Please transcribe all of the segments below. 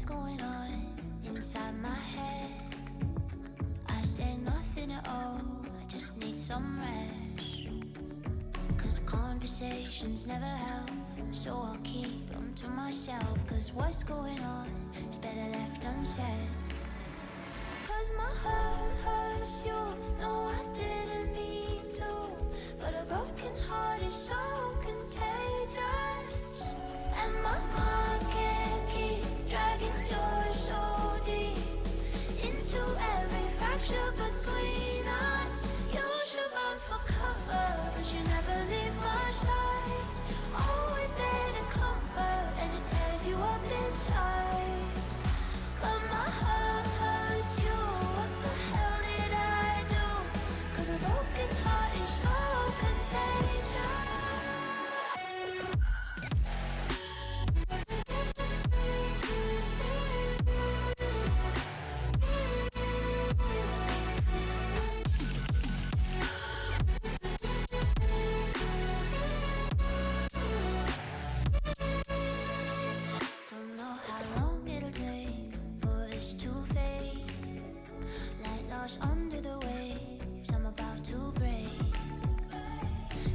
what's going on inside my head. I say nothing at all, I just need some rest. Cause conversations never help, so I'll keep them to myself. Cause what's going on is better left unsaid. Cause my heart hurts you, no I didn't mean to. But a broken heart is so contagious. And my mind can't keep dragging yours so deep into every fracture between us. You should run for cover, but you never leave my side. Always there to comfort, and it tears you up inside. But my heart hurts you, what the hell did I do? Cause a broken heart is so contagious. Don't know how long it'll take for this to fade. Like lost under the waves I'm about to break.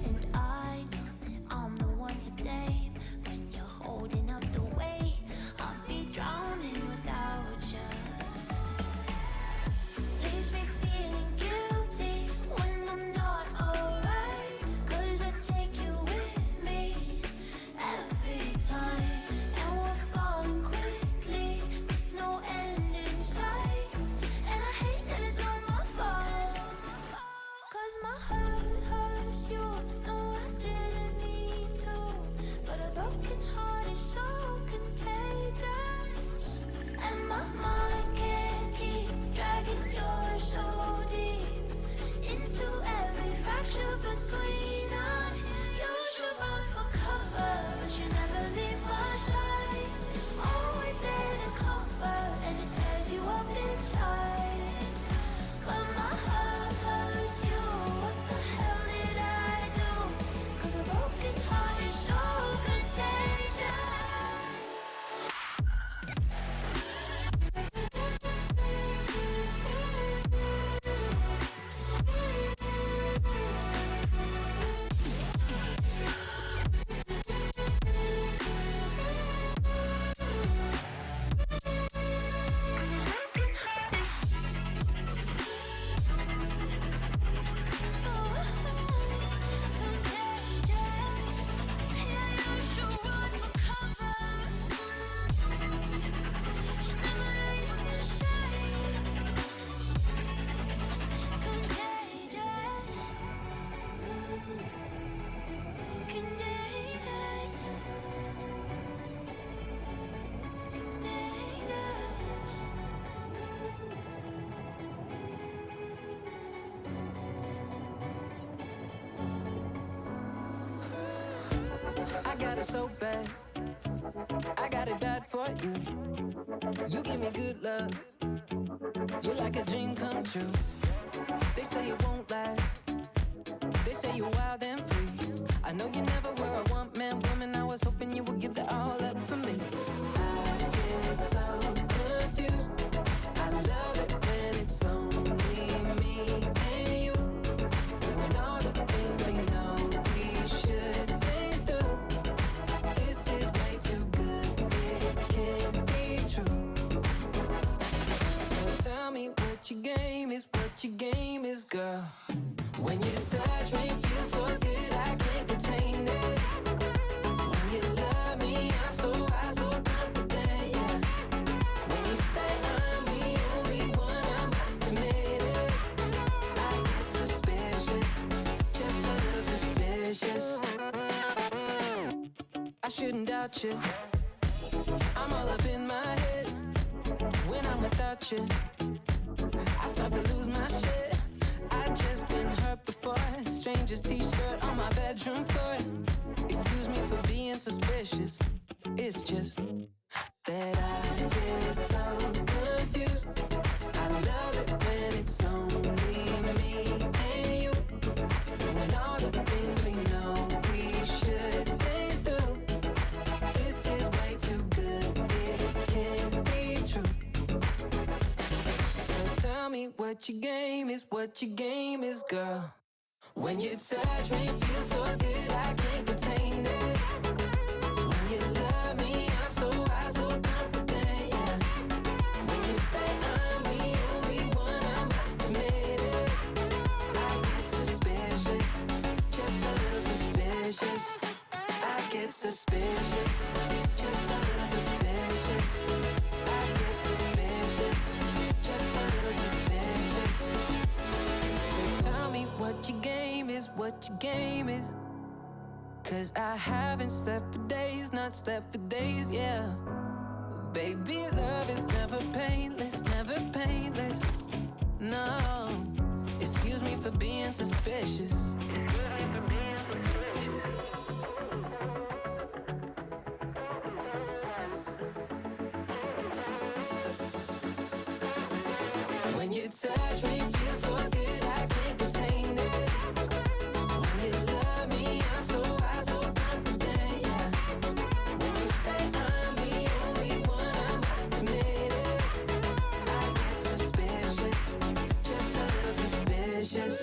And I know that I'm the one to blame. When you're holding up the weight, I'll be drowning without you. Leaves me feeling guilty when I'm not alright. Cause I take you with me every time. And we're falling quickly with no end in sight. And I hate that it's all my fault. Cause my heart hurts you, no I didn't mean to. But a broken heart is so contagious. And my mind can't keep dragging yours so deep into every fracture between us. You should run for cover, but you never leave my side. Always there to comfort, and it tears you up inside. But my heart hurts you, what the hell did I do? Cause a broken heart is so contagious. I got it so bad, I got it bad for you. You give me good love, you're like a dream come true. They say it won't last, they say you're wild and free. I know you never were a one-man woman, I was hoping you would give that all up for me. I get so confused, I love it when it's only me and you, doing all the things we know we shouldn't do. This is way too good, it can't be true. So tell me what your game is, girl. When you touch me, feel so good, I can't contain it. When you love me, I'm so high, so confident, yeah. When you say I'm the only one, I must admit it. I get suspicious, just a little suspicious. I shouldn't doubt you, I'm all up in my head. When I'm without you, I start to lose my shit. I just been hurt before. Stranger's t-shirt on my bedroom floor. Excuse me for being suspicious. It's just that I get so confused. I love it when it's only me and you, doing all the things we know we shouldn't do. This is way too good, it can't be what your game is, what your game is, girl. When you touch me, it feels so good, I can't contain it. When you love me, I'm so high, so confident, yeah. When you say I'm the only one, I must admit it. I get suspicious, just a little suspicious. I get suspicious, just a little suspicious. I get suspicious, just a little suspicious. So tell me what your game is, what your game is. 'Cause I haven't slept for days, not slept for days, yeah. Baby, love is never painless, never painless. No, excuse me for being suspicious. When you touch me, it feels so good, I can't contain it. When you love me, I'm so high, so confident, yeah. When you say I'm the only one, I must admit it. I get suspicious, just a little suspicious.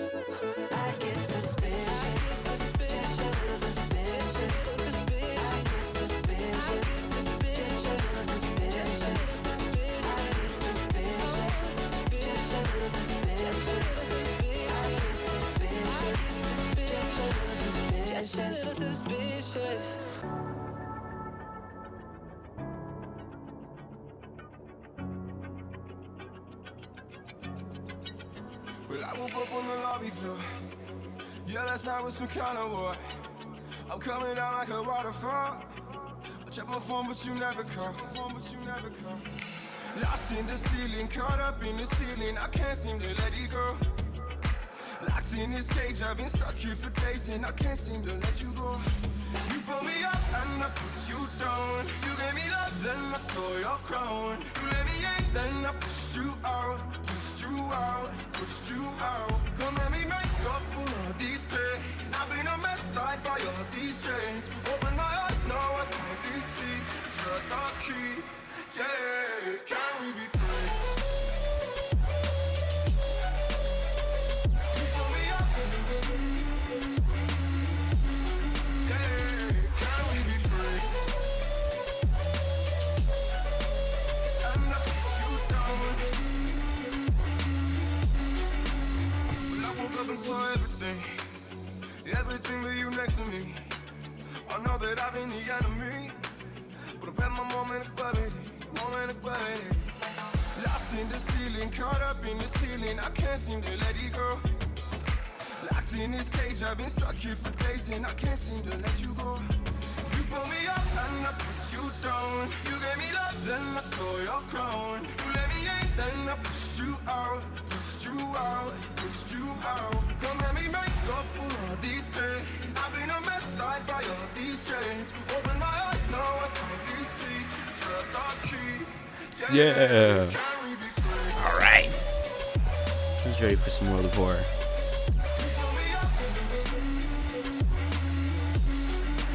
I get suspicious, just a little suspicious. I get suspicious, just a little suspicious. I get suspicious, just a little suspicious. I get suspicious, just a little suspicious. Well, I woke up on the lobby floor. Yeah, last night was some kind of war. I'm coming down like a waterfall. I check my phone, but you never call. Lost in the ceiling, caught up in the ceiling. I can't seem to let it go. Locked in this cage, I've been stuck here for days, and I can't seem to let you go. You pull me up and I put you down. You gave me love, then I stole your crown. You let me in, then I pushed you out. Come let me make up for all these pain. I've been a mess, tied by all these chains. Open my eyes, now I finally see. Shut the key, yeah. Can we be free? You pull me up, yeah. Can we be free? And I put you down. Well, I woke up and saw everything but you next to me. I know that I've been the enemy, but I've had my moment of clarity. Lost in the ceiling, caught up in the ceiling. I can't seem to let it go. Locked in this cage, I've been stuck here for days, and I can't seem to let you go. You pull me up and I put you down. You gave me love, then I stole your crown. You let me in, then I pushed you out. Come let me make up for all these pain. I've been a mess, tied by all these chains. Open my eyes, now I finally see. Shut the key, Yeah. Can we be free? All right. Who's ready for some World of Horror?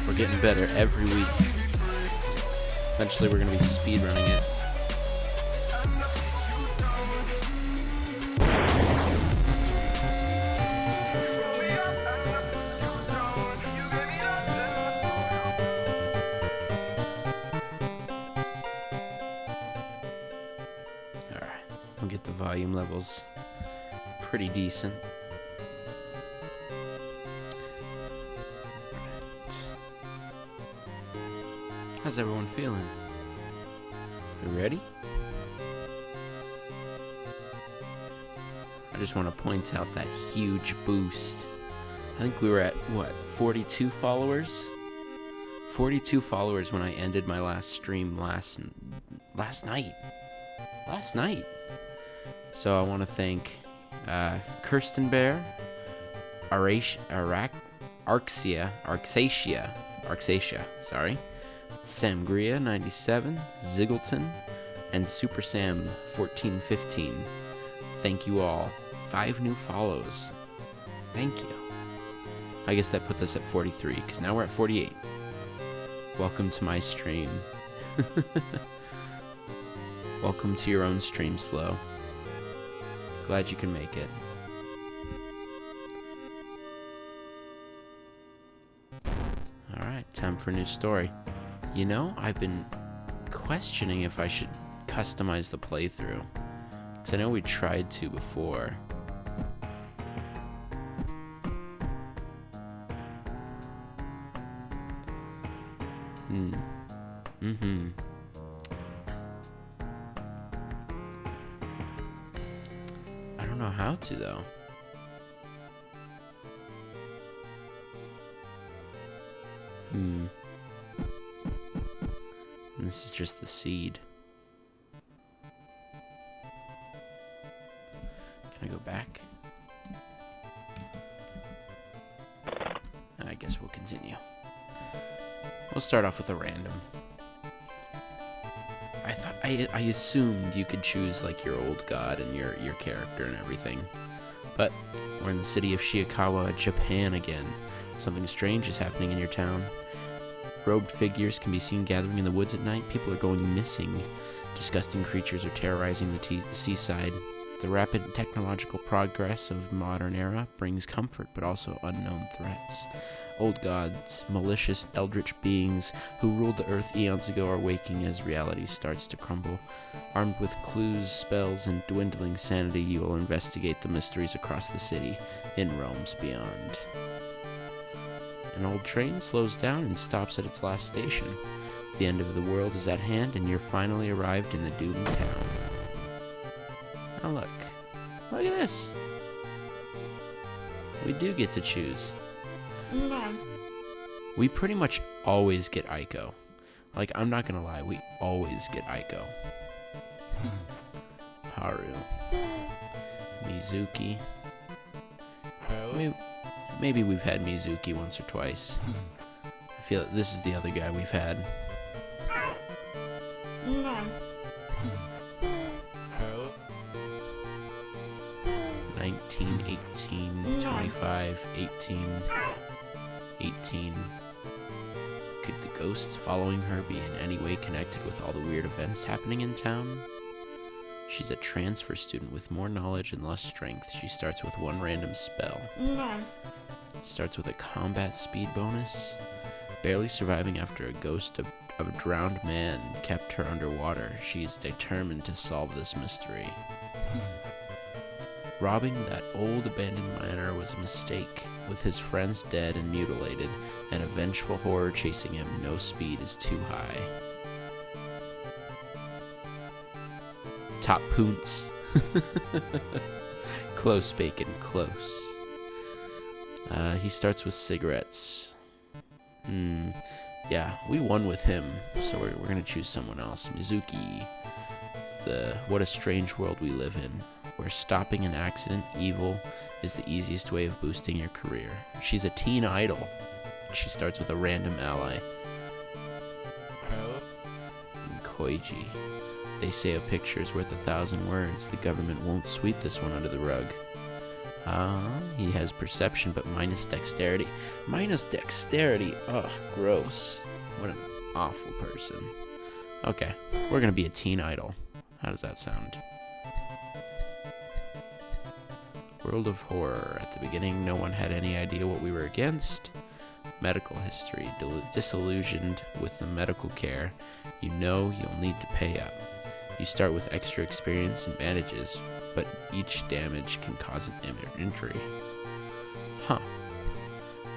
We're getting better every week. Eventually, we're going to be speedrunning it. Alright, we'll get the volume levels pretty decent. How's everyone feeling? You ready? I just want to point out that huge boost. I think we were at, 42 followers? 42 followers when I ended my last stream last night. So I want to thank Kirsten Bear, Arxacia, Samgria 97, Ziggleton, and Super Sam 1415. Thank you all. 5 new follows. Thank you. I guess that puts us at 43, because now we're at 48. Welcome to my stream. Welcome to your own stream, Slow. Glad you can make it. Alright, time for a new story. You know, I've been questioning if I should customize the playthrough. Because I know we tried to before. I don't know how to, though. And this is just the seed. Can I go back? I guess we'll continue. We'll start off with a random. I assumed you could choose like your old god and your character and everything. But we're in the city of Shiikawa, Japan again. Something strange is happening in your town. Robed figures can be seen gathering in the woods at night. People are going missing. Disgusting creatures are terrorizing the seaside. The rapid technological progress of modern era brings comfort, but also unknown threats. Old gods, malicious eldritch beings who ruled the earth eons ago are waking as reality starts to crumble. Armed with clues, spells, and dwindling sanity, you will investigate the mysteries across the city in realms beyond. An old train slows down and stops at its last station. The end of the world is at hand, and you're finally arrived in the doomed town. Oh, look. Look at this. We do get to choose. We pretty much always get Aiko. Like, I'm not gonna lie, we always get Aiko. Haru. Mizuki. Maybe we've had Mizuki once or twice. I feel like this is the other guy we've had. 19, 18, 25, 18, 18. Could the ghosts following her be in any way connected with all the weird events happening in town? She's a transfer student with more knowledge and less strength. She starts with one random spell. Starts with a combat speed bonus. Barely surviving after a ghost of a drowned man kept her underwater. She's determined to solve this mystery. Robbing that old abandoned manor was a mistake. With his friends dead and mutilated, and a vengeful horror chasing him, no speed is too high. Top poonts. Close, Bacon, close. He starts with cigarettes. Yeah, we won with him, so we're gonna choose someone else. Mizuki. What a strange world we live in, where stopping an accident, evil, is the easiest way of boosting your career. She's a teen idol. She starts with a random ally. And Koiji. They say a picture's worth 1,000 words. The government won't sweep this one under the rug. He has perception, but minus dexterity. Minus dexterity? Ugh, gross. What an awful person. Okay, we're gonna be a teen idol. How does that sound? World of horror. At the beginning, no one had any idea what we were against. Medical history. Disillusioned with the medical care, you know you'll need to pay up. You start with extra experience and bandages, but each damage can cause an injury. Huh.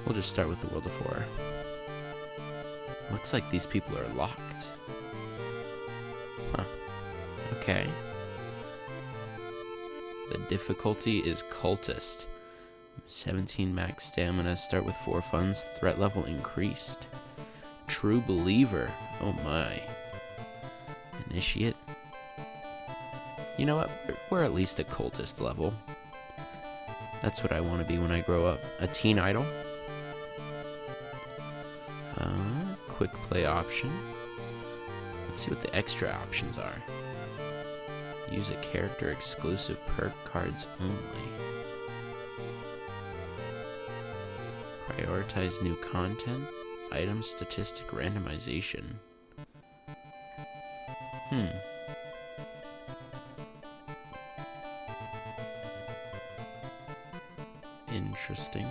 We'll just start with the world of horror. Looks like these people are locked. Huh. Okay. The difficulty is cultist. 17 max stamina, start with 4 funds, threat level increased. True believer. Oh my. Initiate. You know what? We're at least a cultist level. That's what I want to be when I grow up. A teen idol. Quick play option. Let's see what the extra options are. Use a character exclusive perk cards only. Prioritize new content. Item statistic randomization. Interesting.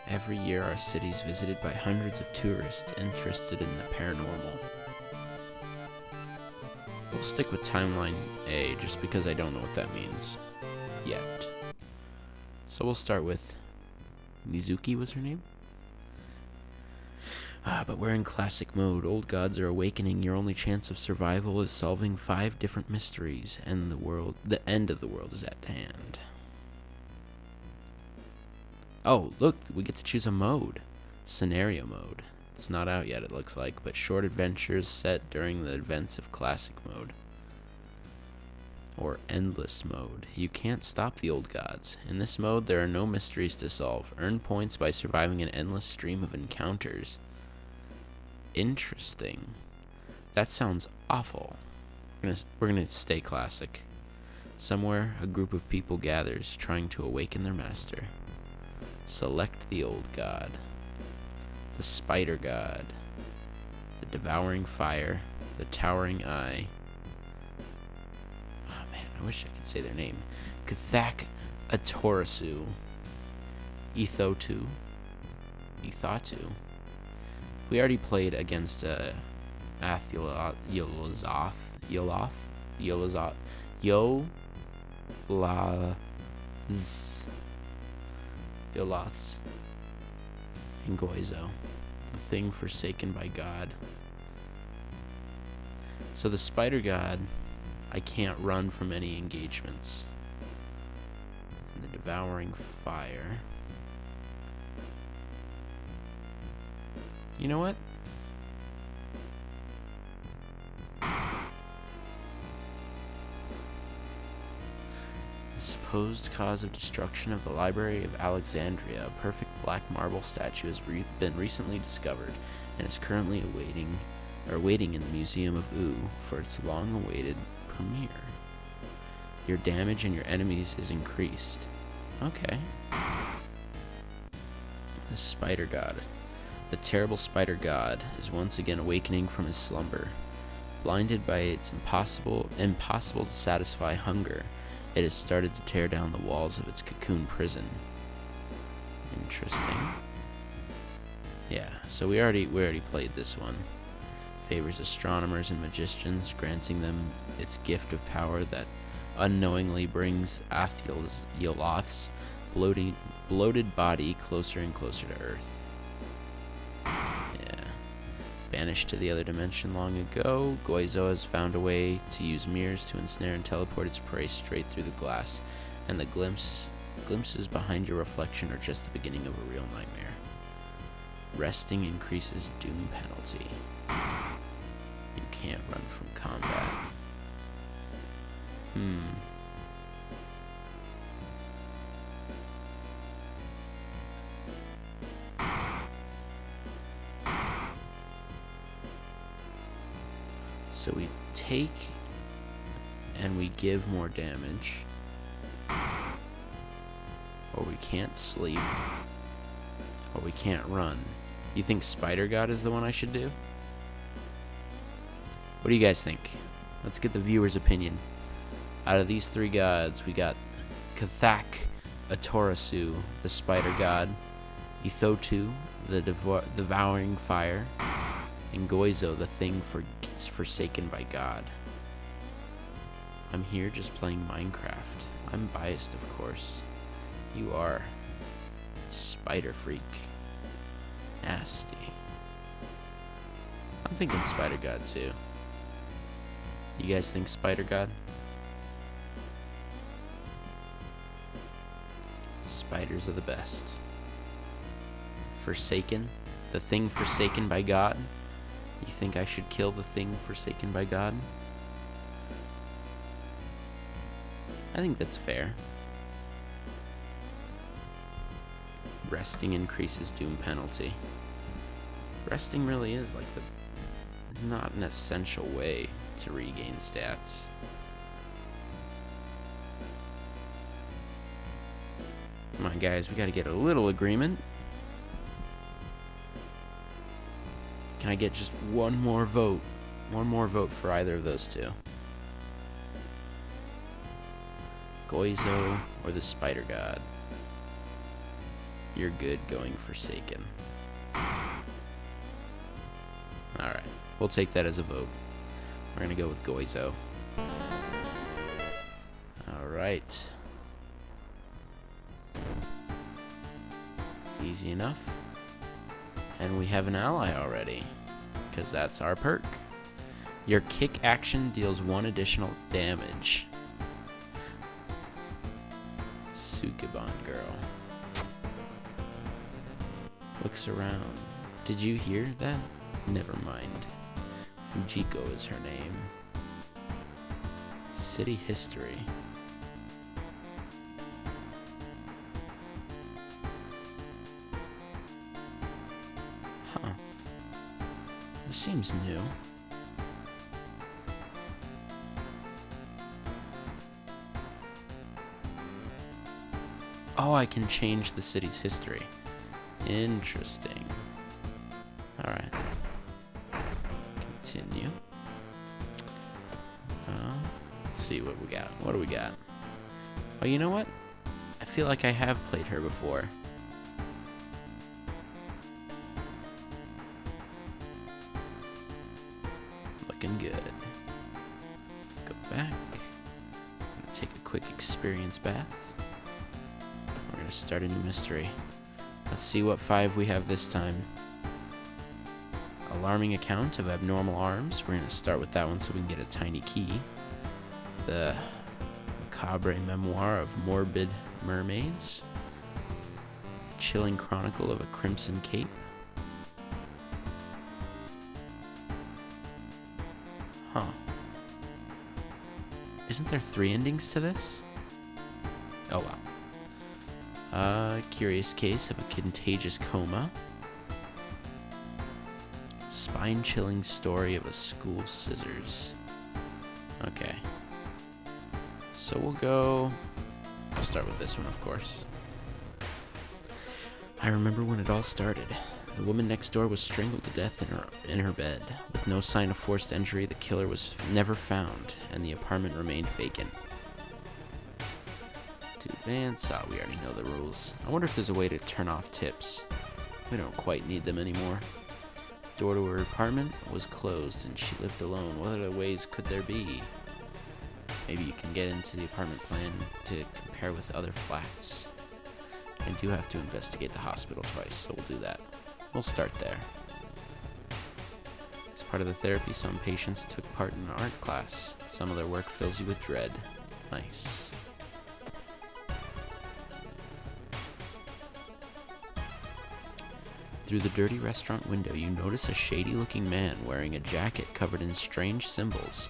Every year, our city is visited by hundreds of tourists interested in the paranormal. We'll stick with timeline A, just because I don't know what that means yet. So we'll start with Mizuki was her name? But we're in classic mode. Old gods are awakening. Your only chance of survival is solving 5 different mysteries, and the end of the world is at hand. Oh, look, we get to choose a mode. Scenario mode. It's not out yet, it looks like, but short adventures set during the events of classic mode. Or endless mode. You can't stop the old gods. In this mode, there are no mysteries to solve. Earn points by surviving an endless stream of encounters. Interesting. That sounds awful. We're gonna stay classic. Somewhere, a group of people gathers, trying to awaken their master. Select the old god. The spider god. The devouring fire. The towering eye. Oh man, I wish I could say their name. Kathak Atorasu. Ethatu. We already played against Yoloth, and Goizo, the thing forsaken by God. So the spider god, I can't run from any engagements. And the devouring fire. You know what? The supposed cause of destruction of the Library of Alexandria, a perfect black marble statue, has been recently discovered and is currently waiting in the Museum of Oo for its long-awaited premiere. Your damage and your enemies is increased. Okay. The spider god. The terrible spider god is once again awakening from his slumber. Blinded by its impossible to satisfy hunger, it has started to tear down the walls of its cocoon prison. Interesting. Yeah, so we already played this one. Favors astronomers and magicians, granting them its gift of power that unknowingly brings Yoloth's bloated body closer and closer to Earth. Yeah. Banished to the other dimension long ago, Goizo has found a way to use mirrors to ensnare and teleport its prey straight through the glass, and the glimpses behind your reflection are just the beginning of a real nightmare. Resting increases doom penalty. You can't run from combat. So we take and we give more damage. Or we can't sleep. Or we can't run. You think Spider God is the one I should do? What do you guys think? Let's get the viewer's opinion. Out of these 3 gods, we got Kathak Atorasu, the spider god, Ethatu, the devouring fire, and Goizo, the thing forsaken by God. I'm here just playing Minecraft. I'm biased, of course. You are. Spider freak. Nasty. I'm thinking Spider God too. You guys think Spider God? Spiders are the best. Forsaken? The thing forsaken by God? You think I should kill the thing forsaken by God? I think that's fair. Resting increases doom penalty. Resting really is like not an essential way to regain stats. Come on, guys, we gotta get a little agreement. Can I get just one more vote? One more vote for either of those two. Goizo or the Spider God? You're good going Forsaken. Alright, we'll take that as a vote. We're gonna go with Goizo. Alright. Easy enough. And we have an ally already, because that's our perk. Your kick action deals 1 additional damage. Sukeban girl. Looks around. Did you hear that? Never mind. Fujiko is her name. City history. Huh. This seems new. Oh, I can change the city's history. Interesting. Alright. Continue. Let's see what we got. What do we got? Oh, you know what? I feel like I have played her before. Looking good. Go back. Gonna take a quick experience bath. We're gonna start a new mystery. Let's see what 5 we have this time. Alarming account of abnormal arms. We're gonna start with that one so we can get a tiny key. The macabre memoir of morbid mermaids. Chilling chronicle of a crimson cape. Huh. Isn't there 3 endings to this? Oh well. Curious case of a contagious coma. Spine-chilling story of a school scissors. Okay. So we'll start with this one, of course. I remember when it all started. The woman next door was strangled to death in her bed. With no sign of forced injury, the killer was never found, and the apartment remained vacant. To advance, we already know the rules. I wonder if there's a way to turn off tips. We don't quite need them anymore. Door to her apartment was closed and she lived alone. What other ways could there be? Maybe you can get into the apartment plan to compare with other flats. I do have to investigate the hospital twice, so we'll do that. We'll start there. As part of the therapy, some patients took part in an art class. Some of their work fills you with dread. Nice. Through the dirty restaurant window, you notice a shady-looking man wearing a jacket covered in strange symbols.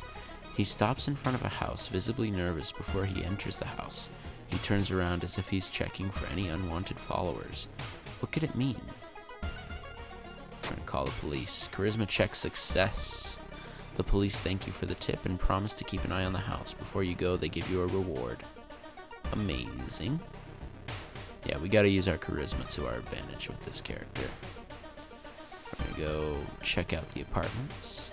He stops in front of a house, visibly nervous before he enters the house. He turns around as if he's checking for any unwanted followers. What could it mean? I'm gonna call the police. Charisma check success. The police thank you for the tip and promise to keep an eye on the house. Before you go, they give you a reward. Amazing. Yeah, we gotta use our charisma to our advantage with this character. We're gonna go check out the apartments.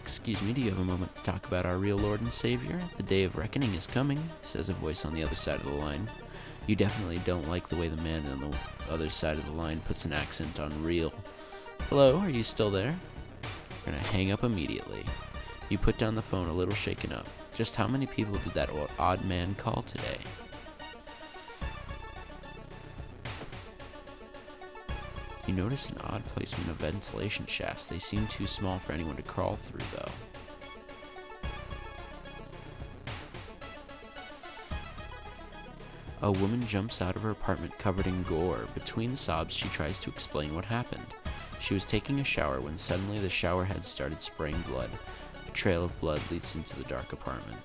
Excuse me, do you have a moment to talk about our real Lord and Savior? The day of reckoning is coming, says a voice on the other side of the line. You definitely don't like the way the man on the other side of the line puts an accent on real. Hello, are you still there? We're gonna hang up immediately. You put down the phone a little shaken up. Just how many people did that odd man call today? You notice an odd placement of ventilation shafts. They seem too small for anyone to crawl through, though. A woman jumps out of her apartment covered in gore. Between sobs, she tries to explain what happened. She was taking a shower when suddenly the shower head started spraying blood. A trail of blood leads into the dark apartment.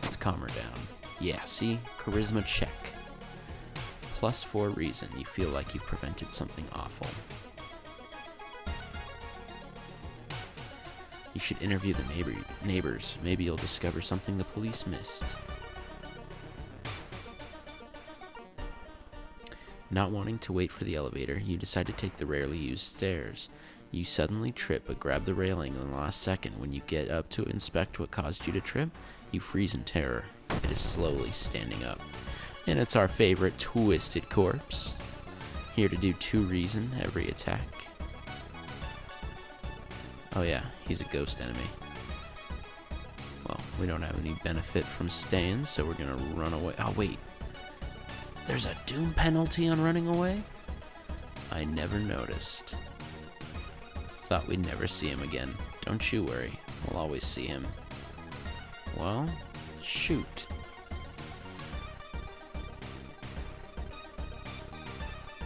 Let's calm her down. Yeah, see? Charisma check. +4 reason you feel like you've prevented something awful. You should interview the neighbors. Maybe you'll discover something the police missed. Not wanting to wait for the elevator, you decide to take the rarely used stairs. You suddenly trip but grab the railing in the last second. When you get up to inspect what caused you to trip, You freeze in terror. It is slowly standing up. And it's our favorite Twisted Corpse. Here to do 2 reason every attack. Oh yeah, he's a ghost enemy. Well, we don't have any benefit from staying, so we're gonna run away. Oh wait, there's a doom penalty on running away? I never noticed. Thought we'd never see him again. Don't you worry, we'll always see him. Well, shoot.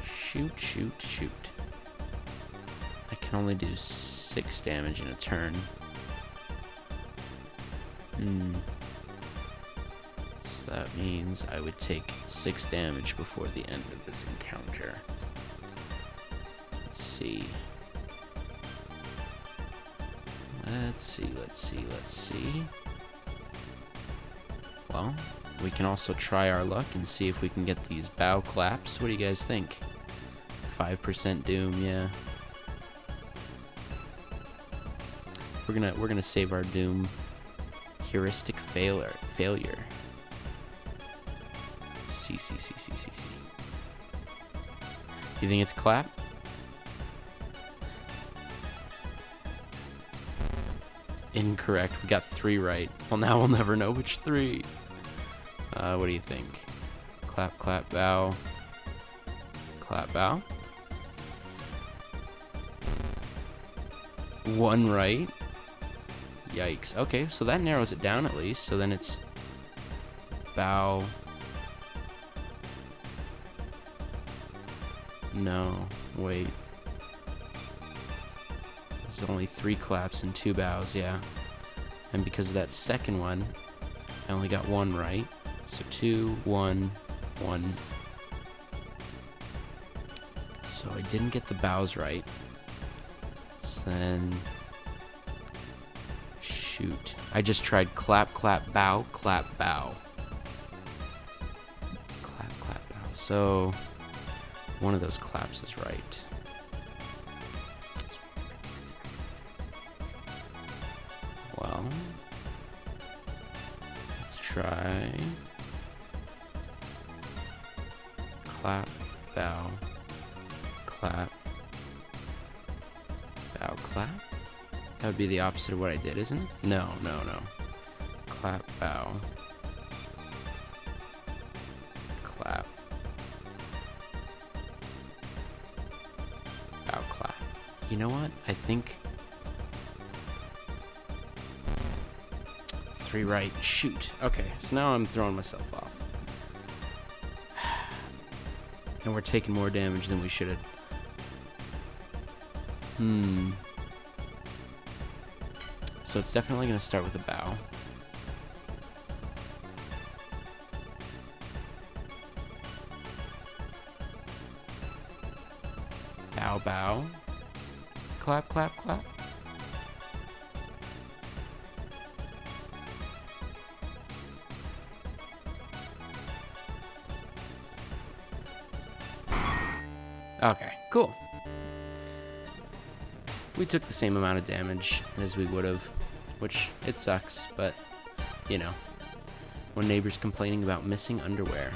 Shoot, shoot, shoot. I can only do 6 damage in a turn. So that means I would take 6 damage before the end of this encounter. Let's see. Let's see. Well, we can also try our luck and see if we can get these bow claps. What do you guys think? 5% doom, yeah. We're gonna save our doom. Heuristic failure. C. You think it's clap? Incorrect. We got 3 right. Well, now we'll never know which 3. What do you think? Clap, clap, bow. Clap, bow. 1 right. Yikes. Okay, so that narrows it down at least. So then it's bow. No, wait. There's only 3 claps and 2 bows, yeah. And because of that second one, I only got 1 right. So 2, 1, 1. So I didn't get the bows right. So then... Shoot. I just tried clap, clap, bow, clap, bow. Clap, clap, bow. So, one of those claps is right. Well, let's try clap, bow, clap, bow, clap. That would be the opposite of what I did, isn't it? No. Clap, bow. Clap. Bow, clap. You know what? I think... 3 right. Shoot. Okay, so now I'm throwing myself off. And we're taking more damage than we should have. So it's definitely going to start with a bow. Bow, bow. Clap, clap, clap. Okay, cool. We took the same amount of damage as we would have, which it sucks, but, you know, when neighbors complaining about missing underwear.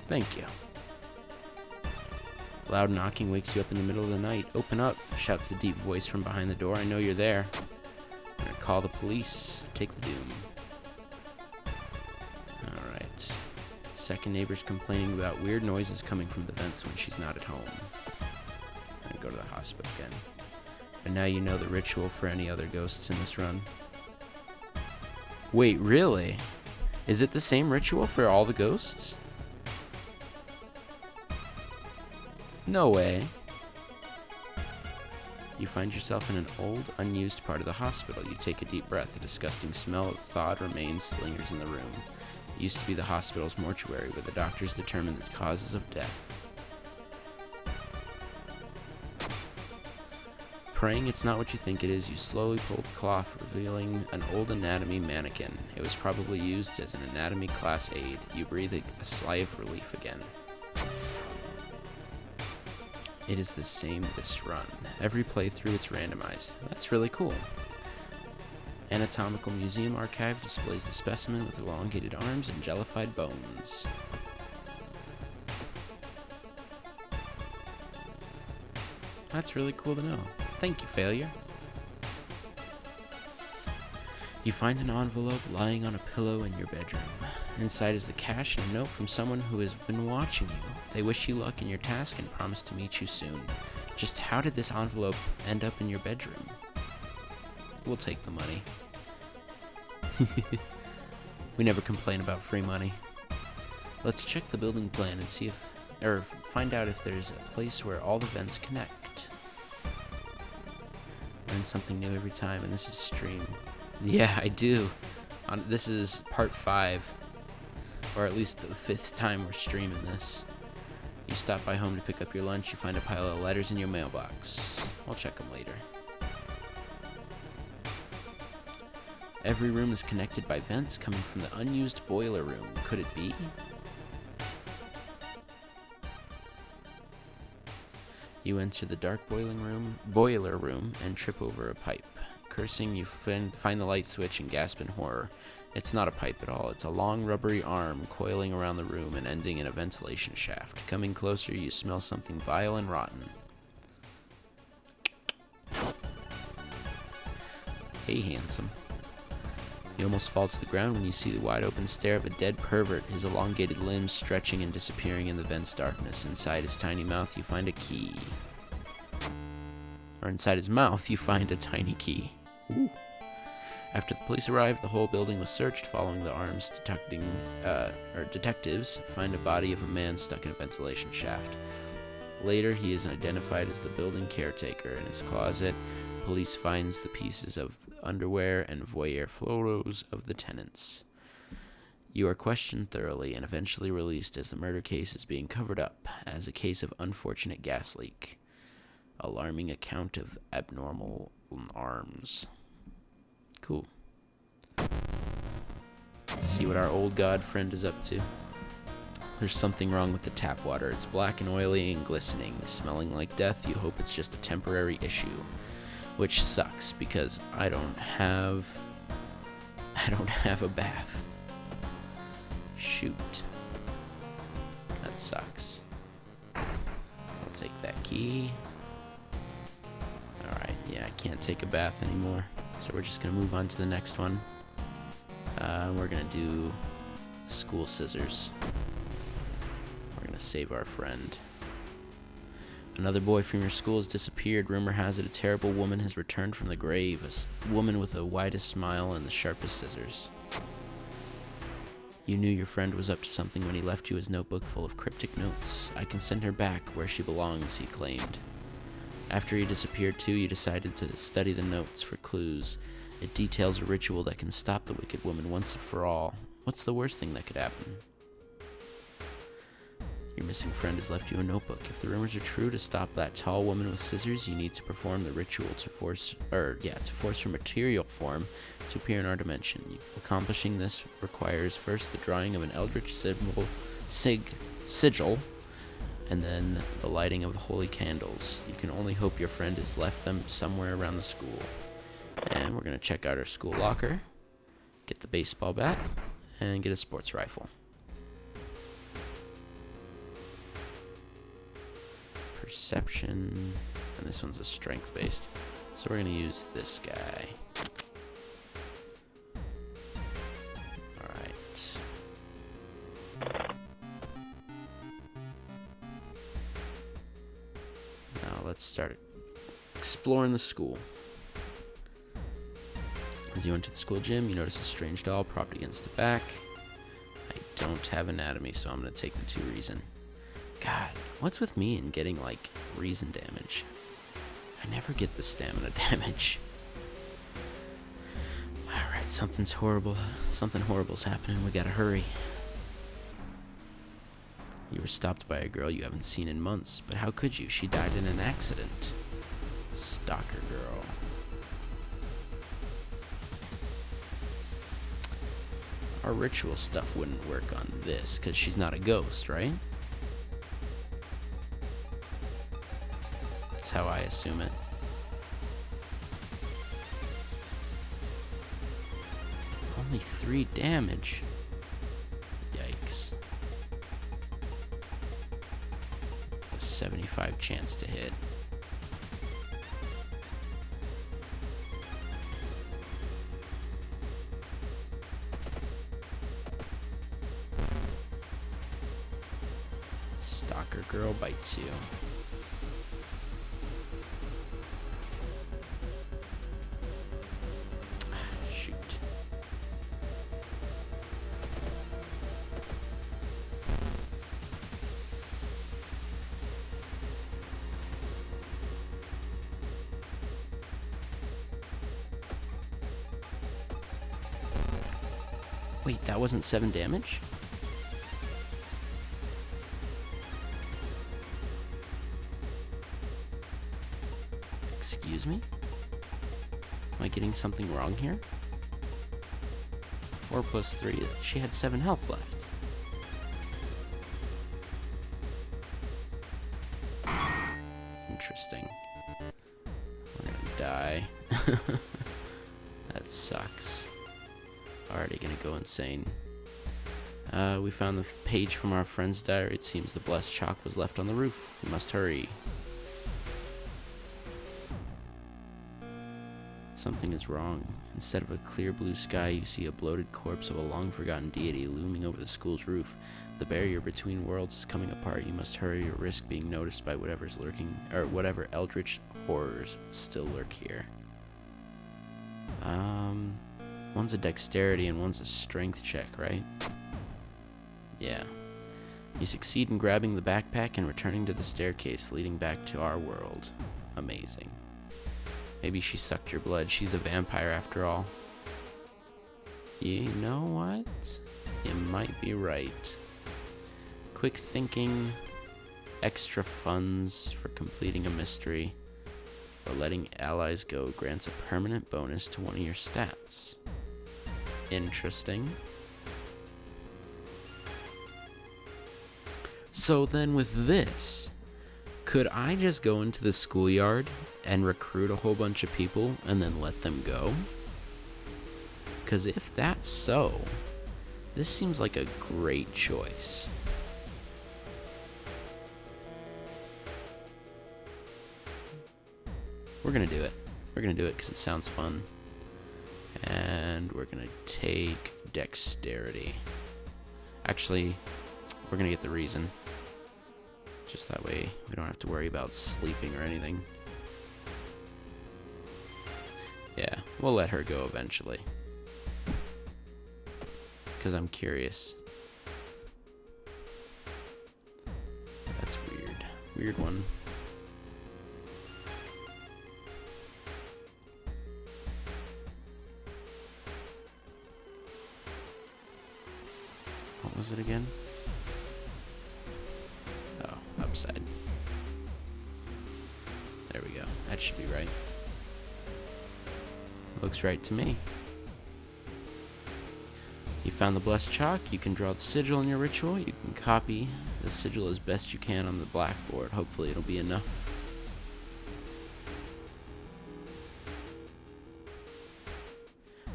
Thank you. Loud knocking wakes you up in the middle of the night. Open up, shouts the deep voice from behind the door. I know you're there. I'm gonna call the police. Take the doom. Alright. Second neighbor's complaining about weird noises coming from the vents when she's not at home. I'm gonna go to the hospital again. And now you know the ritual for any other ghosts in this run. Wait, really? Is it the same ritual for all the ghosts? No way. You find yourself in an old, unused part of the hospital. You take a deep breath. A disgusting smell of thawed remains lingers in the room. It used to be the hospital's mortuary, where the doctors determined the causes of death. Praying it's not what you think it is, you slowly pull the cloth, revealing an old anatomy mannequin. It was probably used as an anatomy class aid. You breathe a sigh of relief again. It is the same this run. Every playthrough it's randomized. That's really cool. Anatomical Museum Archive displays the specimen with elongated arms and jellified bones. That's really cool to know. Thank you, Failure. You find an envelope lying on a pillow in your bedroom. Inside is the cash and a note from someone who has been watching you. They wish you luck in your task and promise to meet you soon. Just how did this envelope end up in your bedroom? We'll take the money. We never complain about free money. Let's check the building plan and see if, or find out if there's a place where all the vents connect. Learn something new every time, and this is stream. Yeah, I do. This is part 5, or at least the 5th time we're streaming this. You stop by home to pick up your lunch, you find a pile of letters in your mailbox. I'll check them later. Every room is connected by vents coming from the unused boiler room. Could it be? You enter the dark boiler room and trip over a pipe. Cursing, you find the light switch and gasp in horror. It's not a pipe at all. It's a long rubbery arm coiling around the room and ending in a ventilation shaft. Coming closer, you smell something vile and rotten. Hey, handsome. You almost fall to the ground when you see the wide open stare of a dead pervert, his elongated limbs stretching and disappearing in the vent's darkness. Inside his tiny mouth, you find a key. Or inside his mouth, you find a tiny key. Ooh. After the police arrived, the whole building was searched. Following the arms, detectives find a body of a man stuck in a ventilation shaft. Later, he is identified as the building caretaker. In his closet, police finds the pieces of underwear and voyeur photos of the tenants. You are questioned thoroughly and eventually released as the murder case is being covered up as a case of unfortunate gas leak. Alarming account of abnormal arms. Cool. Let's see what our old god friend is up to. There's something wrong with the tap water. It's black and oily and glistening, smelling like death. You hope it's just a temporary issue. Which sucks because I don't have a bath. Shoot. That sucks. I'll take that key. Alright, yeah, I can't take a bath anymore. So we're just gonna move on to the next one. We're gonna do school scissors. We're gonna save our friend. Another boy from your school has disappeared. Rumor has it a terrible woman has returned from the grave. A woman with the widest smile and the sharpest scissors. You knew your friend was up to something when he left you his notebook full of cryptic notes. I can send her back where she belongs, he claimed. After he disappeared too, you decided to study the notes for clues. It details a ritual that can stop the wicked woman once and for all. What's the worst thing that could happen? Your missing friend has left you a notebook. If the rumors are true, to stop that tall woman with scissors, you need to perform the ritual to force her material form to appear in our dimension. Accomplishing this requires first the drawing of an eldritch sigil, and then the lighting of the holy candles. You can only hope your friend has left them somewhere around the school. And we're going to check out our school locker, get the baseball bat, and get a sports rifle. Perception, and this one's a strength based, so we're going to use this guy. Alright. Now let's start exploring the school. As you enter the school gym, you notice a strange doll propped against the back. I don't have anatomy, so I'm going to take the 2 reason. God, what's with me and getting, like, reason damage? I never get the stamina damage. Alright, something horrible's happening. We gotta hurry. You were stopped by a girl you haven't seen in months, but how could you? She died in an accident. Stalker girl. Our ritual stuff wouldn't work on this, because she's not a ghost, right? That's how I assume it. Only 3 damage. Yikes. With a 75 chance to hit. Stalker girl bites you. Shoot. Wait, that wasn't 7 damage? Excuse me? Am I getting something wrong here? 4 plus 3, she had 7 health left. Interesting. We're gonna die. That sucks. Already gonna go insane. We found the page from our friend's diary. It seems the blessed chalk was left on the roof. We must hurry. Something is wrong. Instead of a clear blue sky, you see a bloated corpse of a long-forgotten deity looming over the school's roof. The barrier between worlds is coming apart. You must hurry or risk being noticed by whatever's lurking, or whatever eldritch horrors still lurk here. One's a dexterity and one's a strength check, right? Yeah. You succeed in grabbing the backpack and returning to the staircase leading back to our world. Amazing. Maybe she sucked your blood. She's a vampire after all. You know what? You might be right. Quick thinking, extra funds for completing a mystery, or letting allies go grants a permanent bonus to one of your stats. Interesting. So then with this, could I just go into the schoolyard and recruit a whole bunch of people and then let them go? Because if that's so, this seems like a great choice. We're gonna do it. We're gonna do it because it sounds fun. And we're gonna take dexterity. Actually, we're gonna get the reason. Just that way we don't have to worry about sleeping or anything. Yeah, we'll let her go eventually. Because I'm curious. That's weird. Weird one. What was it again? Oh, upside. There we go. That should be right. Looks right to me. You found the blessed chalk. You can draw the sigil in your ritual. You can copy the sigil as best you can on the blackboard. Hopefully it'll be enough.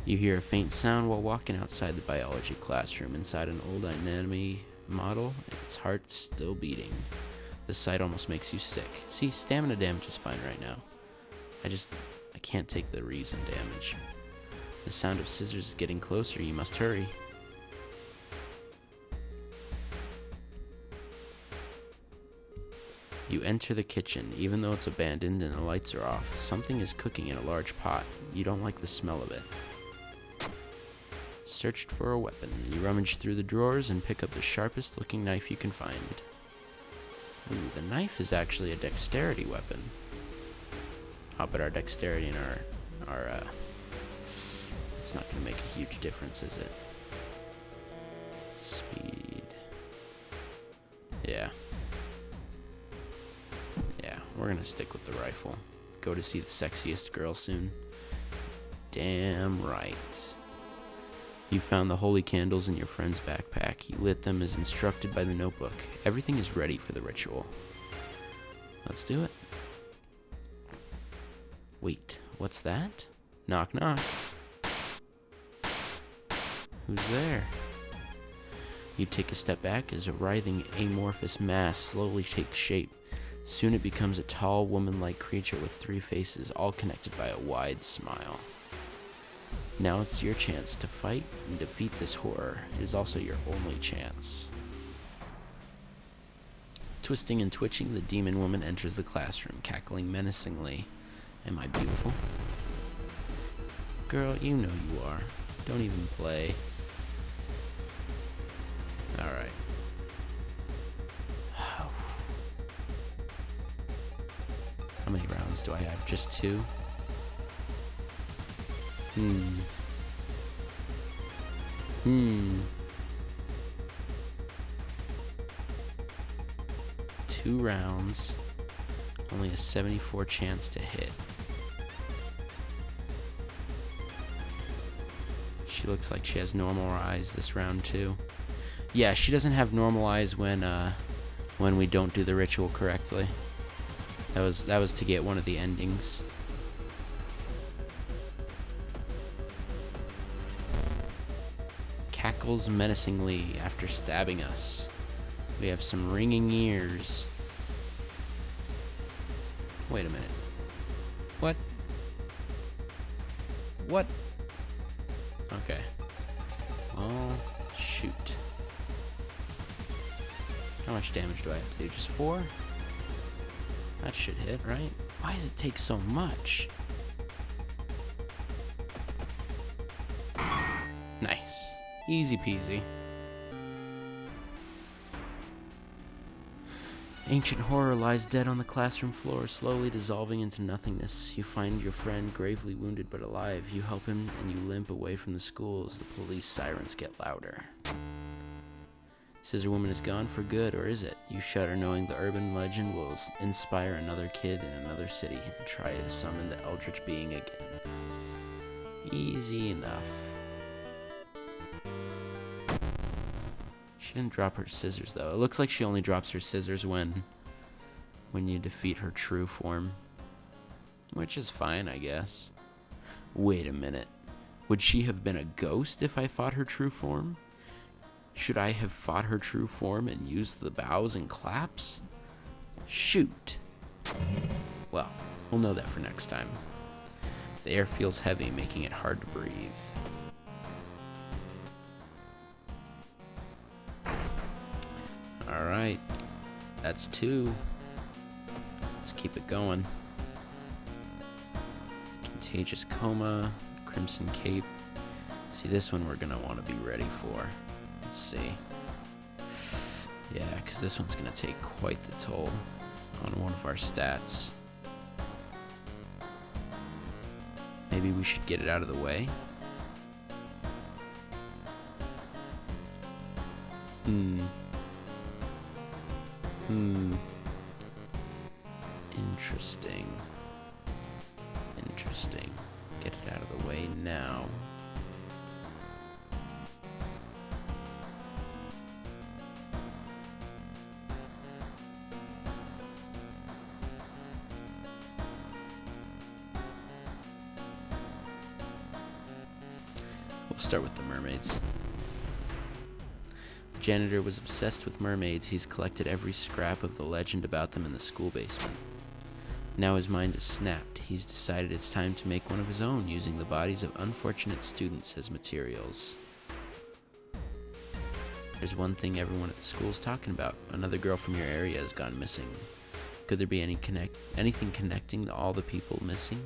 You hear a faint sound while walking outside the biology classroom. Inside an old anatomy model, its heart's still beating. The sight almost makes you sick. See, stamina damage is fine right now. I can't take the reason damage. The sound of scissors is getting closer. You must hurry. You enter the kitchen. Even though it's abandoned and the lights are off, something is cooking in a large pot. You don't like the smell of it. Searched for a weapon. You rummage through the drawers and pick up the sharpest looking knife you can find. Ooh, the knife is actually a dexterity weapon. Oh, but our dexterity and our it's not going to make a huge difference, is it? Speed. Yeah. Yeah, we're going to stick with the rifle. Go to see the sexiest girl soon. Damn right. You found the holy candles in your friend's backpack. He lit them as instructed by the notebook. Everything is ready for the ritual. Let's do it. Wait, what's that? Knock, knock. Who's there? You take a step back as a writhing, amorphous mass slowly takes shape. Soon it becomes a tall, woman-like creature with 3 faces, all connected by a wide smile. Now it's your chance to fight and defeat this horror. It is also your only chance. Twisting and twitching, the demon woman enters the classroom, cackling menacingly. Am I beautiful? Girl, you know you are. Don't even play. Alright. How many rounds do I have? Just 2? 2 rounds. Only a 74 chance to hit. She looks like she has normal eyes this round too. Yeah, she doesn't have normal eyes when we don't do the ritual correctly. That was to get one of the endings. Cackles menacingly after stabbing us. We have some ringing ears. Wait a minute. What? What? Okay. Oh, shoot. How much damage do I have to do? Just 4? That should hit, right? Why does it take so much? Nice. Easy peasy. Ancient horror lies dead on the classroom floor, slowly dissolving into nothingness. You find your friend gravely wounded but alive. You help him and you limp away from the school as the police sirens get louder. Scissor Woman is gone for good, or is it? You shudder knowing the urban legend will inspire another kid in another city and try to summon the eldritch being again. Easy enough. She didn't drop her scissors though. It looks like she only drops her scissors when you defeat her true form. Which is fine, I guess. Wait a minute. Would she have been a ghost if I fought her true form? Should I have fought her true form and used the bows and claps? Shoot. Well, we'll know that for next time. The air feels heavy, making it hard to breathe. Alright. That's 2. Let's keep it going. Contagious Coma, Crimson Cape. See, this one we're going to want to be ready for. Let's see. Yeah, because this one's going to take quite the toll on one of our stats. Maybe we should get it out of the way. Interesting. Get it out of the way now. We'll start with the mermaids. The janitor was obsessed with mermaids. He's collected every scrap of the legend about them in the school basement. Now his mind is snapped. He's decided it's time to make one of his own, using the bodies of unfortunate students as materials. There's one thing everyone at the school's talking about. Another girl from your area has gone missing. Could there be anything connecting to all the people missing?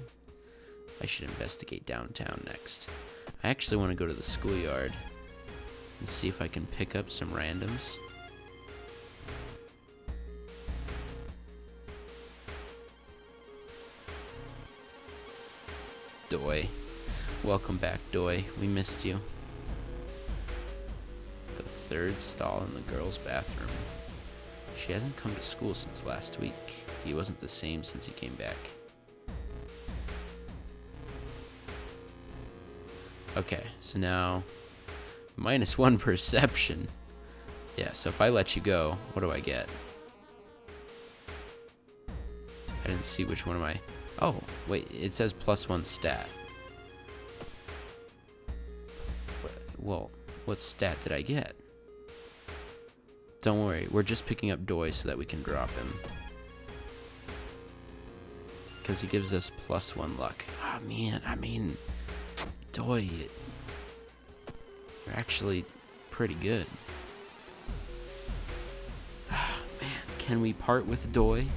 I should investigate downtown next. I actually want to go to the schoolyard and see if I can pick up some randoms. Doi. Welcome back, Doi. We missed you. The 3rd stall in the girls' bathroom. She hasn't come to school since last week. He wasn't the same since he came back. Okay, so now -1 perception. Yeah, so if I let you go, what do I get? I didn't see which one of my... Oh, wait, it says +1 stat. Well, what stat did I get? Don't worry, we're just picking up Doi so that we can drop him. Because he gives us +1 luck. Ah, man, I mean, Doi, you're actually pretty good. Ah, man, can we part with Doi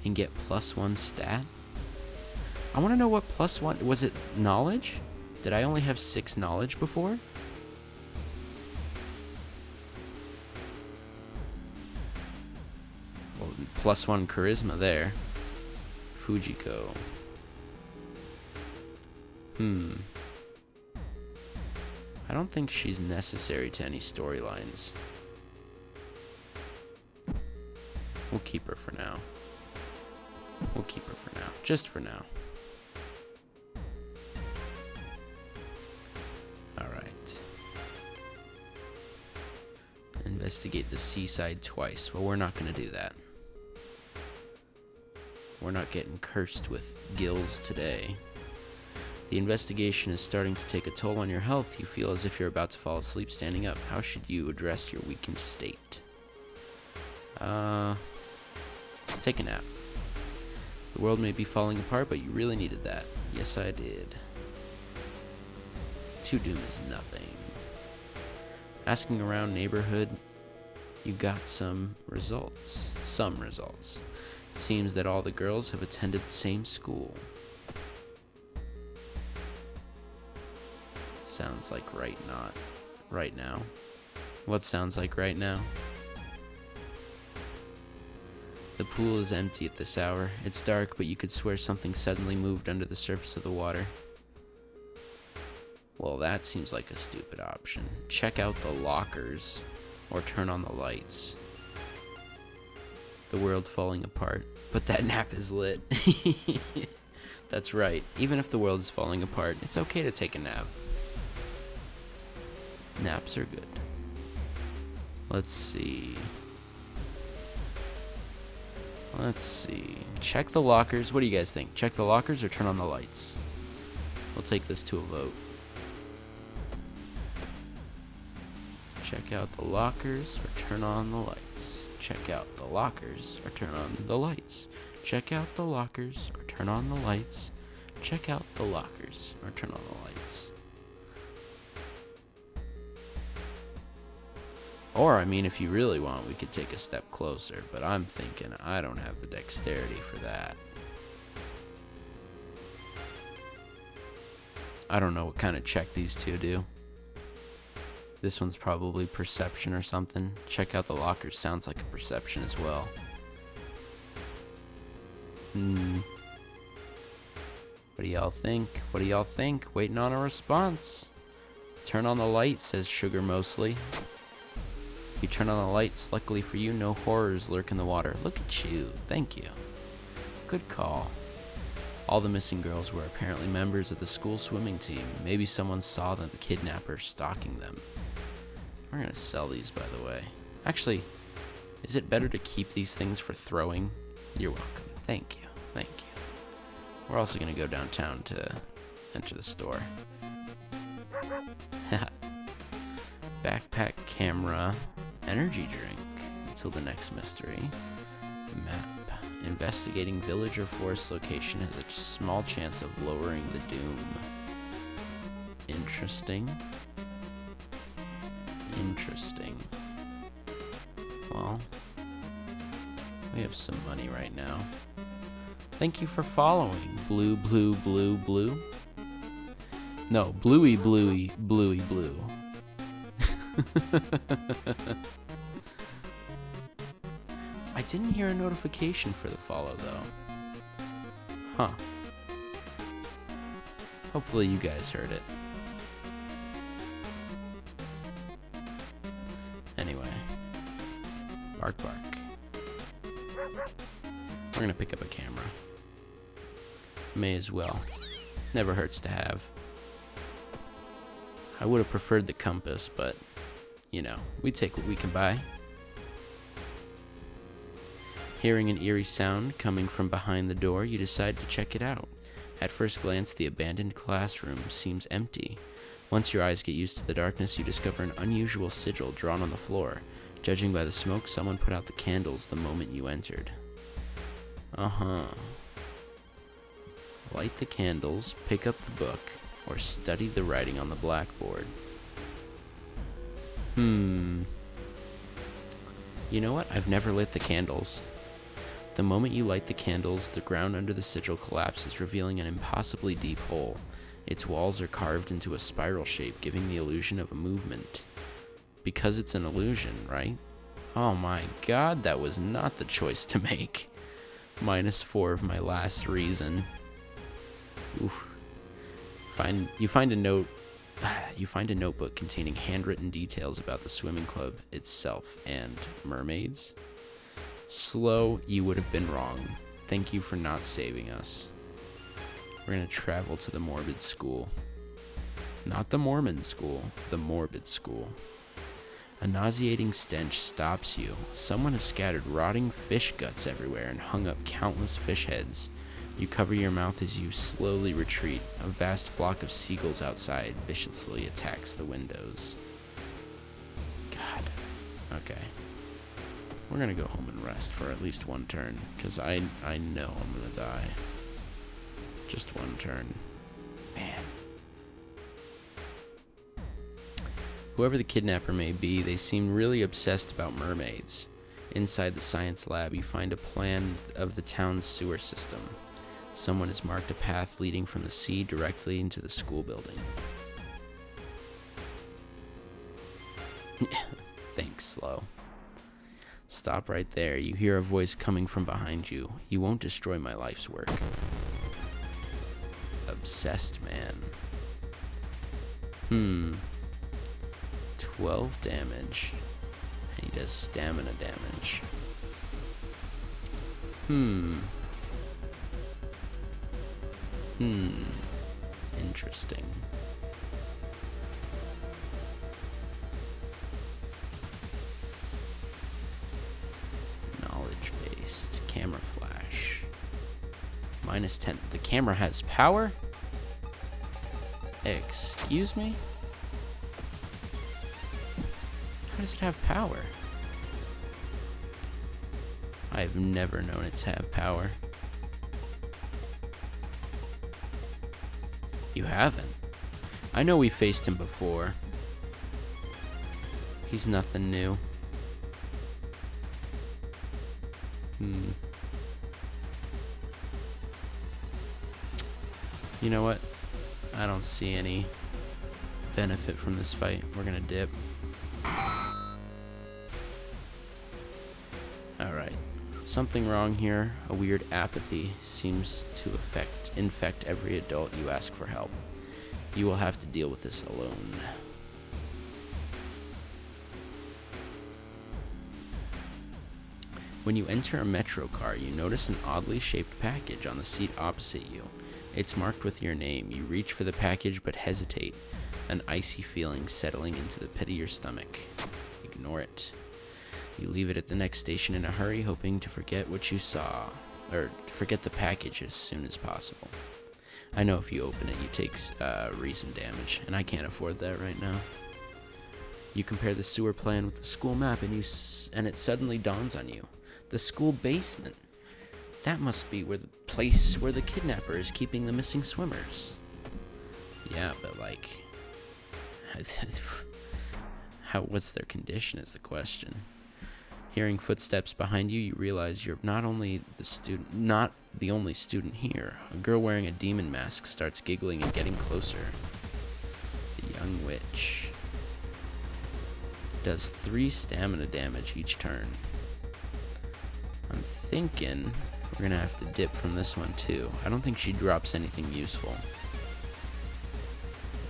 and get +1 stat? I want to know what +1, was it knowledge? Did I only have 6 knowledge before? Well, +1 charisma there. Fujiko. I don't think she's necessary to any storylines. We'll keep her for now. We'll keep her for now. Just for now. Alright. Investigate the seaside twice. Well, we're not going to do that. We're not getting cursed with gills today. The investigation is starting to take a toll on your health. You feel as if you're about to fall asleep standing up. How should you address your weakened state? Let's take a nap. The world may be falling apart, but you really needed that. Yes, I did. 2 doom is nothing. Asking around neighborhood, you got some results. It seems that all the girls have attended the same school. Sounds like right now. What sounds like right now? The pool is empty at this hour. It's dark, but you could swear something suddenly moved under the surface of the water. Well, that seems like a stupid option. Check out the lockers, or turn on the lights. The world falling apart, but that nap is lit. That's right. Even if the world is falling apart, it's okay to take a nap. Naps are good. Let's see. Check the lockers. What do you guys think? Check the lockers or turn on the lights? We'll take this to a vote. Check out the lockers or turn on the lights. Check out the lockers or turn on the lights. Check out the lockers or turn on the lights. Check out the lockers or turn on the lights. Or, I mean, if you really want, we could take a step closer, but I'm thinking I don't have the dexterity for that. I don't know what kind of check these two do. This one's probably perception or something. Check out the lockers sounds like a perception as well. What do y'all think? Waiting on a response. Turn on the light, says Sugar mostly. You turn on the lights. Luckily for you, no horrors lurk in the water. Look at you. Thank you. Good call. All the missing girls were apparently members of the school swimming team. Maybe someone saw the kidnapper stalking them. We're gonna sell these, by the way. Actually, is it better to keep these things for throwing? You're welcome. Thank you. We're also gonna go downtown to enter the store. Backpack, camera, energy drink until the next mystery. Map. Investigating village or forest location has a small chance of lowering the doom. Interesting. Well, we have some money right now. Thank you for following. Blue. No, bluey. I didn't hear a notification for the follow, though. Huh. Hopefully you guys heard it. Anyway. Bark. We're gonna pick up a camera. May as well. Never hurts to have. I would have preferred the compass, but, you know, we take what we can buy. Hearing an eerie sound coming from behind the door, you decide to check it out. At first glance, the abandoned classroom seems empty. Once your eyes get used to the darkness, you discover an unusual sigil drawn on the floor. Judging by the smoke, someone put out the candles the moment you entered. Light the candles, pick up the book, or study the writing on the blackboard. You know what? I've never lit the candles. The moment you light the candles, the ground under the sigil collapses, revealing an impossibly deep hole. Its walls are carved into a spiral shape, giving the illusion of a movement. Because it's an illusion, right? Oh my god, that was not the choice to make. -4 of my last reason. Oof. You find a notebook containing handwritten details about the swimming club itself and mermaids. Slow, you would have been wrong. Thank you for not saving us. We're gonna travel to the morbid school. Not the Mormon school, the morbid school. A nauseating stench stops you. Someone has scattered rotting fish guts everywhere and hung up countless fish heads. You cover your mouth as you slowly retreat. A vast flock of seagulls outside viciously attacks the windows. God. Okay. We're gonna go home and rest for at least one turn, because I know I'm gonna die. Just one turn. Man. Whoever the kidnapper may be, they seem really obsessed about mermaids. Inside the science lab, you find a plan of the town's sewer system. Someone has marked a path leading from the sea directly into the school building. Thanks, Slow. Stop right there. You hear a voice coming from behind you. You won't destroy my life's work. Obsessed man. 12 damage. And he does stamina damage. Interesting. Knowledge-based. Camera flash. -10. The camera has power? Excuse me? How does it have power? I've never known it to have power. You haven't? I know we faced him before. He's nothing new. You know what? I don't see any benefit from this fight. We're gonna dip. Alright. Something wrong here. A weird apathy seems to infect every adult you ask for help. You will have to deal with this alone. When you enter a metro car, you notice an oddly shaped package on the seat opposite you. It's marked with your name. You reach for the package but hesitate, an icy feeling settling into the pit of your stomach. Ignore it. You leave it at the next station in a hurry, hoping to forget what you saw, or forget the package as soon as possible. I know if you open it, you take recent damage, and I can't afford that right now. You compare the sewer plan with the school map, and it suddenly dawns on you. The school basement. That must be where the place where the kidnapper is keeping the missing swimmers. Yeah, but like, what's their condition is the question. Hearing footsteps behind you, you realize you're not the only student here. A girl wearing a demon mask starts giggling and getting closer. The young witch does 3 stamina damage each turn. I'm thinking we're gonna have to dip from this one too. I don't think she drops anything useful.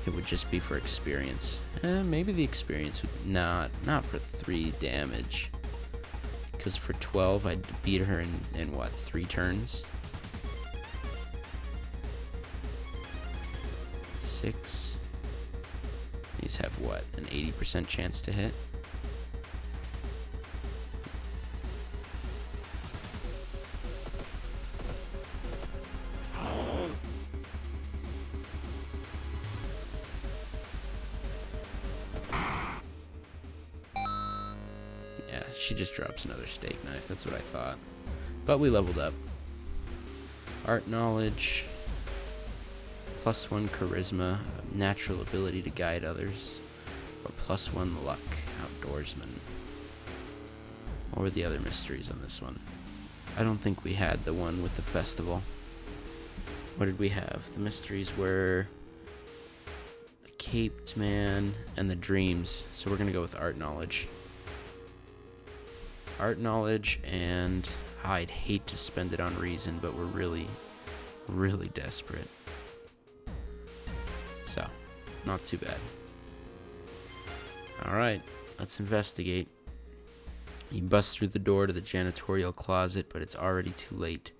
It would just be for experience. Maybe the experience would not for 3 damage. Because for 12, I'd beat her in what, 3 turns? 6. These have what, an 80% chance to hit? She just drops another steak knife. That's what I thought. But we leveled up. Art knowledge. +1 charisma. Natural ability to guide others. Or +1 luck. Outdoorsman. What were the other mysteries on this one? I don't think we had the one with the festival. What did we have? The mysteries were the Caped Man and the dreams. So we're going to go with art knowledge. Art knowledge, and I'd hate to spend it on reason, but we're really, really desperate. So, not too bad. Alright, let's investigate. You bust through the door to the janitorial closet, but it's already too late.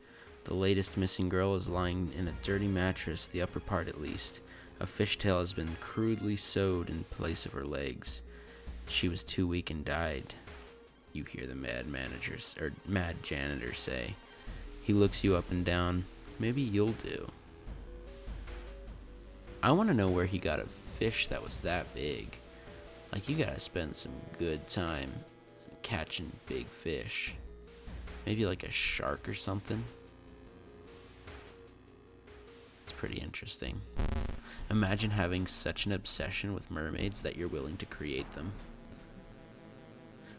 The latest missing girl is lying in a dirty mattress, the upper part at least. A fishtail has been crudely sewed in place of her legs. She was too weak and died. You hear the mad janitor say. He looks you up and down. Maybe you'll do. I want to know where he got a fish that was that big. Like, you gotta spend some good time catching big fish. Maybe like a shark or something. It's pretty interesting. Imagine having such an obsession with mermaids that you're willing to create them.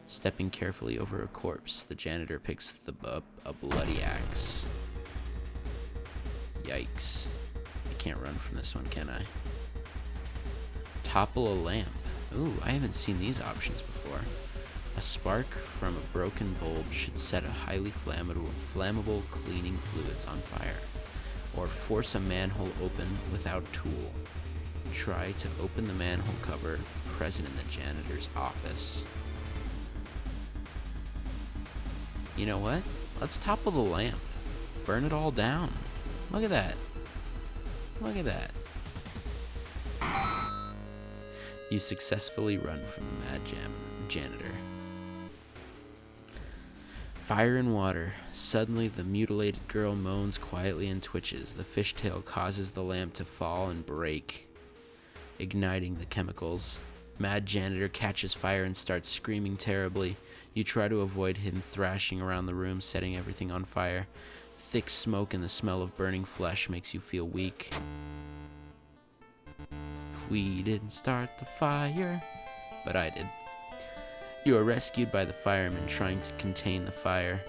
Stepping carefully over a corpse, the janitor picks up a bloody axe. Yikes. I can't run from this one, can I? Topple a lamp. Ooh, I haven't seen these options before. A spark from a broken bulb should set a highly flammable cleaning fluids on fire. Or force a manhole open without tool. Try to open the manhole cover present in the janitor's office. You know what? Let's topple the lamp. Burn it all down. Look at that. Look at that. You successfully run from the mad janitor. Fire and water. Suddenly, the mutilated girl moans quietly and twitches. The fishtail causes the lamp to fall and break, igniting the chemicals. Mad janitor catches fire and starts screaming terribly. You try to avoid him thrashing around the room, setting everything on fire. Thick smoke and the smell of burning flesh makes you feel weak. We didn't start the fire, but I did. You are rescued by the firemen trying to contain the fire.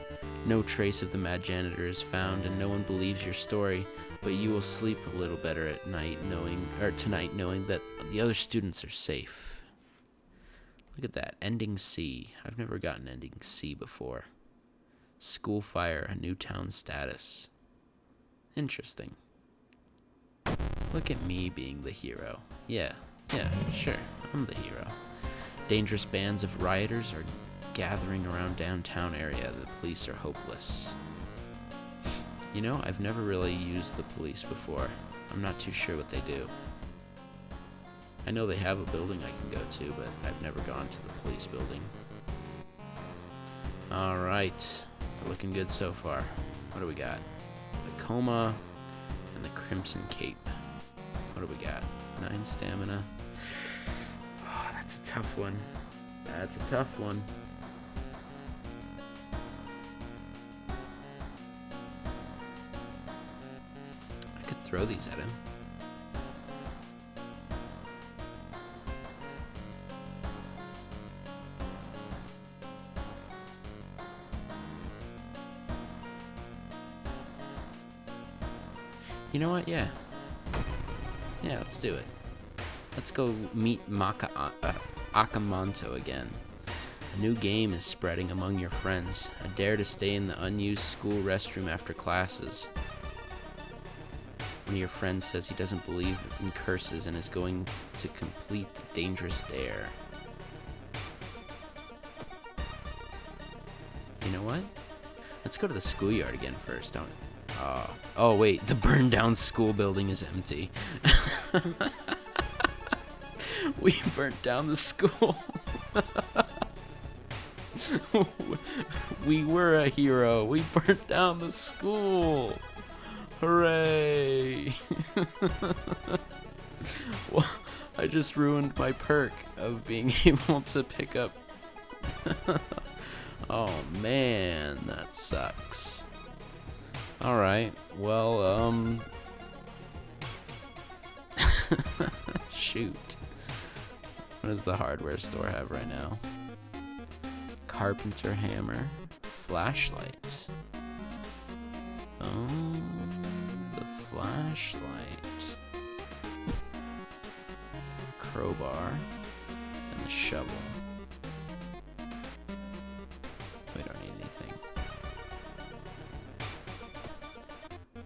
No trace of the mad janitor is found, and no one believes your story, but you will sleep a little better at night tonight knowing that the other students are safe. Look at that. Ending C. I've never gotten ending C before. School fire, a new town status. Interesting. Look at me being the hero. Yeah, sure. I'm the hero. Dangerous bands of rioters are gathering around downtown area. The police are hopeless. You know, I've never really used the police before. I'm not too sure what they do. I know they have a building I can go to, but I've never gone to the police building. Alright. We're looking good so far. What do we got? The Coma and the Crimson Cape. What do we got? 9 stamina. Oh, that's a tough one. That's a tough one. I could throw these at him. You know what? Yeah, let's do it. Let's go meet Akamanto again. A new game is spreading among your friends. A dare to stay in the unused school restroom after classes. One of your friends says he doesn't believe in curses and is going to complete the dangerous dare. You know what? Let's go to the schoolyard again first, don't we? Oh wait, the burned down school building is empty. We burnt down the school. We were a hero. We burnt down the school. Hooray. Well, I just ruined my perk of being able to pick up Oh man, that sucks. Alright, well, shoot. What does the hardware store have right now? Carpenter hammer, flashlight. Oh, the flashlight. Crowbar and the shovel. We don't need anything.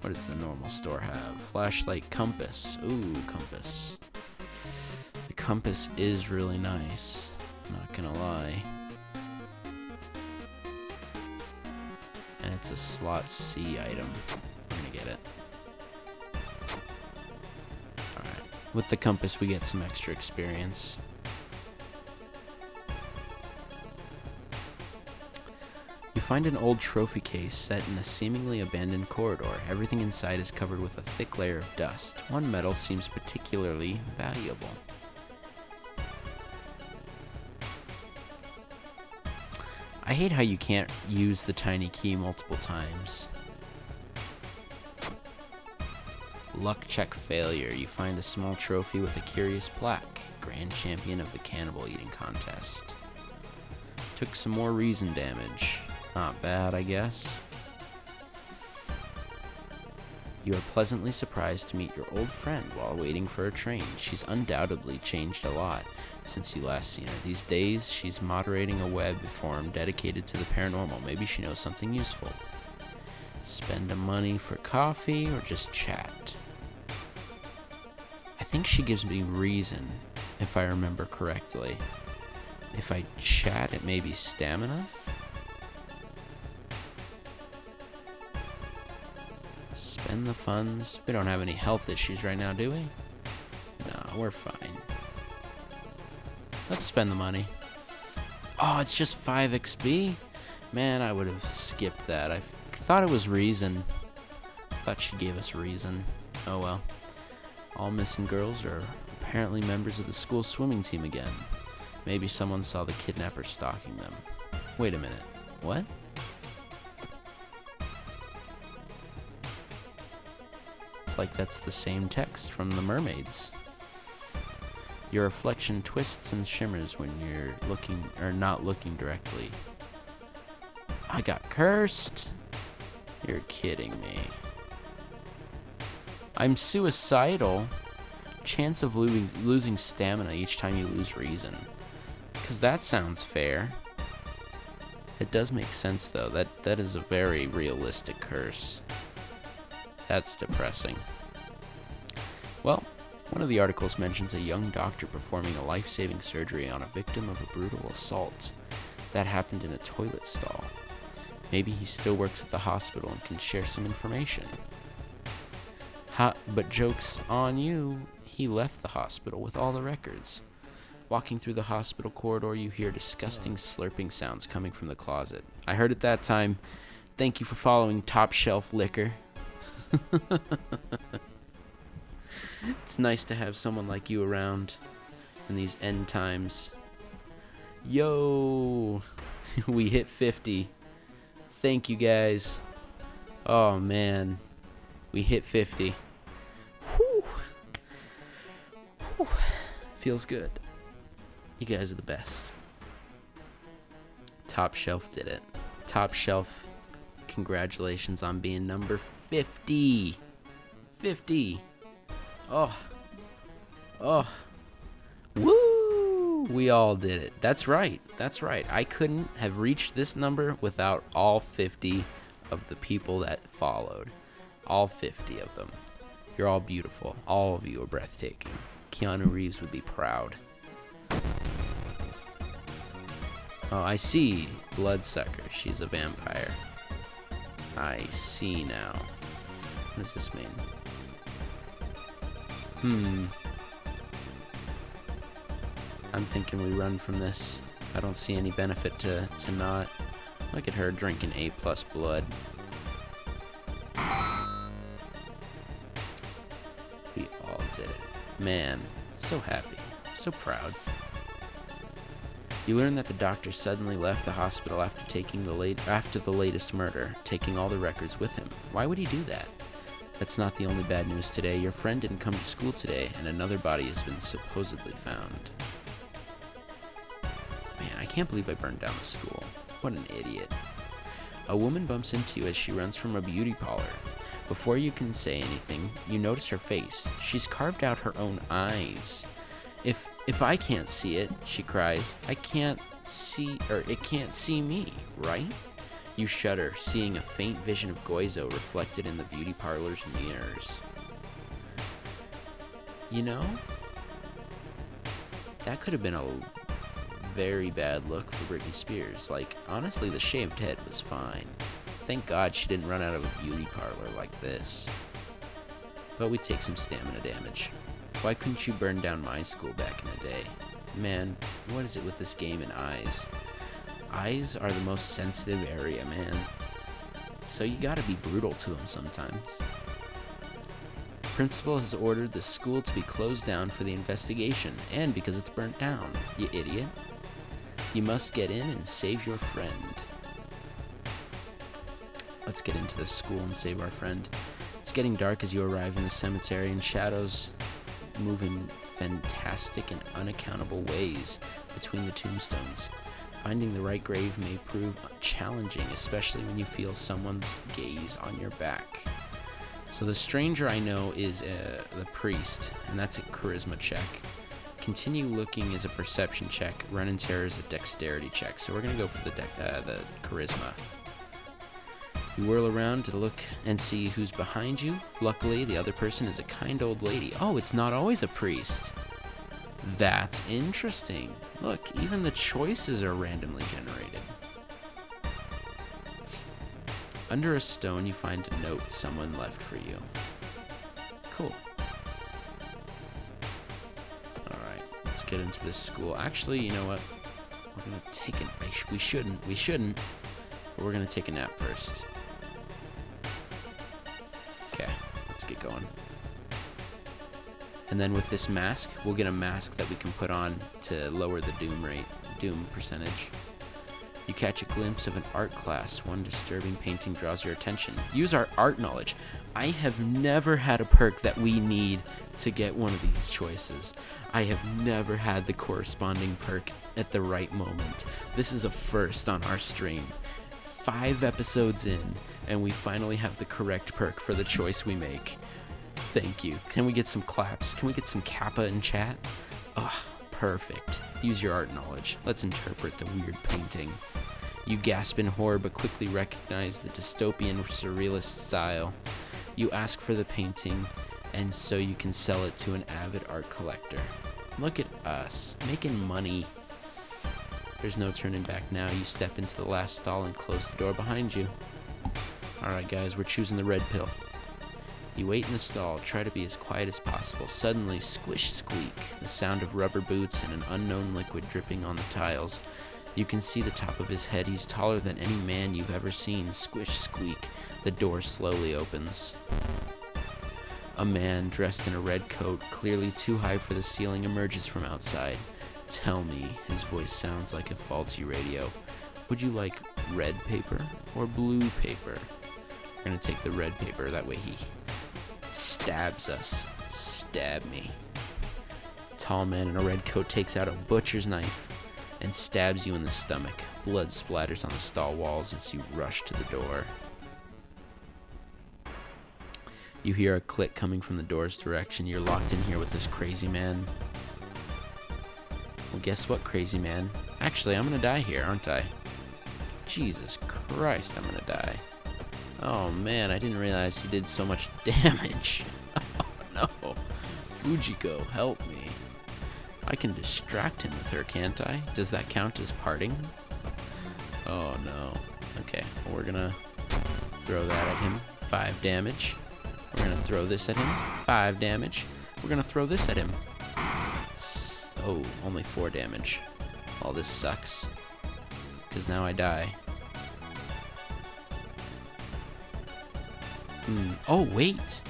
What does the normal store have? Flashlight, compass. Ooh, compass. The compass is really nice. Not gonna lie. And it's a slot C item. We're gonna get it. Alright. With the compass, we get some extra experience. You find an old trophy case set in a seemingly abandoned corridor. Everything inside is covered with a thick layer of dust. One medal seems particularly valuable. I hate how you can't use the tiny key multiple times. Luck check failure. You find a small trophy with a curious plaque. Grand champion of the cannibal eating contest. Took some more reason damage. Not bad, I guess. You are pleasantly surprised to meet your old friend while waiting for a train. She's undoubtedly changed a lot since you last seen her. These days, she's moderating a web forum dedicated to the paranormal. Maybe she knows something useful. Spend the money for coffee or just chat? I think she gives me reason, if I remember correctly. If I chat, it may be stamina? Spend the funds. We don't have any health issues right now, do we? No, we're fine. Let's spend the money. Oh, it's just 5 XP? Man, I would have skipped that. I thought it was reason. Thought she gave us reason. Oh well. All missing girls are apparently members of the school swimming team again. Maybe someone saw the kidnapper stalking them. Wait a minute. What? Like that's the same text from the mermaids. Your reflection twists and shimmers when you're looking or not looking directly. I got cursed. You're kidding me. I'm suicidal. Chance of losing stamina each time you lose reason. Because that sounds fair. It does make sense though. That is a very realistic curse. That's depressing. Well, one of the articles mentions a young doctor performing a life-saving surgery on a victim of a brutal assault. That happened in a toilet stall. Maybe he still works at the hospital and can share some information. But joke's on you, he left the hospital with all the records. Walking through the hospital corridor, you hear disgusting slurping sounds coming from the closet. I heard it that time. Thank you for following Top Shelf Liquor. It's nice to have someone like you around in these end times. Yo, we hit 50. Thank you guys. Oh man, we hit 50. Whew. Whew. Feels good. You guys are the best. Top Shelf did it. Top Shelf, congratulations on being number 50. 50. Oh. Woo! We all did it. That's right. That's right. I couldn't have reached this number without all 50 of the people that followed. All 50 of them. You're all beautiful. All of you are breathtaking. Keanu Reeves would be proud. Oh, I see. Bloodsucker. She's a vampire. I see now. What does this mean? I'm thinking we run from this. I don't see any benefit to not. Look at her drinking A+ blood. We all did it. Man, so happy. So proud. You learn that the doctor suddenly left the hospital after the latest murder, taking all the records with him. Why would he do that? That's not the only bad news today. Your friend didn't come to school today, and another body has been supposedly found. Man, I can't believe I burned down the school. What an idiot. A woman bumps into you as she runs from a beauty parlor. Before you can say anything, you notice her face. She's carved out her own eyes. If I can't see it, she cries, it can't see me, right? You shudder, seeing a faint vision of Goizo reflected in the beauty parlor's mirrors. You know, that could have been a very bad look for Britney Spears. Like, honestly, the shaved head was fine. Thank God she didn't run out of a beauty parlor like this. But we take some stamina damage. Why couldn't you burn down my school back in the day? Man, what is it with this game and eyes? Eyes are the most sensitive area, man. So you gotta be brutal to them sometimes. Principal has ordered the school to be closed down for the investigation, and because it's burnt down, you idiot. You must get in and save your friend. Let's get into this school and save our friend. It's getting dark as you arrive in the cemetery, and shadows move in fantastic and unaccountable ways between the tombstones. Finding the right grave may prove challenging, especially when you feel someone's gaze on your back. So the stranger I know is the priest, and that's a charisma check. Continue looking is a perception check. Run and terror is a dexterity check. So we're gonna go for the charisma. You whirl around to look and see who's behind you. Luckily, the other person is a kind old lady. Oh, it's not always a priest. That's interesting. Look, even the choices are randomly generated. Under a stone, you find a note someone left for you. Cool. Alright, let's get into this school. Actually, you know what? We're gonna take we shouldn't, but we're gonna take a nap first. Okay, let's get going. And then with this mask, we'll get a mask that we can put on to lower the doom percentage. You catch a glimpse of an art class. One disturbing painting draws your attention. Use our art knowledge. I have never had a perk that we need to get one of these choices. I have never had the corresponding perk at the right moment. This is a first on our stream. 5 episodes in, and we finally have the correct perk for the choice we make. Thank you. Can we get some claps? Can we get some kappa in chat? Ugh, perfect. Use your art knowledge. Let's interpret the weird painting. You gasp in horror, but quickly recognize the dystopian surrealist style. You ask for the painting, and so you can sell it to an avid art collector. Look at us, making money. There's no turning back now. You step into the last stall and close the door behind you. Alright guys, we're choosing the red pill. You wait in the stall, try to be as quiet as possible. Suddenly, squish squeak, the sound of rubber boots and an unknown liquid dripping on the tiles. You can see the top of his head. He's taller than any man you've ever seen. Squish squeak, the door slowly opens. A man dressed in a red coat, clearly too high for the ceiling, emerges from outside. Tell me, his voice sounds like a faulty radio. Would you like red paper or blue paper? We're gonna take the red paper, that way he stabs us. Stab me. Tall man in a red coat takes out a butcher's knife and stabs you in the stomach. Blood splatters on the stall walls as you rush to the door. You hear a click coming from the door's direction. You're locked in here with this crazy man. Well, guess what, crazy man? Actually, I'm gonna die here, aren't I? Jesus Christ, I'm gonna die. Oh man, I didn't realize he did so much damage. Oh no. Fujiko, help me. I can distract him with her, can't I? Does that count as parting? Oh no. Okay, well, we're gonna throw that at him. 5 damage. We're gonna throw this at him. 5 damage. We're gonna throw this at him. Oh, only 4 damage. All this sucks. Because now I die. Oh, wait.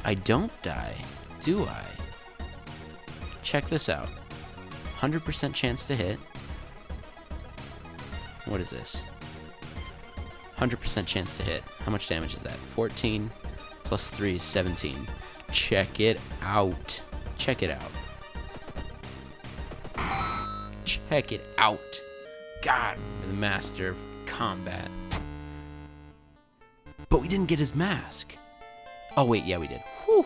I don't die, do I? Check this out. 100% chance to hit. What is this? 100% chance to hit. How much damage is that? 14 plus 3 is 17. Check it out. Check it out. Check it out. God, we're the master of combat. But we didn't get his mask. Oh, wait, yeah, we did. Whew.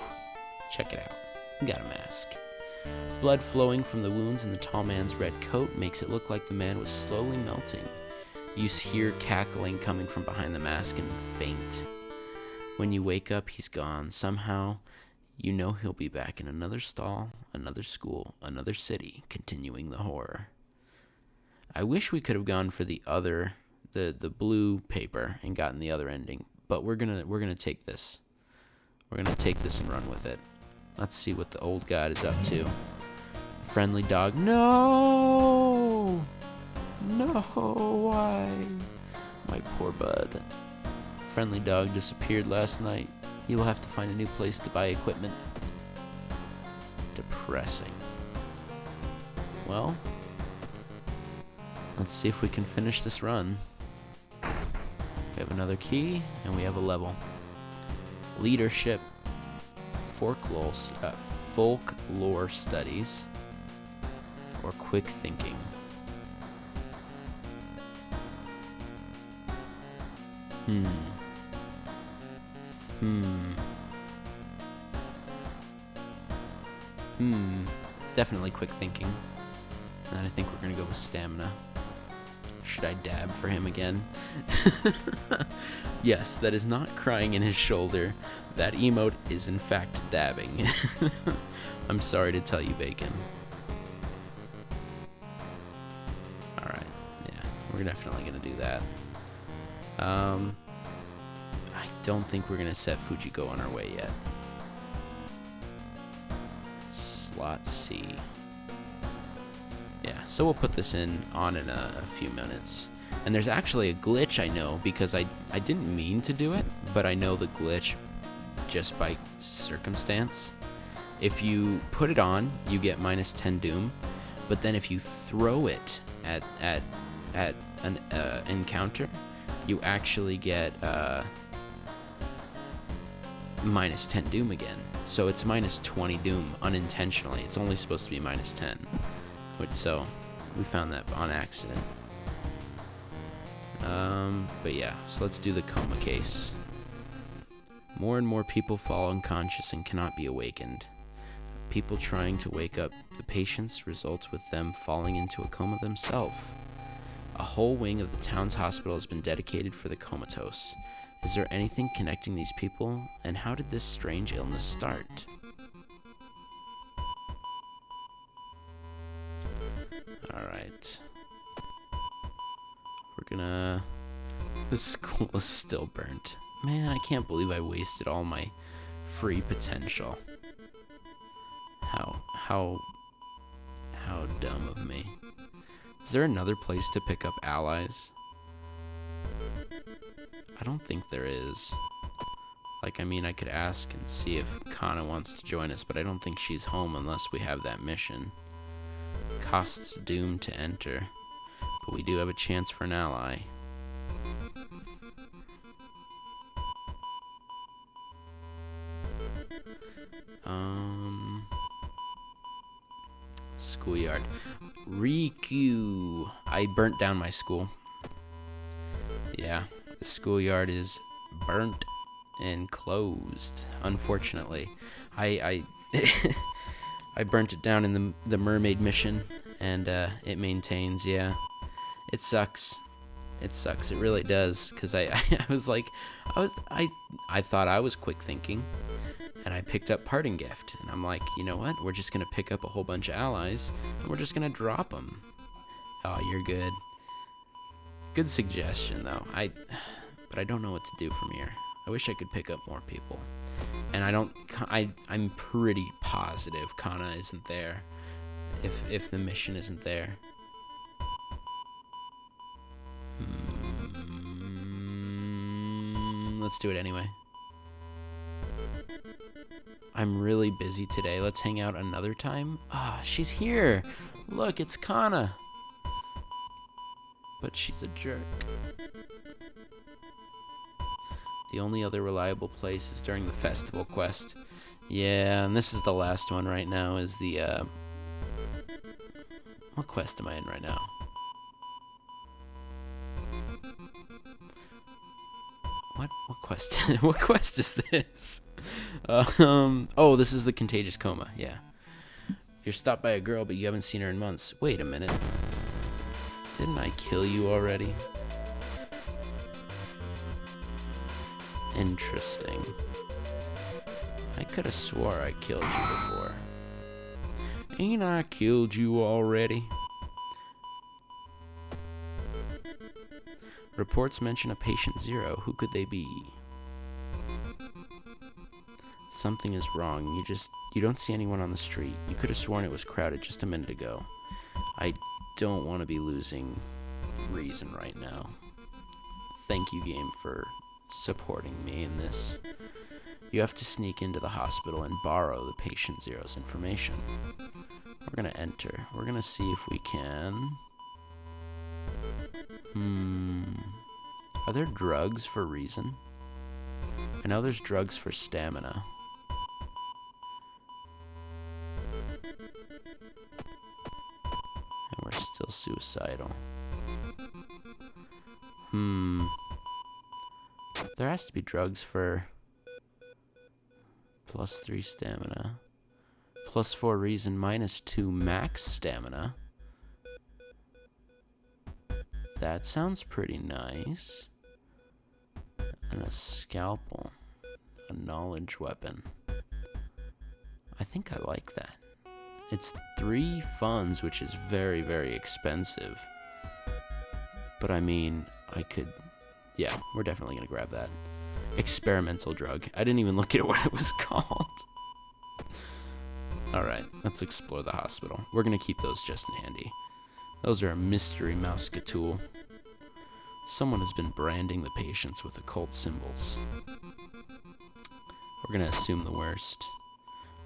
Check it out. We got a mask. Blood flowing from the wounds in the tall man's red coat makes it look like the man was slowly melting. You hear cackling coming from behind the mask and faint. When you wake up, he's gone. Somehow, you know he'll be back in another stall, another school, another city, continuing the horror. I wish we could have gone for the other, the blue paper and gotten the other ending, but we're gonna take this. We're gonna take this and run with it. Let's see what the old god is up to. The friendly dog. No! No, why? My poor bud. Friendly dog disappeared last night. You will have to find a new place to buy equipment. Depressing. Well, let's see if we can finish this run. We have another key, and we have a level. Leadership, folklore studies, or quick thinking. Definitely quick thinking. And I think we're gonna go with stamina. Should I dab for him again? Yes, that is not crying in his shoulder. That emote is in fact dabbing. I'm sorry to tell you, Bacon. Alright, yeah, we're definitely gonna do that. I don't think we're gonna set Fujiko on our way yet. Slot C. Yeah, so we'll put this on in a few minutes. And there's actually a glitch I know, because I didn't mean to do it, but I know the glitch just by circumstance. If you put it on, you get minus 10 doom, but then if you throw it at an encounter, you actually get minus 10 doom again. So it's minus 20 doom unintentionally. It's only supposed to be minus 10. So we found that on accident. But yeah, so let's do the coma case. More and more people fall unconscious and cannot be awakened. People trying to wake up the patients results with them falling into a coma themselves. A whole wing of the town's hospital has been dedicated for the comatose. Is there anything connecting these people, and how did this strange illness start? Alright. We're gonna... The school is still burnt. Man, I can't believe I wasted all my free potential. How dumb of me. Is there another place to pick up allies? I don't think there is. Like, I mean, I could ask and see if Kana wants to join us, but I don't think she's home unless we have that mission. Costs doom to enter, but we do have a chance for an ally. Schoolyard. Riku. I burnt down my school. Yeah, the schoolyard is burnt and closed, unfortunately. I I burnt it down in the mermaid mission, and it maintains. Yeah, it sucks. It sucks. It really does, because I was like, I thought I was quick thinking, and I picked up Parting Gift, and I'm like, you know what? We're just gonna pick up a whole bunch of allies, and we're just gonna drop them. Oh, you're good. Good suggestion, though. But I don't know what to do from here. I wish I could pick up more people. And I'm pretty positive Kana isn't there. If the mission isn't there. Let's do it anyway. I'm really busy today. Let's hang out another time. Ah, she's here. Look, it's Kana. but she's a jerk. The only other reliable place is during the festival quest. Yeah, and this is the last one right now, is the, what quest am I in right now? What quest? What quest is this? Oh, this is the Contagious Coma, yeah. You're stopped by a girl, but you haven't seen her in months. Wait a minute. Didn't I kill you already? Interesting. I could have swore I killed you before. Ain't I killed you already? Reports mention a patient 0. Who could they be? Something is wrong. You don't see anyone on the street. You could have sworn it was crowded just a minute ago. I don't want to be losing reason right now. Thank you, game, for supporting me in this. You have to sneak into the hospital and borrow the patient 0's information. We're gonna enter. We're gonna see if we can. Are there drugs for reason? I know there's drugs for stamina. And we're still suicidal. There has to be drugs for +3 stamina, +4 reason, -2 max stamina. That sounds pretty nice. And a scalpel, a knowledge weapon. I think I like that. It's 3 funds, which is very, very expensive. But I mean, I could, yeah, we're definitely gonna grab that. Experimental drug. I didn't even look at what it was called. Alright, let's explore the hospital. We're gonna keep those just in handy. Those are a mystery mousecatool. Someone has been branding the patients with occult symbols. We're gonna assume the worst.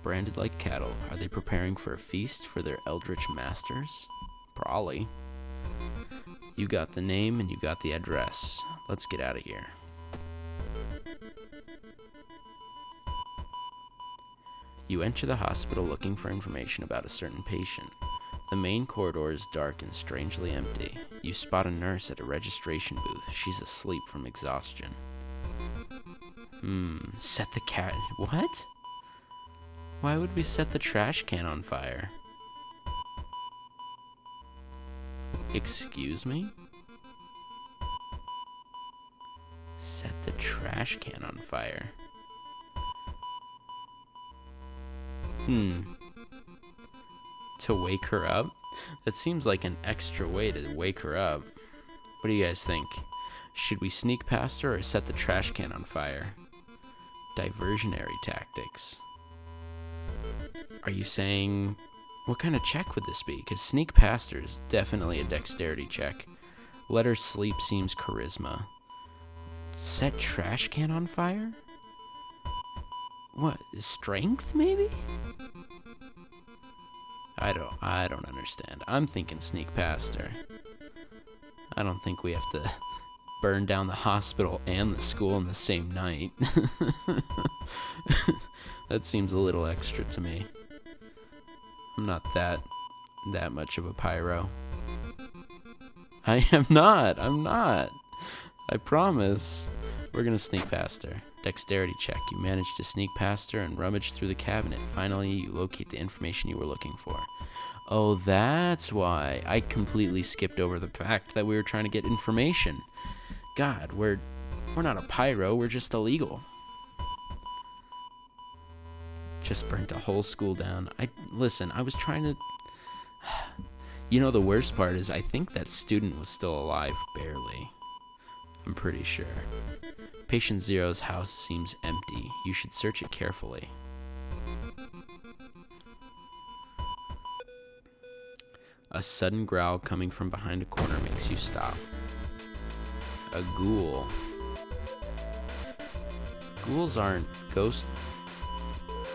Branded like cattle. Are they preparing for a feast for their eldritch masters? Probably. You got the name and you got the address. Let's get out of here. You enter the hospital looking for information about a certain patient. The main corridor is dark and strangely empty. You spot a nurse at a registration booth. She's asleep from exhaustion. Set the cat. What? Why would we set the trash can on fire? Excuse me? Set the trash can on fire. To wake her up? That seems like an extra way to wake her up. What do you guys think? Should we sneak past her or set the trash can on fire? Diversionary tactics. Are you saying... What kind of check would this be? Because sneak past her is definitely a dexterity check. Let her sleep seems charisma. Set trash can on fire? What? Strength, maybe? I don't understand. I'm thinking sneak past her. I don't think we have to burn down the hospital and the school in the same night. That seems a little extra to me. I'm not that much of a pyro. I am not. I'm not. I promise. We're gonna sneak past her. Dexterity check. You manage to sneak past her and rummage through the cabinet. Finally, you locate the information you were looking for. Oh, that's why. I completely skipped over the fact that we were trying to get information. God, we're not a pyro. We're just illegal. Just burnt a whole school down. Listen, I was trying to... You know, the worst part is I think that student was still alive, barely. I'm pretty sure. Patient Zero's house seems empty. You should search it carefully. A sudden growl coming from behind a corner makes you stop. A ghoul. Ghouls aren't ghosts,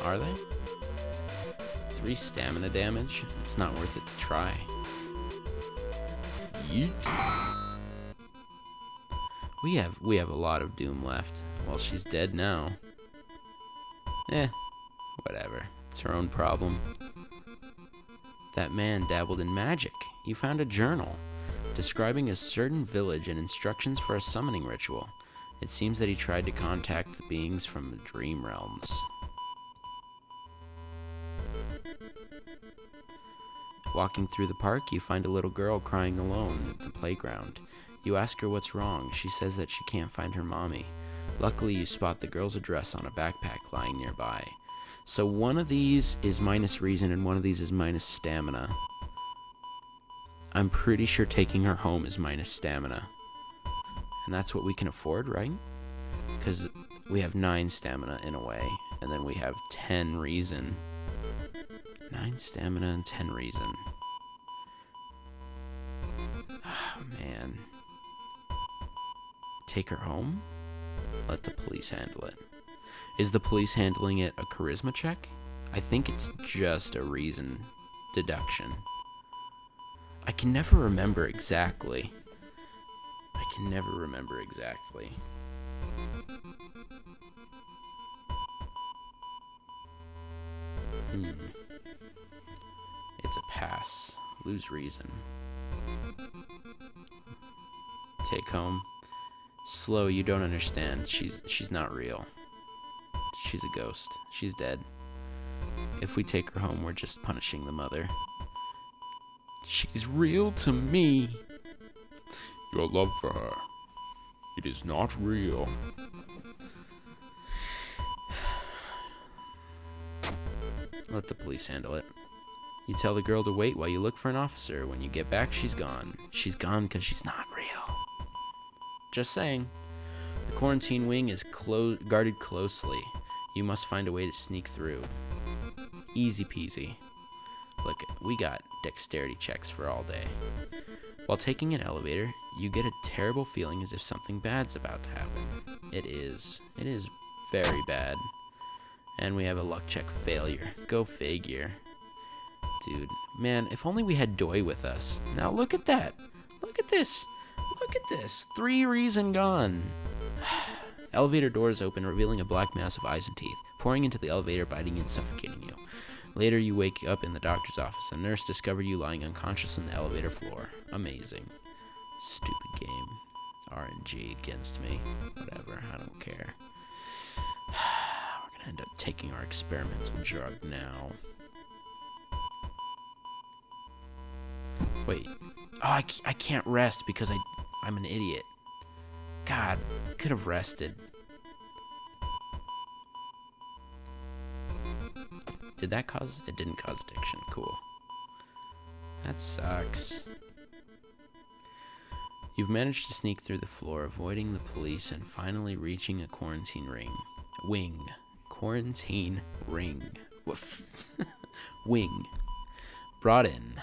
are they? 3 stamina damage? It's not worth it to try. Yeet. We have a lot of doom left. Well, she's dead now. Whatever. It's her own problem. That man dabbled in magic. You found a journal describing a certain village and instructions for a summoning ritual. It seems that he tried to contact the beings from the dream realms. Walking through the park, you find a little girl crying alone at the playground. You ask her what's wrong. She says that she can't find her mommy. Luckily, you spot the girl's address on a backpack lying nearby. So one of these is minus reason and one of these is minus stamina. I'm pretty sure taking her home is minus stamina. And that's what we can afford, right? Because we have 9 stamina in a way, and then we have 10 reason. 9 stamina and 10 reason. Oh, man. Take her home? Let the police handle it. Is the police handling it a charisma check? I think it's just a reason deduction. I can never remember exactly. It's a pass. Lose reason. Take home. Slow, you don't understand. She's not real. She's a ghost. She's dead. If we take her home, we're just punishing the mother. She's real to me. Your love for her, it is not real. Let the police handle it. You tell the girl to wait while you look for an officer. When you get back, she's gone. She's gone because she's not real. Just saying. The quarantine wing is guarded closely. You must find a way to sneak through. Easy peasy. Look, we got dexterity checks for all day. While taking an elevator, you get a terrible feeling as if something bad's about to happen. It is. It is very bad. And we have a luck check failure. Go figure. Dude, man, if only we had Doi with us. Now look at that. Look at this. Look at this. 3 reason gone. Elevator doors open, revealing a black mass of eyes and teeth, pouring into the elevator, biting and suffocating you. Later, you wake up in the doctor's office. A nurse discovered you lying unconscious on the elevator floor. Amazing. Stupid game. RNG against me. Whatever, I don't care. We're gonna end up taking our experimental drug now. Wait. Oh, I can't rest because I'm an idiot. God, could have rested. Did that cause? It didn't cause addiction. Cool. That sucks. You've managed to sneak through the floor, avoiding the police, and finally reaching a quarantine wing. Quarantine ring. Woof. Wing. Brought in.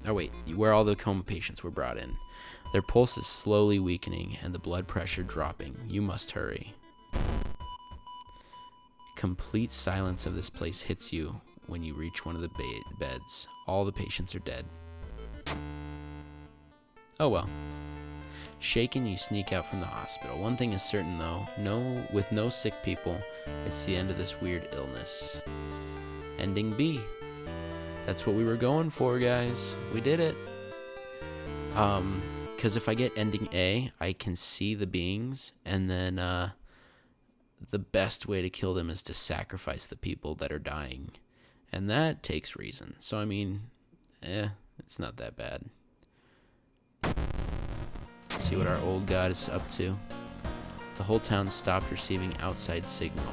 Oh wait, where all the coma patients were brought in. Their pulse is slowly weakening and the blood pressure dropping. You must hurry. Complete silence of this place hits you when you reach one of the beds. All the patients are dead. Oh well. Shaken, you sneak out from the hospital. One thing is certain though, with no sick people, it's the end of this weird illness. Ending B. That's what we were going for, guys. We did it. Because if I get ending A, I can see the beings, and then the best way to kill them is to sacrifice the people that are dying. And that takes reason. So, I mean, it's not that bad. Let's see what our old god is up to. The whole town stopped receiving outside signal.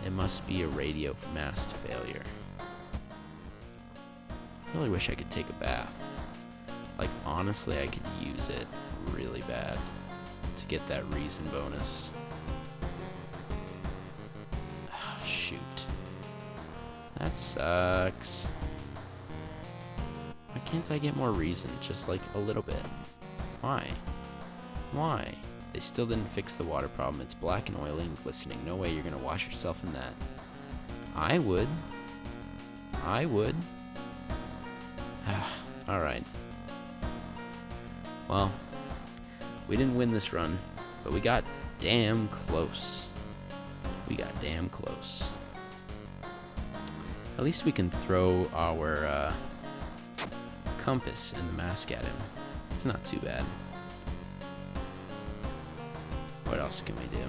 It must be a radio mast failure. I really wish I could take a bath. Like, honestly, I could use it really bad to get that reason bonus. Oh, shoot. That sucks. Why can't I get more reason? Just like a little bit. Why? Why? They still didn't fix the water problem. It's black and oily and glistening. No way you're gonna wash yourself in that. I would. Alright. Well, we didn't win this run, but we got damn close. We got damn close. At least we can throw our compass and the mask at him. It's not too bad. What else can we do?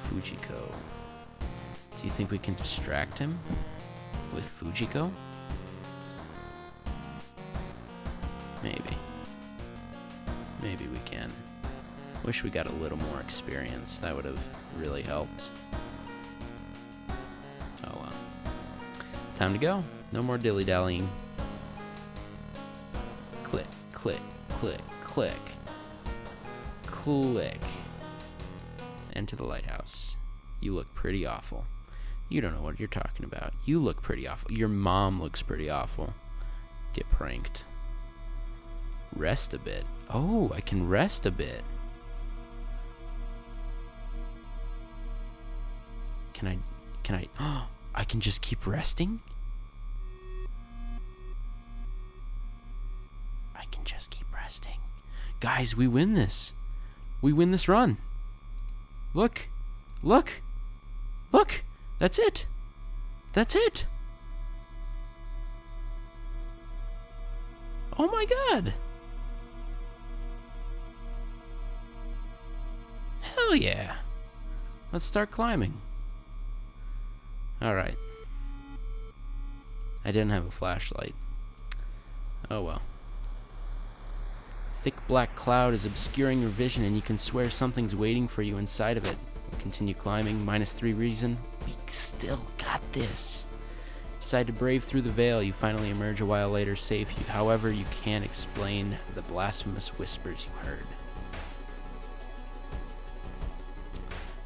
Fujiko. Do you think we can distract him with Fujiko? Maybe. Maybe we can. Wish we got a little more experience. That would have really helped. Oh well. Time to go. No more dilly-dallying. Click, click, click, click. Click. Enter the lighthouse. You look pretty awful. You don't know what you're talking about. You look pretty awful. Your mom looks pretty awful. Get pranked. Rest a bit. Oh, I can rest a bit. Can I, oh, I can just keep resting? I can just keep resting. Guys, we win this. We win this run. Look. Look. Look. That's it. That's it. Oh my god. Hell yeah. Let's start climbing. Alright. I didn't have a flashlight. Oh well. Thick black cloud is obscuring your vision and you can swear something's waiting for you inside of it. Continue climbing. -3 reason. We still got this. Decide to brave through the veil. You finally emerge a while later safe. However, you can't explain the blasphemous whispers you heard.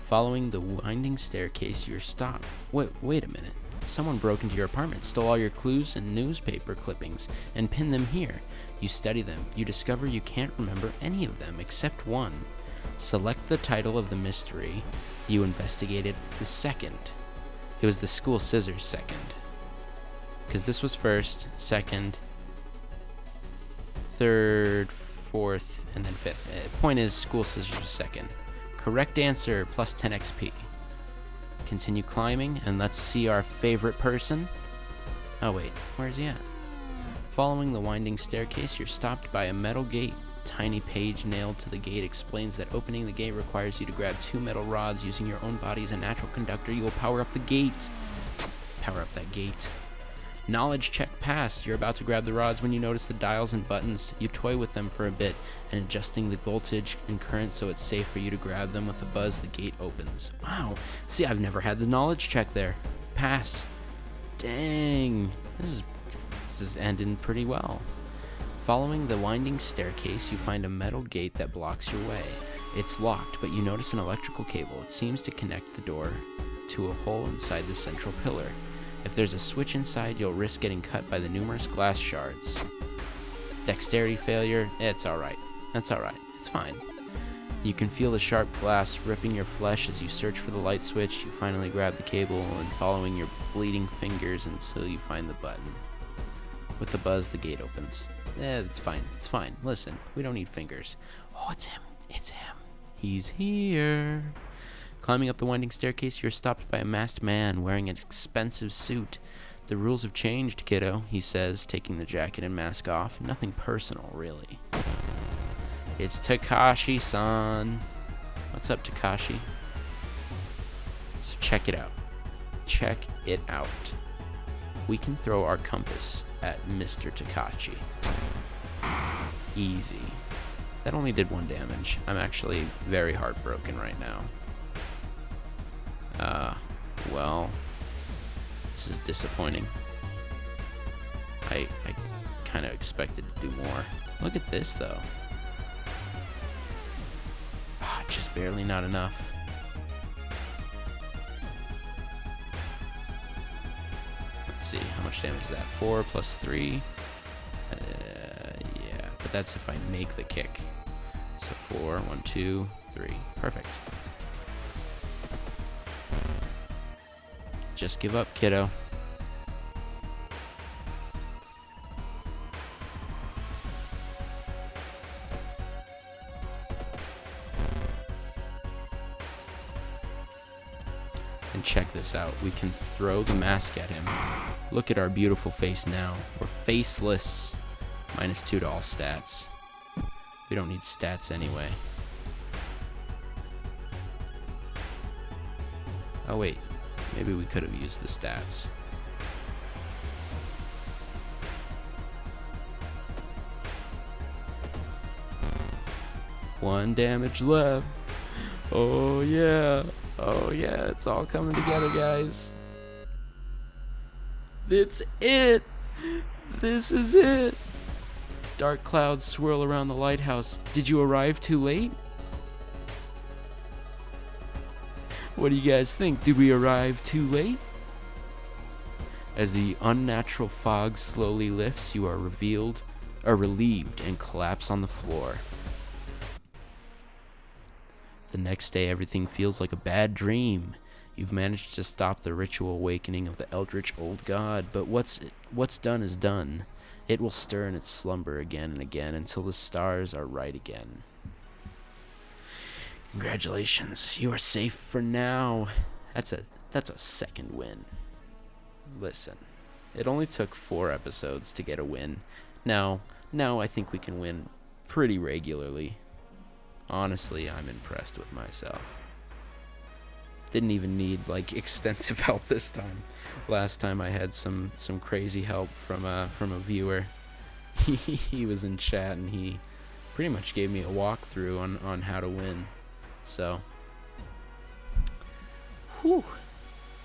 Following the winding staircase, you're stopped. Wait a minute. Someone broke into your apartment, stole all your clues and newspaper clippings, and pinned them here. You study them. You discover you can't remember any of them except one. Select the title of the mystery you investigated the second. It was the school scissors second. Because this was first, second, third, fourth, and then fifth. Point is, school scissors was second. Correct answer, plus 10 XP. Continue climbing, and let's see our favorite person. Oh wait, where's he at? Following the winding staircase, you're stopped by a metal gate. Tiny page nailed to the gate explains that opening the gate requires you to grab 2 metal rods. Using your own body as a natural conductor, you will power up the gate. Power up that gate. Knowledge check passed. You're about to grab the rods when you notice the dials and buttons. You toy with them for a bit and adjusting the voltage and current so it's safe for you to grab them. With a buzz, the gate opens. Wow. See, I've never had the knowledge check there. Pass. Dang. This is ending pretty well. Following the winding staircase, you find a metal gate that blocks your way. It's locked, but you notice an electrical cable. It seems to connect the door to a hole inside the central pillar. If there's a switch inside, you'll risk getting cut by the numerous glass shards. Dexterity failure, it's alright. That's alright. It's fine. You can feel the sharp glass ripping your flesh as you search for the light switch. You finally grab the cable and following your bleeding fingers until you find the button. With the buzz, the gate opens. It's fine. It's fine. Listen, we don't need fingers. Oh, it's him. It's him. He's here. Climbing up the winding staircase, you're stopped by a masked man wearing an expensive suit. The rules have changed, kiddo, he says, taking the jacket and mask off. Nothing personal, really. It's Takashi-san. What's up, Takashi? So check it out. Check it out. We can throw our compass at Mr. Takashi. Easy. That only did 1 damage. I'm actually very heartbroken right now. Well, this is disappointing. I kind of expected to do more. Look at this, though. Just barely not enough. Let's see, how much damage is that? 4 plus 3. Yeah, but that's if I make the kick. So 4, 1, 2, 3. Perfect. Just give up, kiddo. And check this out. We can throw the mask at him. Look at our beautiful face now. We're faceless. -2 to all stats. We don't need stats anyway. Oh wait, maybe we could have used the stats. One damage left. Oh yeah. Oh yeah, it's all coming together, guys. It's it. This is it. Dark clouds swirl around the lighthouse. Did you arrive too late? What do you guys think? Did we arrive too late? As the unnatural fog slowly lifts, you are relieved and collapse on the floor. The next day, everything feels like a bad dream. You've managed to stop the ritual awakening of the eldritch old god, but what's done is done. It will stir in its slumber again and again until the stars are right again. Congratulations, you are safe for now. That's a second win. Listen, it only took 4 episodes to get a win. Now I think we can win pretty regularly. Honestly, I'm impressed with myself. Didn't even need extensive help this time. Last time I had some crazy help from a viewer. He was in chat and he pretty much gave me a walkthrough on how to win. So, whew.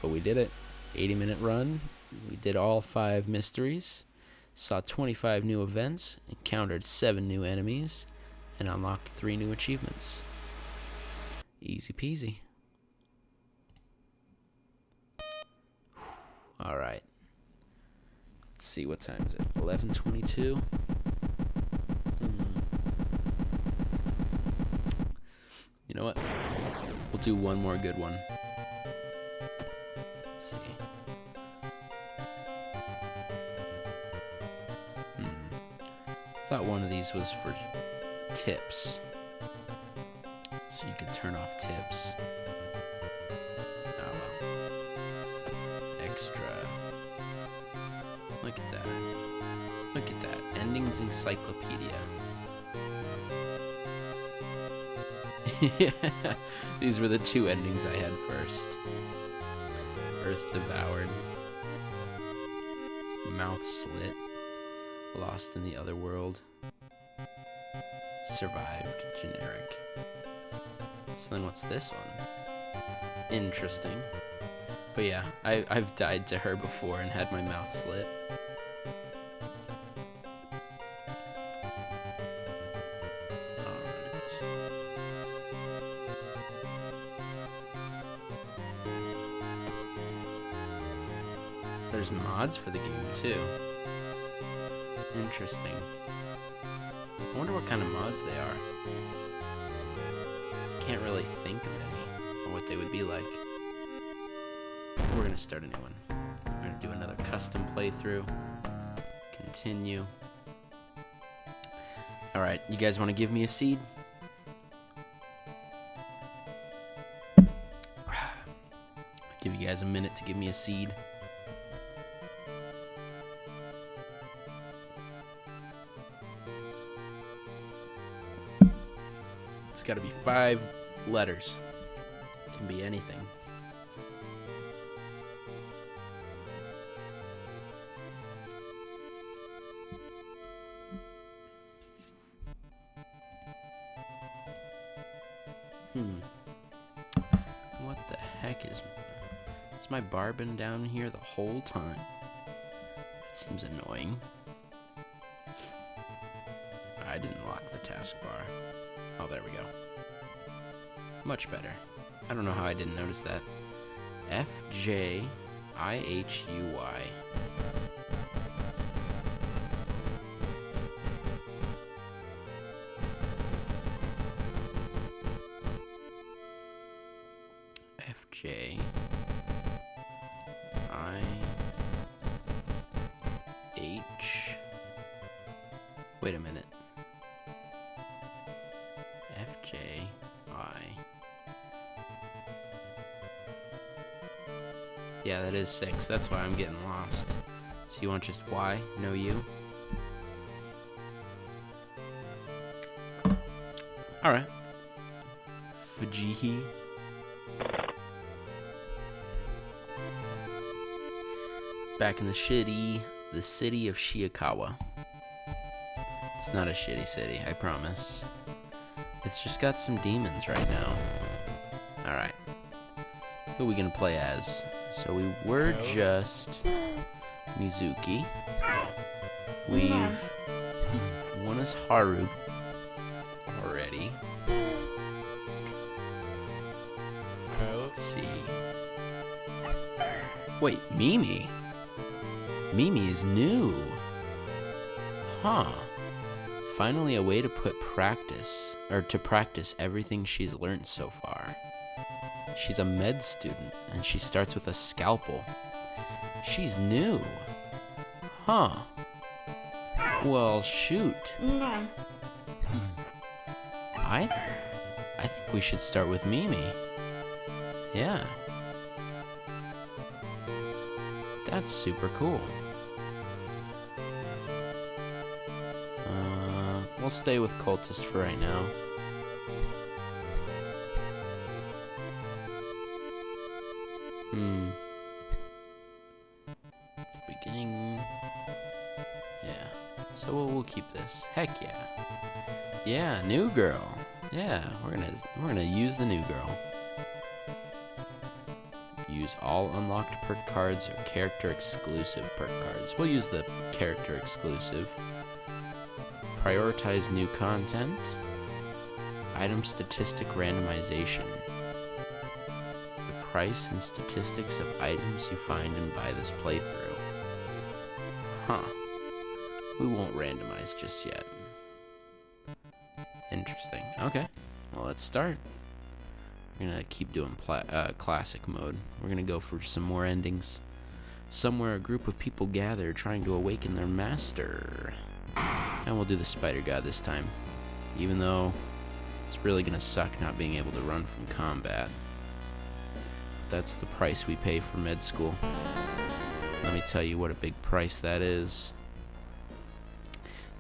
But we did it. 80-minute run. We did all 5 mysteries, saw 25 new events, encountered 7 new enemies, and unlocked 3 new achievements. Easy peasy. All right. Let's see, what time is it? 11:22. You know what? We'll do one more good one. Let's see. Thought one of these was for tips. So you could turn off tips. Oh well. Extra. Look at that. Look at that. Endings encyclopedia. Yeah, these were the 2 endings I had first. Earth devoured. Mouth slit. Lost in the other world. Survived. Generic. So then what's this one? Interesting. But yeah, I've died to her before and had my mouth slit. Alright. There's mods for the game too. Interesting. I wonder what kind of mods they are. Can't really think of any, or what they would be like. We're gonna start a new one. We're gonna do another custom playthrough. Continue. Alright, you guys wanna give me a seed? Give you guys a minute to give me a seed. It's gotta be 5 letters. It can be anything. What the heck is my bar been down here the whole time? It seems annoying. I didn't lock the taskbar. Oh, there we go. Much better. I don't know how I didn't notice that. FJIHUY. FJIH. Wait a minute. FJI. Yeah, that is 6. That's why I'm getting lost. So you want just Y, no U? Alright. Fujihi. Back in the city of Shiikawa. It's not a shitty city, I promise. It's just got some demons right now. Alright. Who are we gonna play as? So we were just Mizuki. We've won as Haru already. Let's see. Wait, Mimi? Mimi is new. Huh. Finally a way to practice everything she's learned so far. She's a med student, and she starts with a scalpel. She's new. Huh. Well, shoot. I think we should start with Mimi. Yeah. That's super cool. We'll stay with Cultist for right now. Beginning. Yeah. So we'll keep this. Heck yeah. Yeah, new girl. Yeah, we're gonna use the new girl. Use all unlocked perk cards or character exclusive perk cards. We'll use the character exclusive. Prioritize new content. Item statistic randomization. The price and statistics of items you find and buy this playthrough. Huh. We won't randomize just yet. Interesting. Okay. Well, let's start. We're gonna keep doing classic mode. We're gonna go for some more endings. Somewhere a group of people gather trying to awaken their master. And we'll do the spider god this time. Even though it's really gonna suck not being able to run from combat. That's the price we pay for med school. Let me tell you what a big price that is.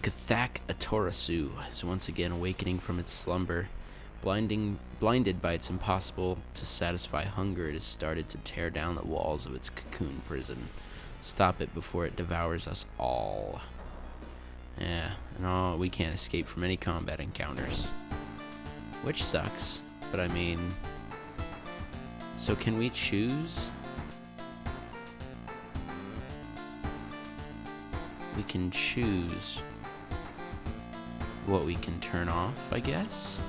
Kathak Atorasu is once again awakening from its slumber. Blinded by its impossible to satisfy hunger, it has started to tear down the walls of its cocoon prison. Stop it before it devours us all. Yeah, and we can't escape from any combat encounters. Which sucks, but I mean... So can we choose? We can choose what we can turn off, I guess?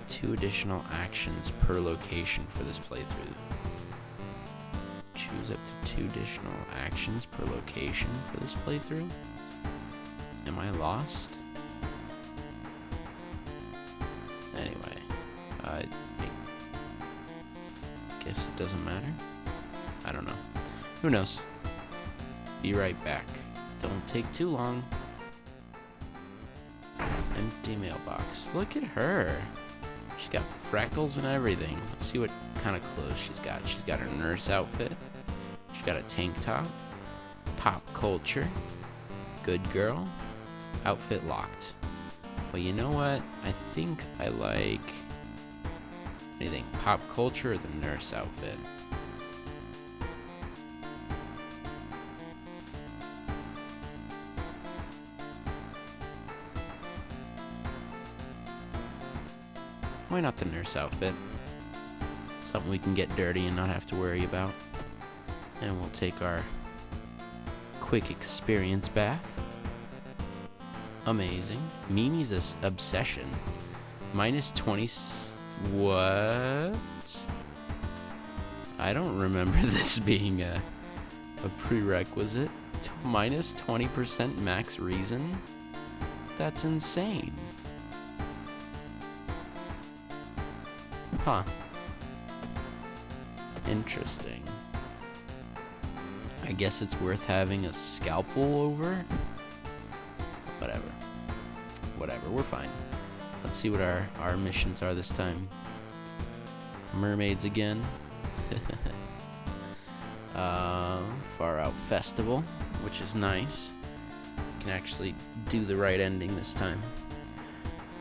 2 additional actions per location for this playthrough. Choose up to 2 additional actions per location for this playthrough? Am I lost? Anyway, I guess it doesn't matter. I don't know. Who knows? Be right back. Don't take too long. Empty mailbox. Look at her. She's got freckles and everything. Let's see what kind of clothes she's got. She's got her nurse outfit. She's got a tank top. Pop culture. Good girl. Outfit locked. Well, you know what? I think I like anything. Pop culture or the nurse outfit? Why not the nurse outfit? Something we can get dirty and not have to worry about. And we'll take our quick experience bath. Amazing. Mimi's obsession. Minus 20... What? I don't remember this being a prerequisite. Minus 20% max reason? That's insane. Huh. Interesting. I guess it's worth having a scalpel over? Whatever, we're fine. Let's see what our missions are this time. Mermaids again. Far Out Festival, which is nice. Can actually do the right ending this time.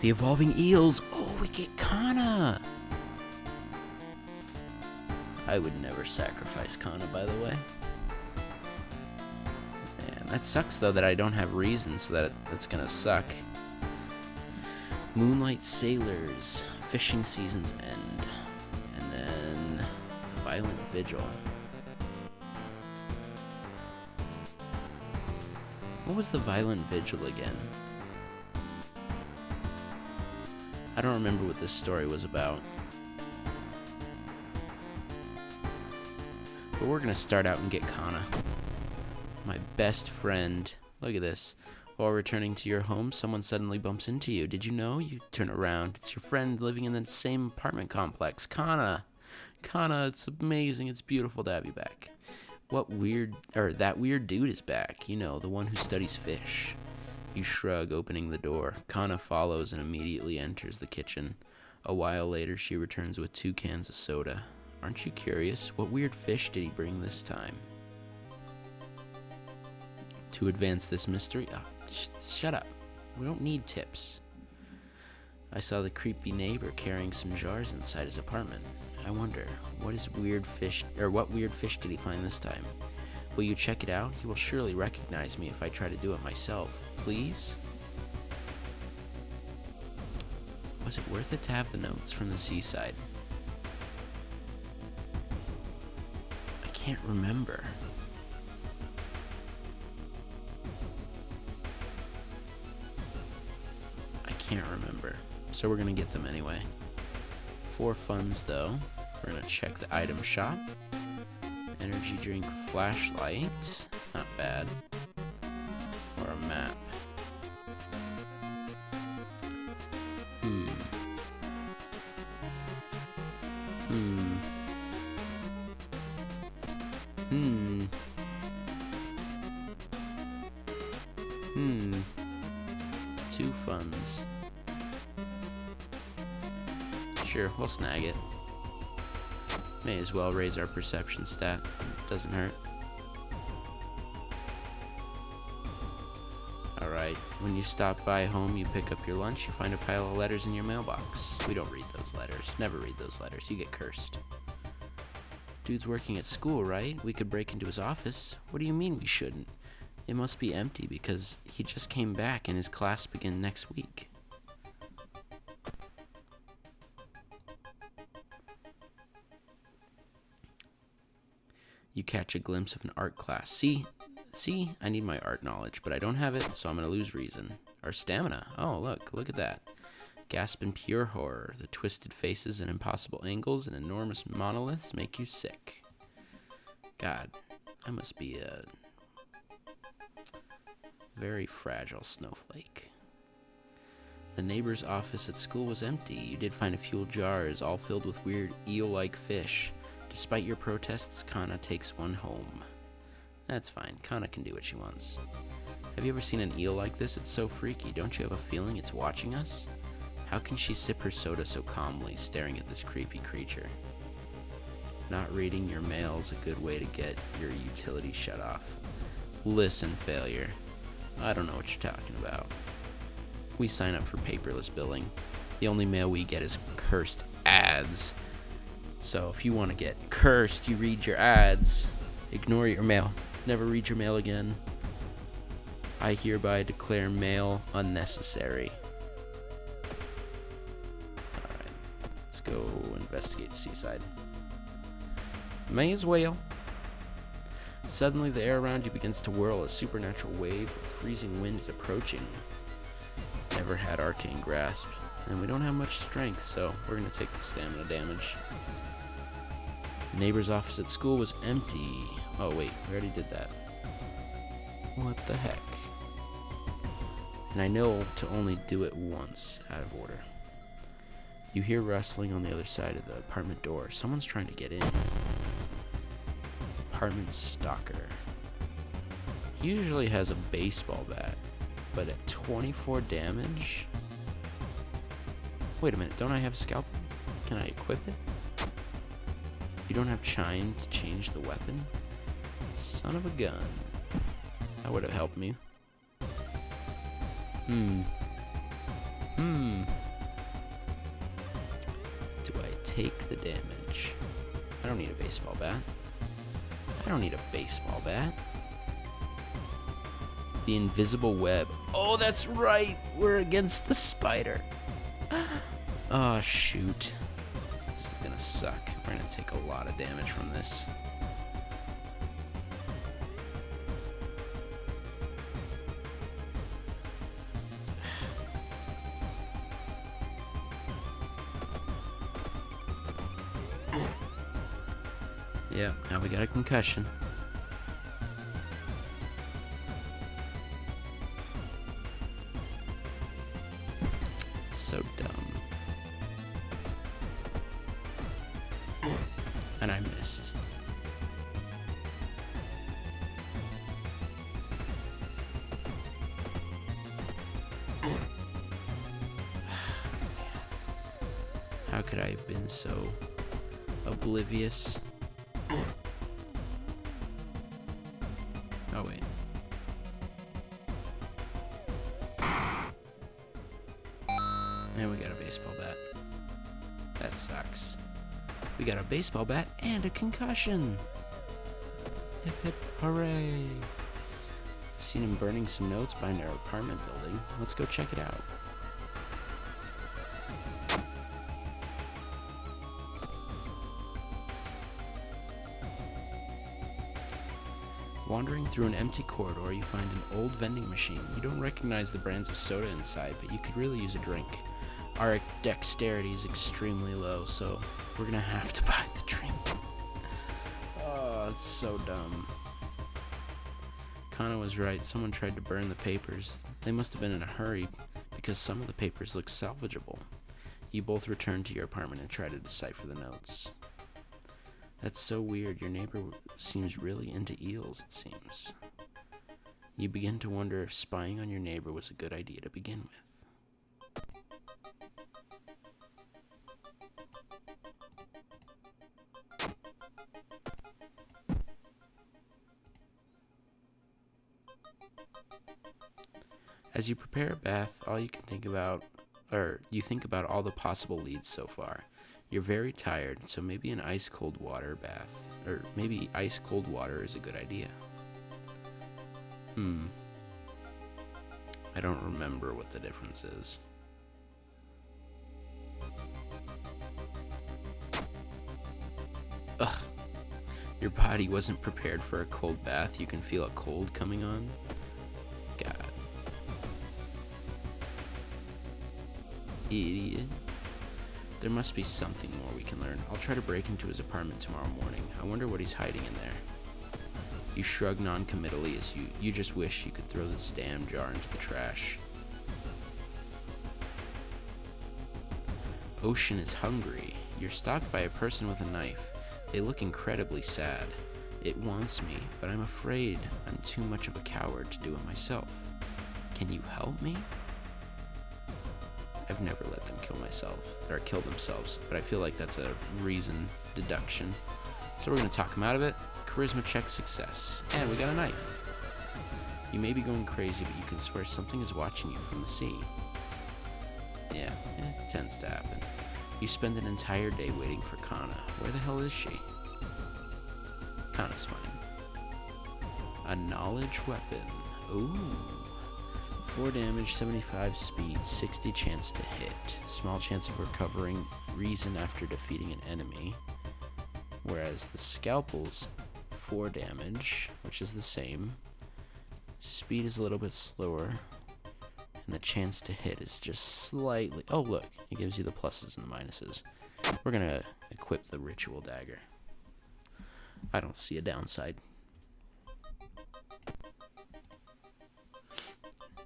The Evolving Eels. Oh, we get Kana. I would never sacrifice Kana, by the way. Man, that sucks though that I don't have reason, so that's gonna suck. Moonlight Sailors. Fishing Season's End. And then Violent Vigil. What was the Violent Vigil again? I don't remember what this story was about. But we're gonna start out and get Kana. My best friend. Look at this. While returning to your home, someone suddenly bumps into you. Did you know? You turn around. It's your friend living in the same apartment complex. Kana. Kana, it's amazing. It's beautiful to have you back. That weird dude is back. You know, the one who studies fish. You shrug, opening the door. Kana follows and immediately enters the kitchen. A while later, she returns with 2 cans of soda. Aren't you curious? What weird fish did he bring this time? To advance this mystery... Oh, shut up. We don't need tips. I saw the creepy neighbor carrying some jars inside his apartment. I wonder, what weird fish did he find this time? Will you check it out? He will surely recognize me if I try to do it myself. Please? Was it worth it to have the notes from the seaside? I can't remember. I can't remember. So we're gonna get them anyway. For funds though, we're gonna check the item shop. Energy drink flashlight. Not bad. Or a map. Two funds. Sure, we'll snag it. May as well raise our perception stat. Doesn't hurt. Alright, when you stop by home, you pick up your lunch, you find a pile of letters in your mailbox. We don't read those letters. Never read those letters. You get cursed. Dude's working at school, right? We could break into his office. What do you mean we shouldn't? It must be empty because he just came back and his class begins next week. You catch a glimpse of an art class. See, I need my art knowledge, but I don't have it, so I'm gonna lose reason. Or stamina. Oh, look at that. Gasp in pure horror. The twisted faces and impossible angles and enormous monoliths make you sick. God, I must be a very fragile snowflake. The neighbor's office at school was empty. You did find a few jars, all filled with weird eel-like fish. Despite your protests, Kana takes one home. That's fine. Kana can do what she wants. Have you ever seen an eel like this? It's so freaky. Don't you have a feeling it's watching us? How can she sip her soda so calmly, staring at this creepy creature? Not reading your mail's a good way to get your utility shut off. Listen, failure. I don't know what you're talking about. We sign up for paperless billing. The only mail we get is cursed ads. So if you want to get cursed, you read your ads. Ignore your mail. Never read your mail again. I hereby declare mail unnecessary. Alright, let's go investigate the seaside. May as well. Suddenly the air around you begins to whirl. A supernatural wave of freezing wind is approaching. Never had arcane grasp, and we don't have much strength, so we're going to take the stamina damage. The neighbor's office at school was empty. Oh wait, we already did that. What the heck? And I know to only do it once, out of order. You hear rustling on the other side of the apartment door. Someone's trying to get in. Apartment stalker. He usually has a baseball bat, but at 24 damage? Wait a minute, don't I have a scalpel? Can I equip it? You don't have chime to change the weapon? Son of a gun. That would have helped me. Do I take the damage? I don't need a baseball bat. I don't need a baseball bat. The invisible web. Oh, that's right. We're against the spider. Oh, shoot. This is gonna suck. We're gonna take a lot of damage from this. Yeah, now we got a concussion. So dumb. And I missed. How could I have been so oblivious? Oh, wait. And we got a baseball bat. That sucks. We got a baseball bat and a concussion. Hip hip hooray. I've seen him burning some notes behind our apartment building. Let's go check it out. Wandering through an empty corridor, you find an old vending machine. You don't recognize the brands of soda inside, but you could really use a drink. Our dexterity is extremely low, so we're gonna have to buy the drink. Oh, it's so dumb. Kana was right. Someone tried to burn the papers. They must have been in a hurry, because some of the papers look salvageable. You both return to your apartment and try to decipher the notes. That's so weird. Your neighbor seems really into eels, it seems. You begin to wonder if spying on your neighbor was a good idea to begin with. As you prepare a bath, you think about all the possible leads so far. You're very tired, so maybe an ice-cold water bath, or maybe ice-cold water is a good idea. I don't remember what the difference is. Ugh. Your body wasn't prepared for a cold bath. You can feel a cold coming on. God. Idiot. There must be something more we can learn. I'll try to break into his apartment tomorrow morning. I wonder what he's hiding in there. You shrug non-committally as you just wish you could throw this damn jar into the trash. Ocean is hungry. You're stalked by a person with a knife. They look incredibly sad. It wants me, but I'm afraid I'm too much of a coward to do it myself. Can you help me? I've never let them kill themselves, but I feel like that's a reason deduction. So we're gonna talk them out of it. Charisma check success. And we got a knife. You may be going crazy, but you can swear something is watching you from the sea. Yeah, it tends to happen. You spend an entire day waiting for Kana. Where the hell is she? Kana's fine. A knowledge weapon. Ooh. 4 damage, 75 speed, 60 chance to hit. Small chance of recovering reason after defeating an enemy. Whereas the scalpel's 4 damage, which is the same. Speed is a little bit slower. And the chance to hit is just slightly... Oh, look. It gives you the pluses and the minuses. We're going to equip the ritual dagger. I don't see a downside.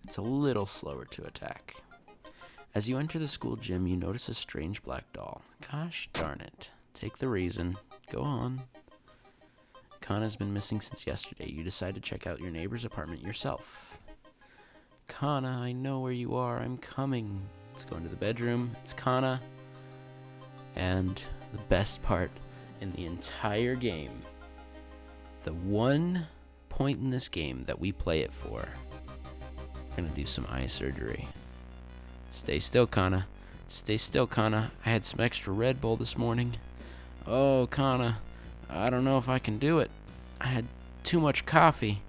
It's a little slower to attack. As you enter the school gym, you notice a strange black doll. Gosh darn it. Take the reason. Go on. Kana's been missing since yesterday. You decide to check out your neighbor's apartment yourself. Kana, I know where you are. I'm coming. Let's go into the bedroom. It's Kana. And the best part in the entire game the one point in this game that we play it for. We're gonna do some eye surgery. Stay still, Kana. Stay still, Kana. I had some extra Red Bull this morning. Oh, Kana, I don't know if I can do it. I had too much coffee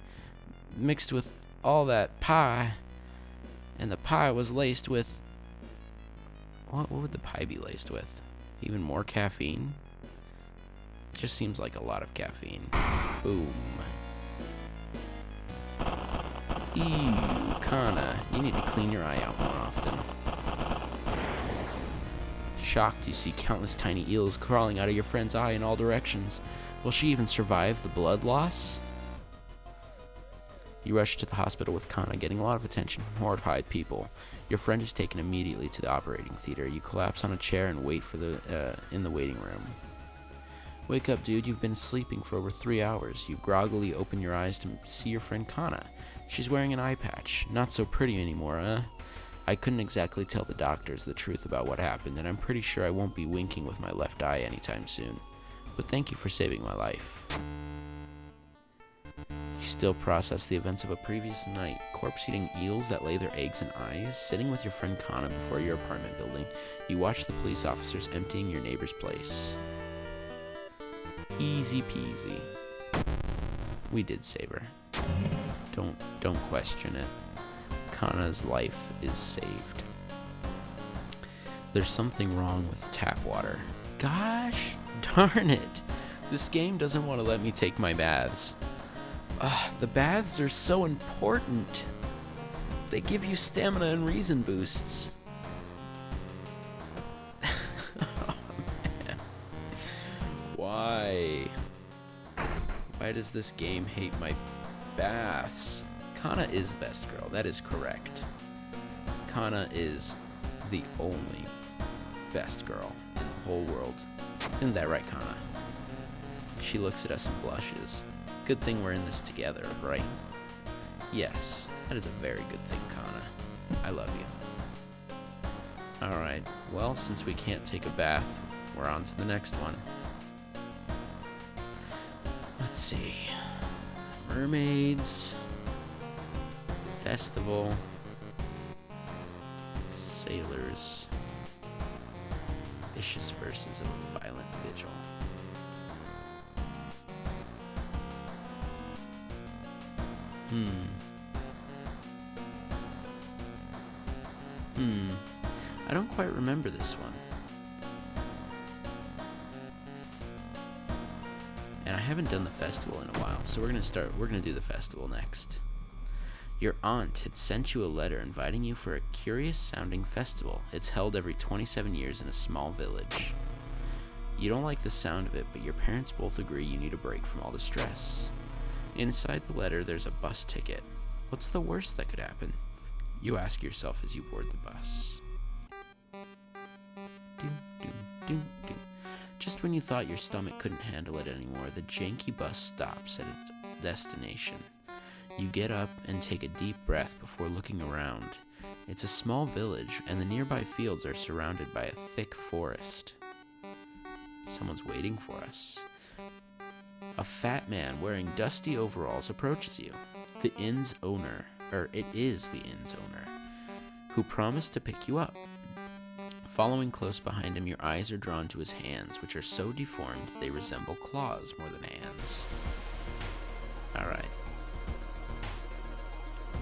mixed with all that pie, and the pie was laced with... What would the pie be laced with? Even more caffeine? Just seems like a lot of caffeine. Boom. Ew, Kana, you need to clean your eye out more often. Shocked, you see countless tiny eels crawling out of your friend's eye in all directions. Will she even survive the blood loss? You rush to the hospital with Kana, getting a lot of attention from horrified people. Your friend is taken immediately to the operating theater. You collapse on a chair and wait for in the waiting room. Wake up, dude. You've been sleeping for over 3 hours. You groggily open your eyes to see your friend Kana. She's wearing an eye patch. Not so pretty anymore, huh? I couldn't exactly tell the doctors the truth about what happened, and I'm pretty sure I won't be winking with my left eye anytime soon. But thank you for saving my life. You still process the events of a previous night. Corpse-eating eels that lay their eggs in eyes. Sitting with your friend Kana before your apartment building. You watch the police officers emptying your neighbor's place. Easy peasy. We did save her. Don't question it. Kana's life is saved. There's something wrong with tap water. Gosh darn it. This game doesn't want to let me take my baths. The baths are so important. They give you stamina and reason boosts. Oh, man. Why? Why does this game hate my baths? Kana is the best girl. That is correct. Kana is the only best girl in the whole world. Isn't that right, Kana? She looks at us and blushes. Good thing we're in this together, right? Yes, that is a very good thing, Kana. I love you. Alright, well, since we can't take a bath, we're on to the next one. Let's see. Mermaids. Festival. Sailors. Vicious verses of a violent vigil. I don't quite remember this one. And I haven't done the festival in a while, so we're gonna do the festival next. Your aunt had sent you a letter inviting you for a curious-sounding festival. It's held every 27 years in a small village. You don't like the sound of it, but your parents both agree you need a break from all the stress. Inside the letter, there's a bus ticket. What's the worst that could happen? You ask yourself as you board the bus. Just when you thought your stomach couldn't handle it anymore, the janky bus stops at its destination. You get up and take a deep breath before looking around. It's a small village, and the nearby fields are surrounded by a thick forest. Someone's waiting for us. A fat man wearing dusty overalls approaches you. It is the inn's owner, who promised to pick you up. Following close behind him, your eyes are drawn to his hands, which are so deformed they resemble claws more than hands. Alright.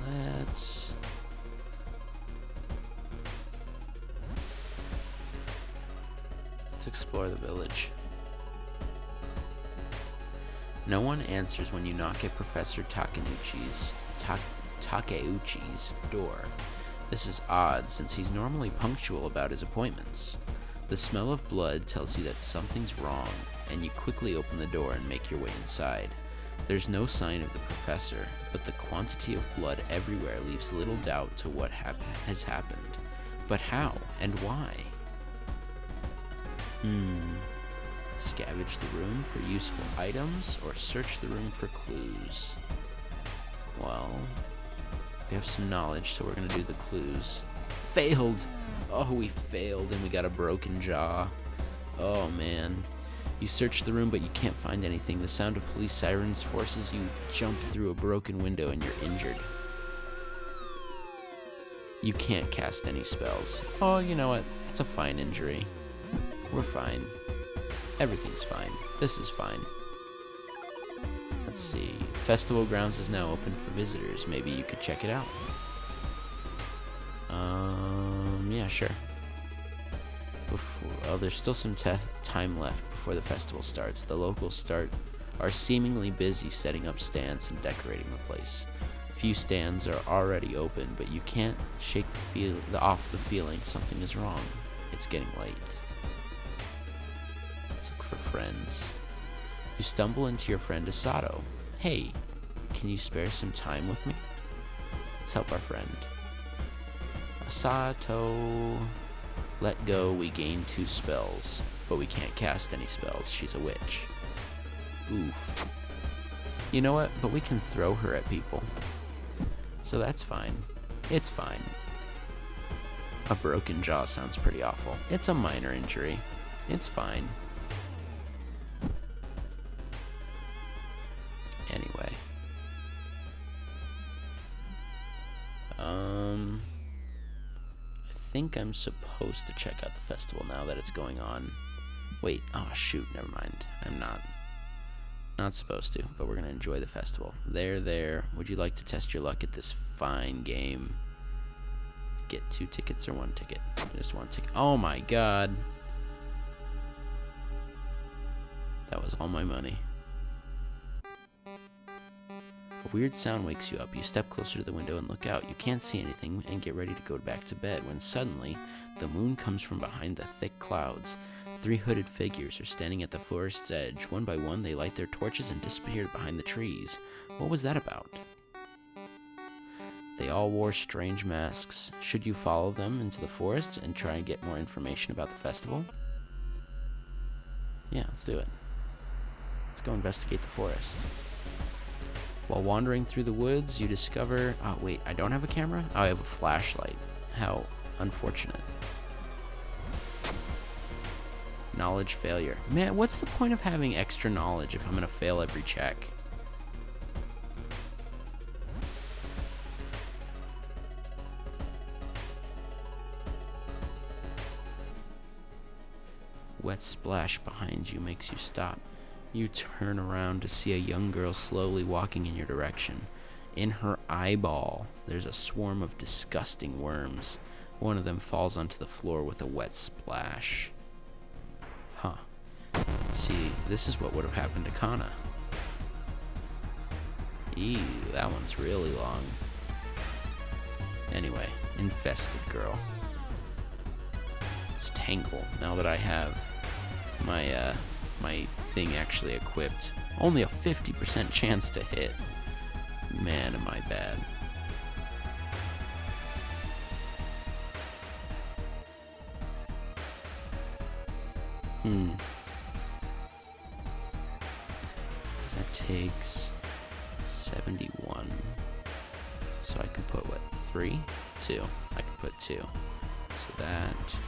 Let's explore the village. No one answers when you knock at Professor Takeuchi's door. This is odd, since he's normally punctual about his appointments. The smell of blood tells you that something's wrong, and you quickly open the door and make your way inside. There's no sign of the professor, but the quantity of blood everywhere leaves little doubt to what has happened. But how and why? Scavenge the room for useful items, or search the room for clues. Well, we have some knowledge, so we're gonna do the clues. Failed! Oh, we failed, and we got a broken jaw. Oh, man. You search the room, but you can't find anything. The sound of police sirens forces you to jump through a broken window and you're injured. You can't cast any spells. Oh, you know what? It's a fine injury. We're fine. Everything's fine. This is fine. Let's see. Festival grounds is now open for visitors. Maybe you could check it out. Yeah, sure. There's still some time left before the festival starts. The locals are seemingly busy setting up stands and decorating the place. Few stands are already open, but you can't shake off the feeling something is wrong. It's getting late. Let's look for friends. You stumble into your friend Asato. Hey, can you spare some time with me? Let's help our friend. Asato, let go. We gain 2 spells, but we can't cast any spells. She's a witch. Oof. You know what? But we can throw her at people. So that's fine. It's fine. A broken jaw sounds pretty awful. It's a minor injury. It's fine. Anyway. I think I'm supposed to check out the festival now that it's going on. Wait, oh shoot, never mind. I'm not supposed to, but we're gonna enjoy the festival. There. Would you like to test your luck at this fine game? Get 2 tickets or 1 ticket? Just 1 ticket. Oh my god. That was all my money. A weird sound wakes you up. You step closer to the window and look out. You can't see anything and get ready to go back to bed when suddenly the moon comes from behind the thick clouds. 3 hooded figures are standing at the forest's edge. One by one, they light their torches and disappear behind the trees. What was that about? They all wore strange masks. Should you follow them into the forest and try and get more information about the festival? Yeah, let's do it. Let's go investigate the forest. While wandering through the woods, you discover... Oh, wait, I don't have a camera? Oh, I have a flashlight. How unfortunate. Knowledge failure. Man, what's the point of having extra knowledge if I'm going to fail every check? Wet splash behind you makes you stop. You turn around to see a young girl slowly walking in your direction. In her eyeball, there's a swarm of disgusting worms. One of them falls onto the floor with a wet splash. Huh. See, this is what would have happened to Kana. Ew, that one's really long. Anyway, infested girl. It's Tangle, now that I have my thing actually equipped. Only a 50% chance to hit. Man, am I bad. That takes 71. So I can put what? 3? 2. I can put 2. So that...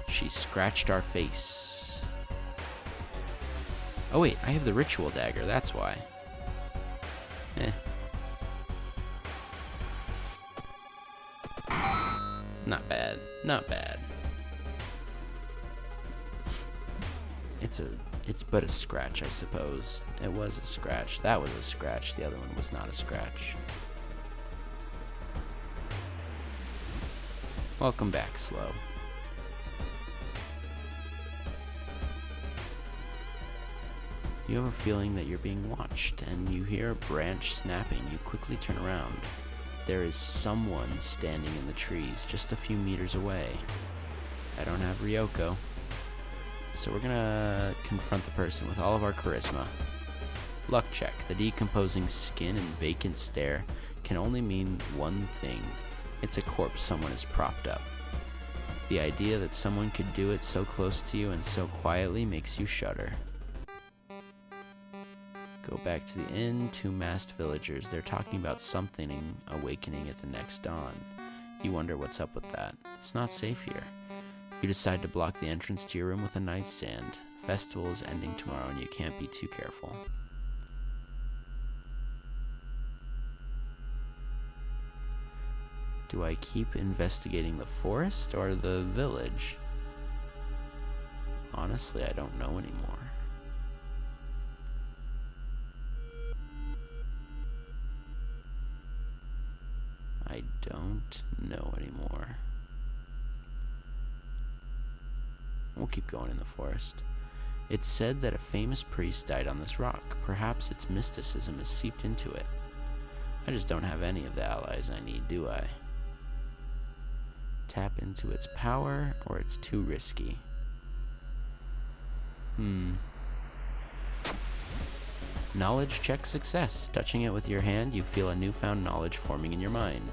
She scratched our face. Oh wait, I have the ritual dagger, that's why. Not bad, not bad. It's but a scratch, I suppose. It was a scratch. That was a scratch. The other one was not a scratch. Welcome back, Slow. You have a feeling that you're being watched, and you hear a branch snapping. You quickly turn around. There is someone standing in the trees just a few meters away. I don't have Ryoko, so we're gonna confront the person with all of our charisma. Luck check. The decomposing skin and vacant stare can only mean one thing. It's a corpse someone has propped up. The idea that someone could do it so close to you and so quietly makes you shudder. Go back to the inn. 2 masked villagers. They're talking about something awakening at the next dawn. You wonder what's up with that. It's not safe here. You decide to block the entrance to your room with a nightstand. Festival is ending tomorrow and you can't be too careful. Do I keep investigating the forest or the village? Honestly, I don't know anymore. I don't know anymore. We'll keep going in the forest. It's said that a famous priest died on this rock. Perhaps its mysticism has seeped into it. I just don't have any of the allies I need, do I? Tap into its power, or it's too risky? Knowledge check success. Touching it with your hand, you feel a newfound knowledge forming in your mind.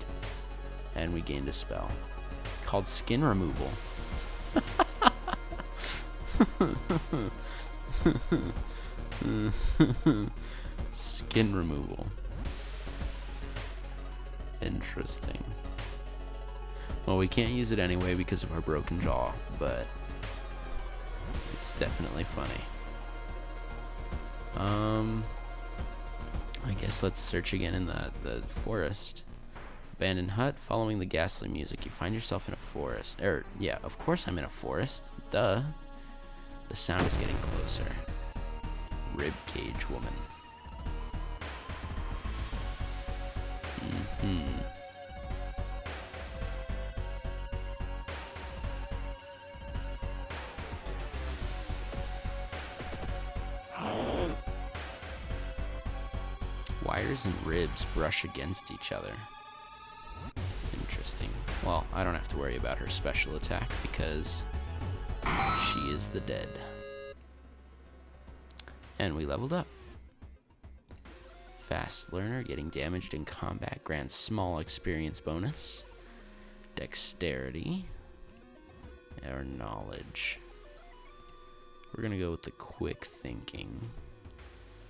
And we gained a spell called skin removal. Skin removal. Interesting. Well, we can't use it anyway because of our broken jaw, but it's definitely funny. I guess let's search again in the forest. Abandoned hut. Following the ghastly music, you find yourself in a forest. Yeah, of course I'm in a forest. Duh. The sound is getting closer. Ribcage woman. Wires and ribs brush against each other. Interesting. Well, I don't have to worry about her special attack because she is the dead. And we leveled up. Fast learner, getting damaged in combat grants small experience bonus. Dexterity. Or knowledge. We're gonna go with the quick thinking.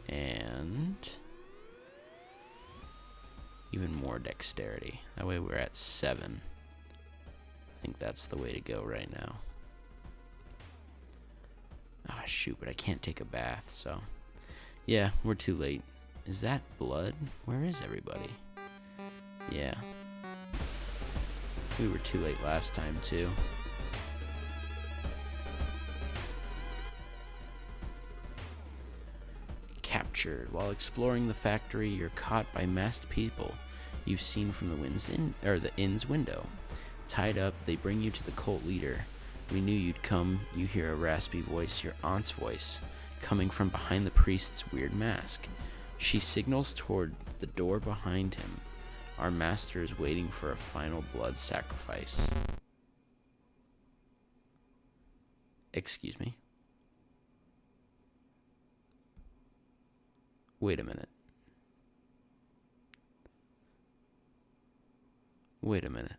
And even more dexterity. That way we're at 7. I think that's the way to go right now. Ah, shoot, but I can't take a bath, so. Yeah, we're too late. Is that blood? Where is everybody? Yeah. We were too late last time, too. Captured. While exploring the factory, you're caught by masked people you've seen from the inn's window. Tied up, they bring you to the cult leader. We knew you'd come. You hear a raspy voice, your aunt's voice, coming from behind the priest's weird mask. She signals toward the door behind him. Our master is waiting for a final blood sacrifice. Excuse me. Wait a minute. Wait a minute.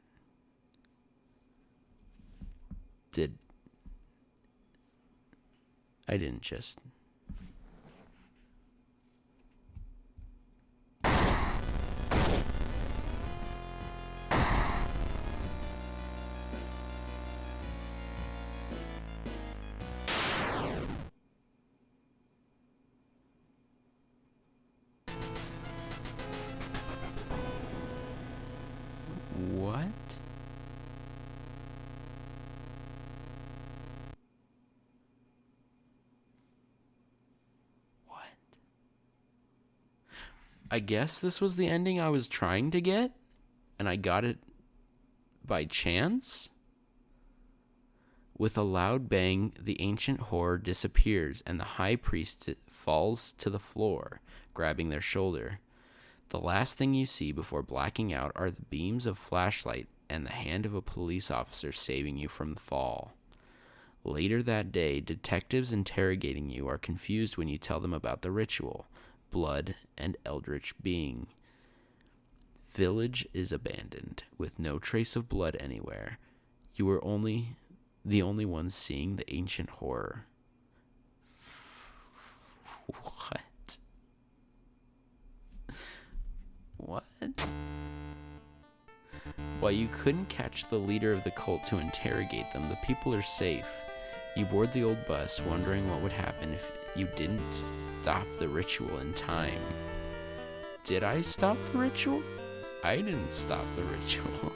I didn't just... What? What? I guess this was the ending I was trying to get, and I got it by chance? With a loud bang, the ancient horror disappears, and the high priest falls to the floor, grabbing their shoulder. The last thing you see before blacking out are the beams of flashlight and the hand of a police officer saving you from the fall. Later that day, detectives interrogating you are confused when you tell them about the ritual, blood, and eldritch being. Village is abandoned, with no trace of blood anywhere. You were the only ones seeing the ancient horror. What? What? While you couldn't catch the leader of the cult to interrogate them, the people are safe. You board the old bus, wondering what would happen if you didn't stop the ritual in time. Did I stop the ritual? I didn't stop the ritual.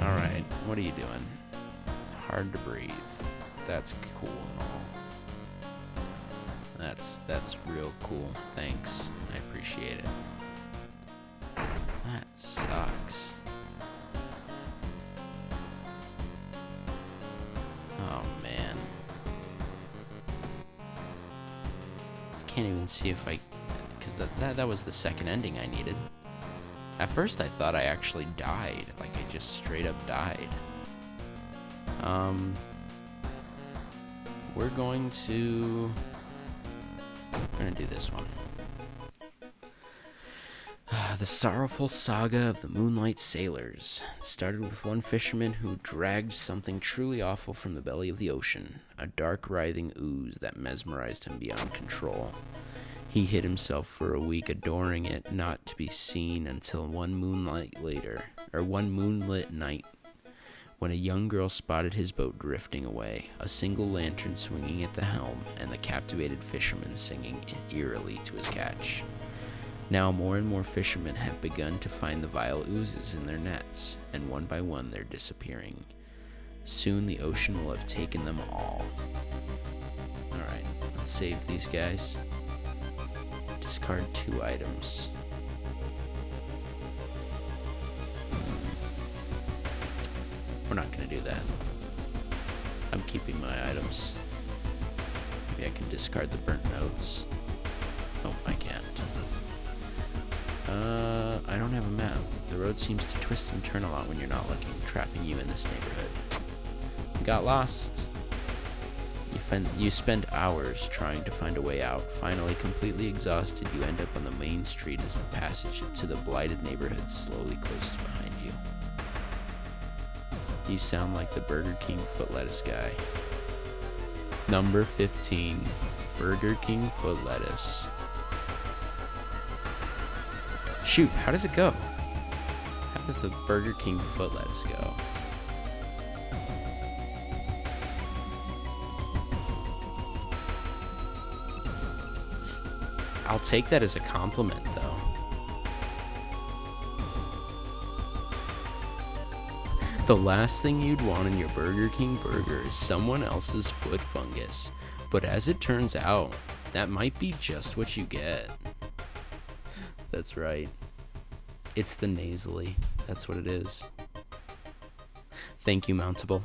Alright, what are you doing? Hard to breathe. That's cool and all. That's real cool. Thanks. I appreciate it. That sucks. Oh man. I can't even see if I, because that was the second ending I needed. At first I thought I actually died, like I just straight up died. We're gonna do this one. The sorrowful saga of the Moonlight Sailors. It started with one fisherman who dragged something truly awful from the belly of the ocean, a dark writhing ooze that mesmerized him beyond control. He hid himself for a week, adoring it, not to be seen until one moonlit night, when a young girl spotted his boat drifting away, a single lantern swinging at the helm, and the captivated fisherman singing eerily to his catch. Now more and more fishermen have begun to find the vile oozes in their nets, and one by one they're disappearing. Soon the ocean will have taken them all. Alright, let's save these guys. Discard 2 items. We're not gonna do that. I'm keeping my items. Maybe I can discard the burnt notes. Oh, I can't. I don't have a map. The road seems to twist and turn a lot when you're not looking, trapping you in this neighborhood. You got lost. You spend hours trying to find a way out. Finally, completely exhausted, you end up on the main street as the passage to the blighted neighborhood slowly closes behind you. You sound like the Burger King foot lettuce guy. Number 15, Burger King foot lettuce. Shoot, how does it go? How does the Burger King foot lettuce go? I'll take that as a compliment, though. The last thing you'd want in your Burger King burger is someone else's foot fungus. But as it turns out, that might be just what you get. That's right. It's the nasally. That's what it is. Thank you, Mountable.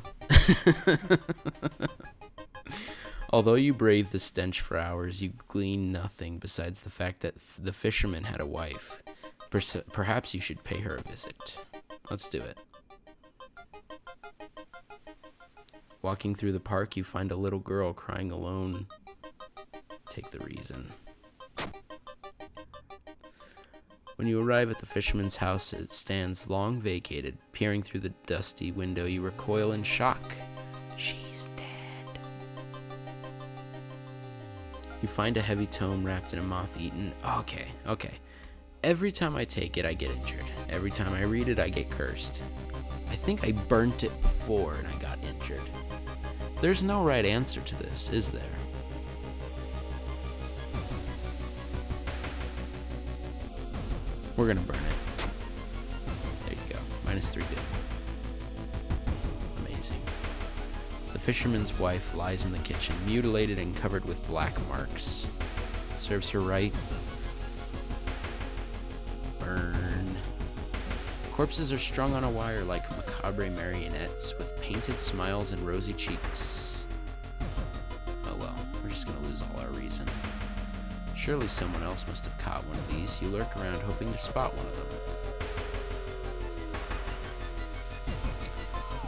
Although you brave the stench for hours, you glean nothing besides the fact that the fisherman had a wife. Perhaps you should pay her a visit. Let's do it. Walking through the park, you find a little girl crying alone. Take the reason. When you arrive at the fisherman's house, it stands long vacated. Peering through the dusty window, you recoil in shock. She's dead. You find a heavy tome wrapped in a moth-eaten... Okay. Every time I take it, I get injured. Every time I read it, I get cursed. I think I burnt it before and I got injured. There's no right answer to this, is there? We're gonna burn it. There you go. -3 good. Amazing. The fisherman's wife lies in the kitchen, mutilated and covered with black marks. Serves her right. Burn. Corpses are strung on a wire like macabre marionettes with painted smiles and rosy cheeks. Oh well, we're just gonna lose all our reason. Surely someone else must have caught one of these. You lurk around hoping to spot one of them.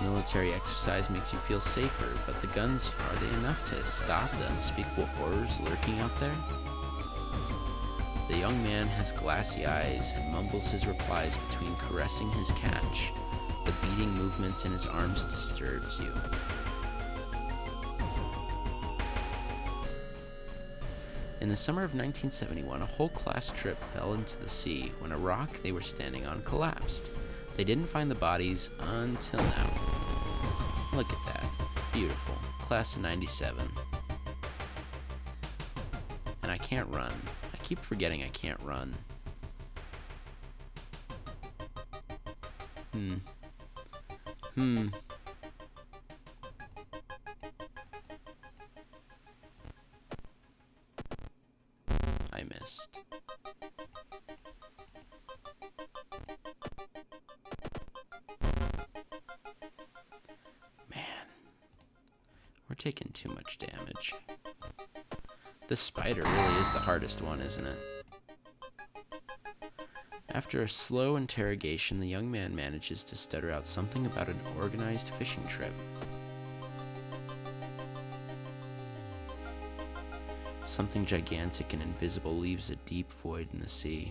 Military exercise makes you feel safer, but the guns, are they enough to stop the unspeakable horrors lurking out there? The young man has glassy eyes and mumbles his replies between caressing his catch. The beating movements in his arms disturbs you. In the summer of 1971, a whole class trip fell into the sea when a rock they were standing on collapsed. They didn't find the bodies until now. Look at that. Beautiful. Class of 97. And I can't run. I keep forgetting I can't run. I missed. Man, we're taking too much damage. The spider really is the hardest one, isn't it? After a slow interrogation, the young man manages to stutter out something about an organized fishing trip. Something gigantic and invisible leaves a deep void in the sea.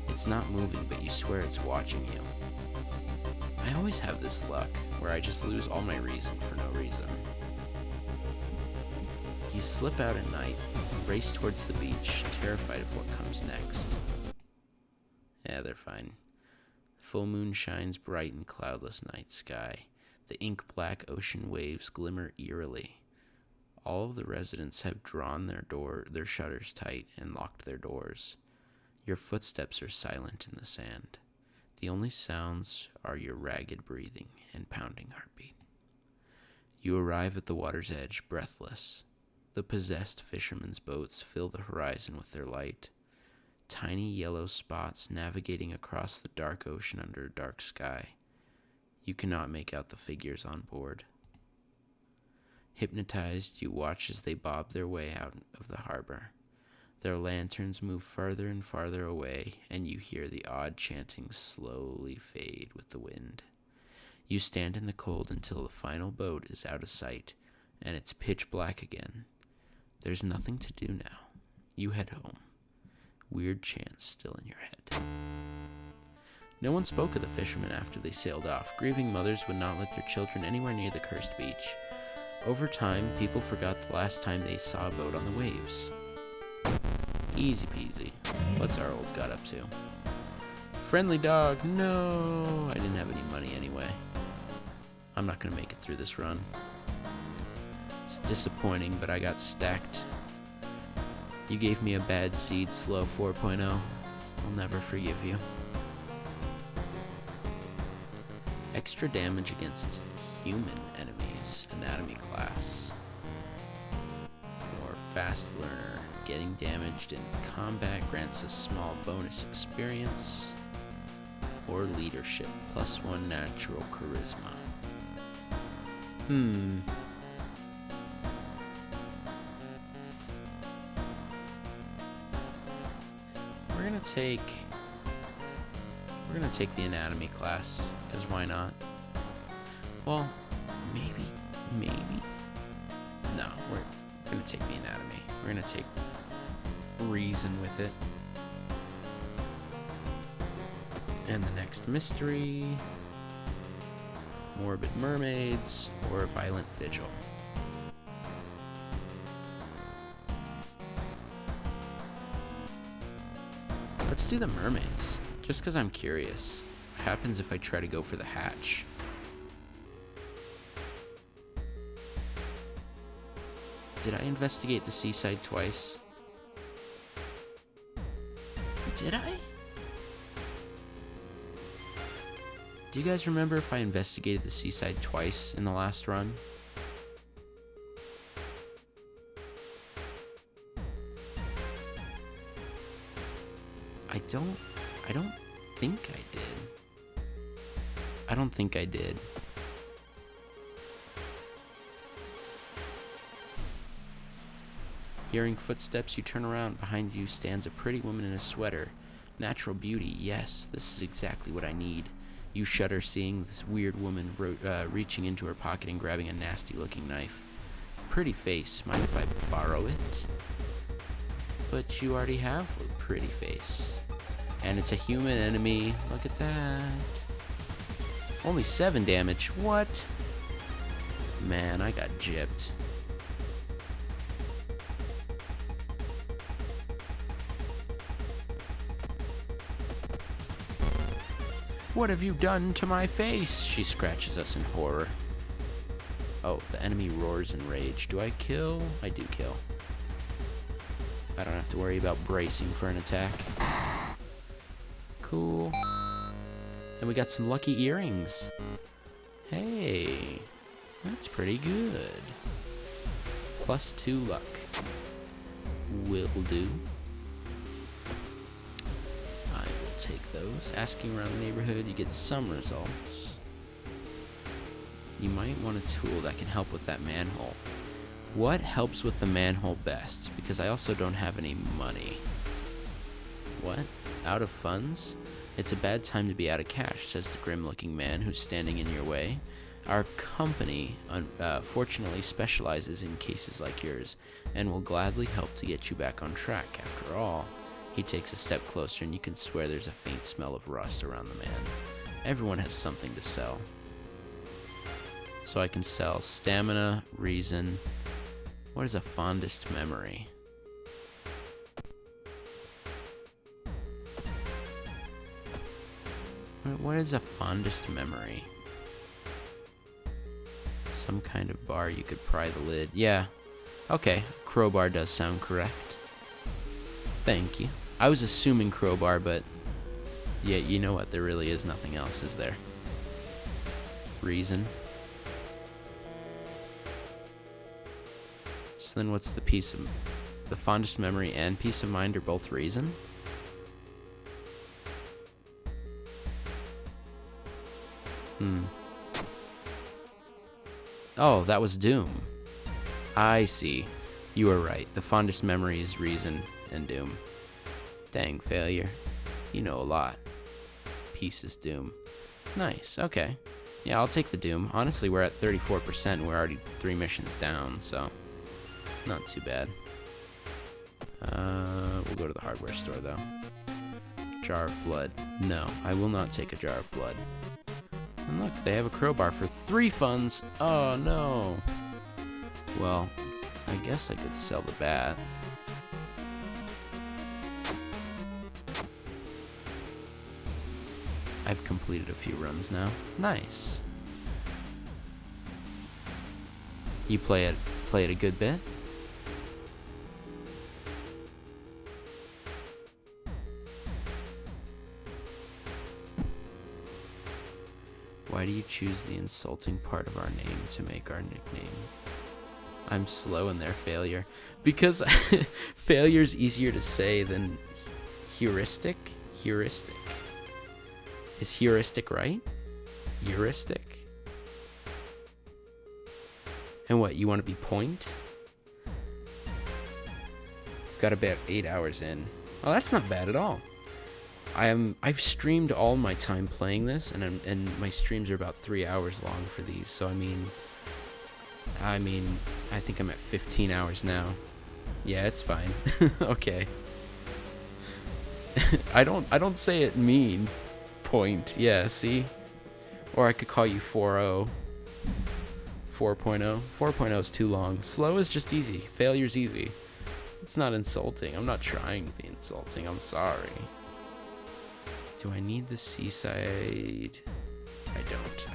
It's not moving, but you swear it's watching you. I always have this luck, where I just lose all my reason for no reason. You slip out at night, race towards the beach, terrified of what comes next. Yeah, they're fine. The full moon shines bright in cloudless night sky. The ink-black ocean waves glimmer eerily. All of the residents have drawn their shutters tight and locked their doors. Your footsteps are silent in the sand. The only sounds are your ragged breathing and pounding heartbeat. You arrive at the water's edge, breathless. The possessed fishermen's boats fill the horizon with their light. Tiny yellow spots navigating across the dark ocean under a dark sky. You cannot make out the figures on board. Hypnotized, you watch as they bob their way out of the harbor. Their lanterns move farther and farther away, and you hear the odd chanting slowly fade with the wind. You stand in the cold until the final boat is out of sight, and it's pitch black again. There's nothing to do now. You head home. Weird chants still in your head. No one spoke of the fishermen after they sailed off. Grieving mothers would not let their children anywhere near the cursed beach. Over time, people forgot the last time they saw a boat on the waves. Easy peasy. What's our old gut up to? Friendly dog. No, I didn't have any money anyway. I'm not gonna make it through this run. It's disappointing, but I got stacked. You gave me a bad seed, Slow 4.0. I'll never forgive you. Extra damage against human enemies, anatomy class. Or fast learner, getting damaged in combat grants a small bonus experience. Or leadership, +1 natural charisma. We're gonna take the anatomy class, because why not? Well, maybe. No, we're gonna take the anatomy. We're gonna take reason with it. And the next mystery, morbid mermaids or violent vigil. Let's do the mermaids, just because I'm curious. What happens if I try to go for the hatch? Did I investigate the seaside twice? Did I? Do you guys remember if I investigated the seaside twice in the last run? I don't think I did. I don't think I did. Hearing footsteps, you turn around. Behind you stands a pretty woman in a sweater. Natural beauty, yes, this is exactly what I need. You shudder seeing this weird woman reaching into her pocket and grabbing a nasty-looking knife. Pretty face, mind if I borrow it? But you already have a pretty face. And it's a human enemy. Look at that. Only 7 damage. What? Man, I got gypped. What have you done to my face? She scratches us in horror. Oh, the enemy roars in rage. Do I kill? I do kill. I don't have to worry about bracing for an attack. Cool. And we got some lucky earrings. Hey, that's pretty good. +2 luck. Will do. I will take those. Asking around the neighborhood, you get some results. You might want a tool that can help with that manhole. What helps with the manhole best? Because I also don't have any money. What? Out of funds? It's a bad time to be out of cash, says the grim-looking man who's standing in your way. Our company, fortunately, specializes in cases like yours, and will gladly help to get you back on track. After all, he takes a step closer, and you can swear there's a faint smell of rust around the man. Everyone has something to sell. So I can sell stamina, reason. What is a fondest memory? What is a fondest memory? Some kind of bar you could pry the lid. Yeah. Okay. Crowbar does sound correct. Thank you. I was assuming crowbar, but yeah, you know what? There really is nothing else, is there? Reason. So then what's the fondest memory and peace of mind are both reason? Oh, that was Doom. I see. You were right. The fondest memory is reason and Doom. Dang, failure. You know a lot. Peace is Doom. Nice, okay. Yeah, I'll take the Doom. Honestly, we're at 34% and we're already 3 missions down, so not too bad. We'll go to the hardware store, though. Jar of blood. No, I will not take a jar of blood. And look, they have a crowbar for 3 funds. Oh, no. Well, I guess I could sell the bat. I've completed a few runs now. Nice. You play it a good bit? Why do you choose the insulting part of our name to make our nickname? I'm slow in their failure. Because failure's easier to say than heuristic? Heuristic. Is heuristic right? Heuristic? And what, you want to be point? Got about 8 hours in. Oh, that's not bad at all. I've streamed all my time playing this, and my streams are about 3 hours long for these. So I mean, I think I'm at 15 hours now. Yeah, it's fine. Okay. I don't say it mean. Point. Yeah, see? Or I could call you 4.0. 4.0. 4.0 is too long. Slow is just easy. Failure's easy. It's not insulting. I'm not trying to be insulting. I'm sorry. Do I need the seaside? I don't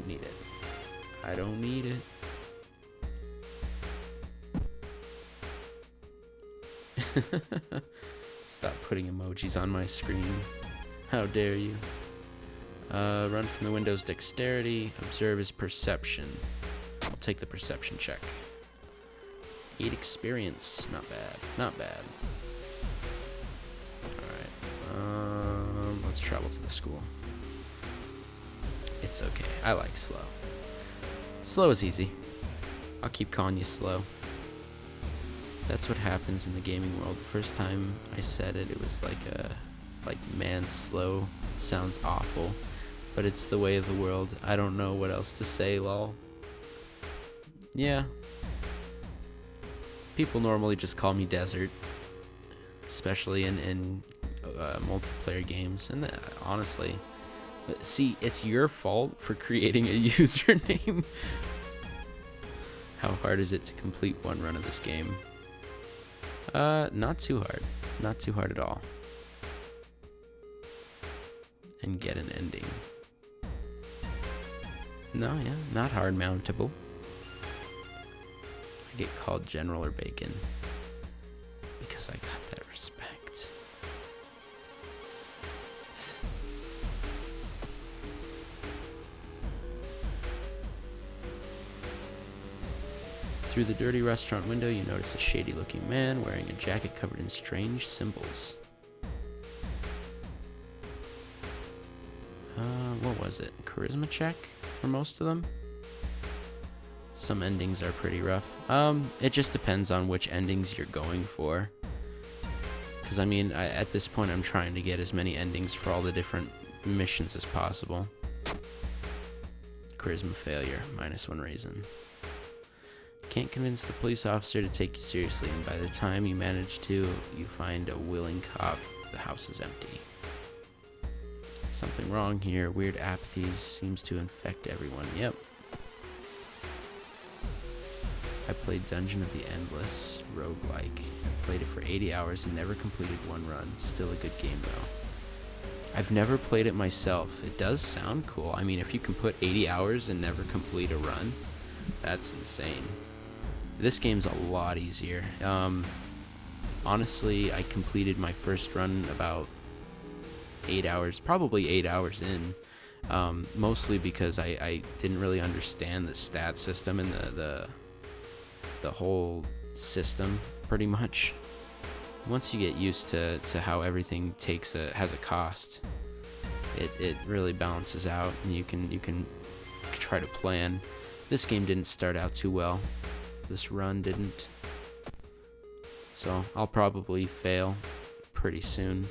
need it. I don't need it. Stop putting emojis on my screen. How dare you? Run from the window's dexterity. Observe his perception. I'll take the perception check. 8 experience. Not bad. Not bad. Alright. Let's travel to the school. It's okay. I like slow. Slow is easy. I'll keep calling you slow. That's what happens in the gaming world. The first time I said it, it was like man, slow sounds awful, but it's the way of the world. I don't know what else to say, lol. Yeah. People normally just call me Desert, especially in multiplayer games. And honestly, see, it's your fault for creating a username. How hard is it to complete one run of this game? Not too hard. Not too hard at all. and get an ending. No, yeah, not hard mountable. I get called General or Bacon because I got that respect. Through the dirty restaurant window, you notice a shady-looking man wearing a jacket covered in strange symbols. What was it? Charisma check for most of them? Some endings are pretty rough. It just depends on which endings you're going for. Because, I mean, at this point, I'm trying to get as many endings for all the different missions as possible. Charisma failure, -1 reason. Can't convince the police officer to take you seriously, and by the time you manage to, you find a willing cop. The house is empty. Something wrong here. Weird apathy seems to infect everyone. Yep. I played Dungeon of the Endless, roguelike. I played it for 80 hours and never completed one run. Still a good game though. I've never played it myself. It does sound cool. I mean, if you can put 80 hours and never complete a run, that's insane. This game's a lot easier. Honestly, I completed my first run about 8 hours, probably 8 hours in, mostly because I didn't really understand the stat system and the whole system, pretty much. Once you get used to how everything has a cost, it really balances out, and you can try to plan. This game didn't start out too well. This run didn't. So I'll probably fail pretty soon.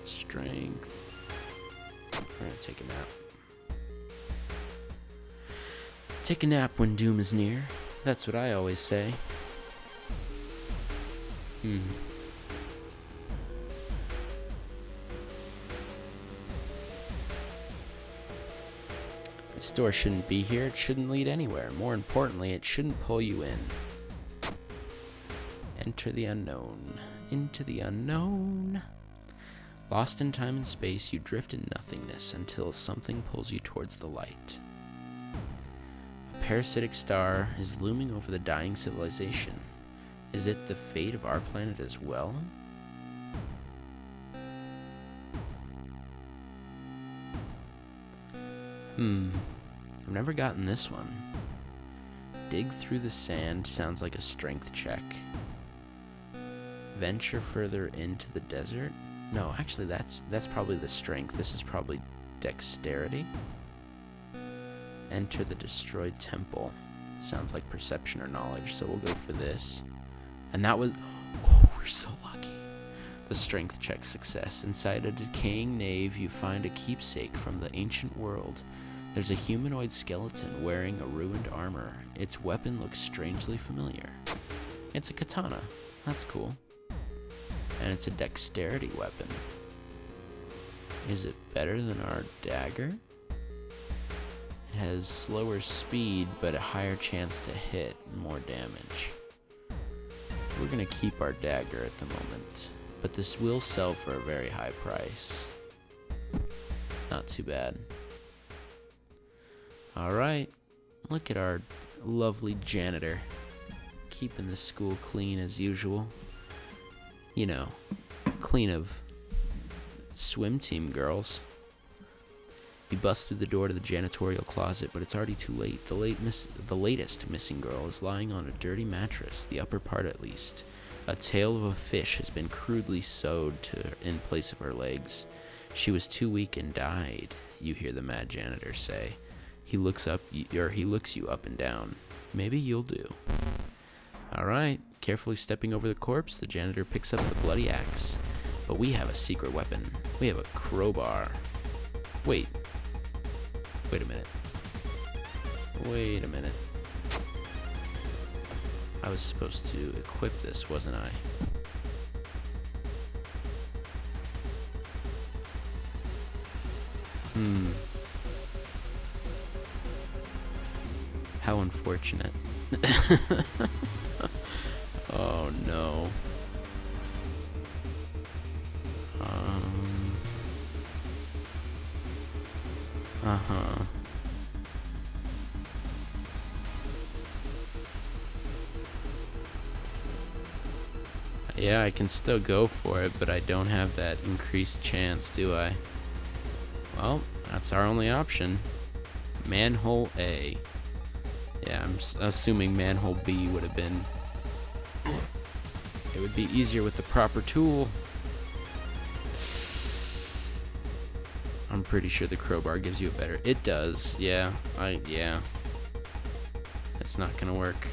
Strength. We're gonna take a nap. Take a nap when doom is near. That's what I always say. This door shouldn't be here. It shouldn't lead anywhere. More importantly, it shouldn't pull you in. Enter the unknown. Into the unknown. Lost in time and space, you drift in nothingness until something pulls you towards the light. A parasitic star is looming over the dying civilization. Is it the fate of our planet as well? I've never gotten this one. Dig through the sand sounds like a strength check. Venture further into the desert? No, actually that's probably the strength. This is probably dexterity. Enter the destroyed temple. Sounds like perception or knowledge, so we'll go for this. And that was... Oh, we're so lucky. The strength check success. Inside a decaying nave, you find a keepsake from the ancient world. There's a humanoid skeleton wearing a ruined armor. Its weapon looks strangely familiar. It's a katana. That's cool. And it's a dexterity weapon. Is it better than our dagger? It has slower speed, but a higher chance to hit and more damage. We're gonna keep our dagger at the moment, but this will sell for a very high price. Not too bad. Alright, look at our lovely janitor, keeping the school clean as usual. You know, clean of swim team girls. You bust through the door to the janitorial closet, but it's already too late. The latest missing girl is lying on a dirty mattress, the upper part at least. A tail of a fish has been crudely sewed in place of her legs. She was too weak and died, you hear the mad janitor say. He looks you up and down. Maybe you'll do. Alright, carefully stepping over the corpse, the janitor picks up the bloody axe. But we have a secret weapon. We have a crowbar. Wait a minute. I was supposed to equip this, wasn't I? How unfortunate. Oh no. Uh-huh. Yeah, I can still go for it, but I don't have that increased chance, do I? Well, that's our only option. Manhole A. Yeah, I'm assuming manhole B would have been... It would be easier with the proper tool. I'm pretty sure the crowbar gives you a better... It does, yeah. Yeah. It's not gonna work.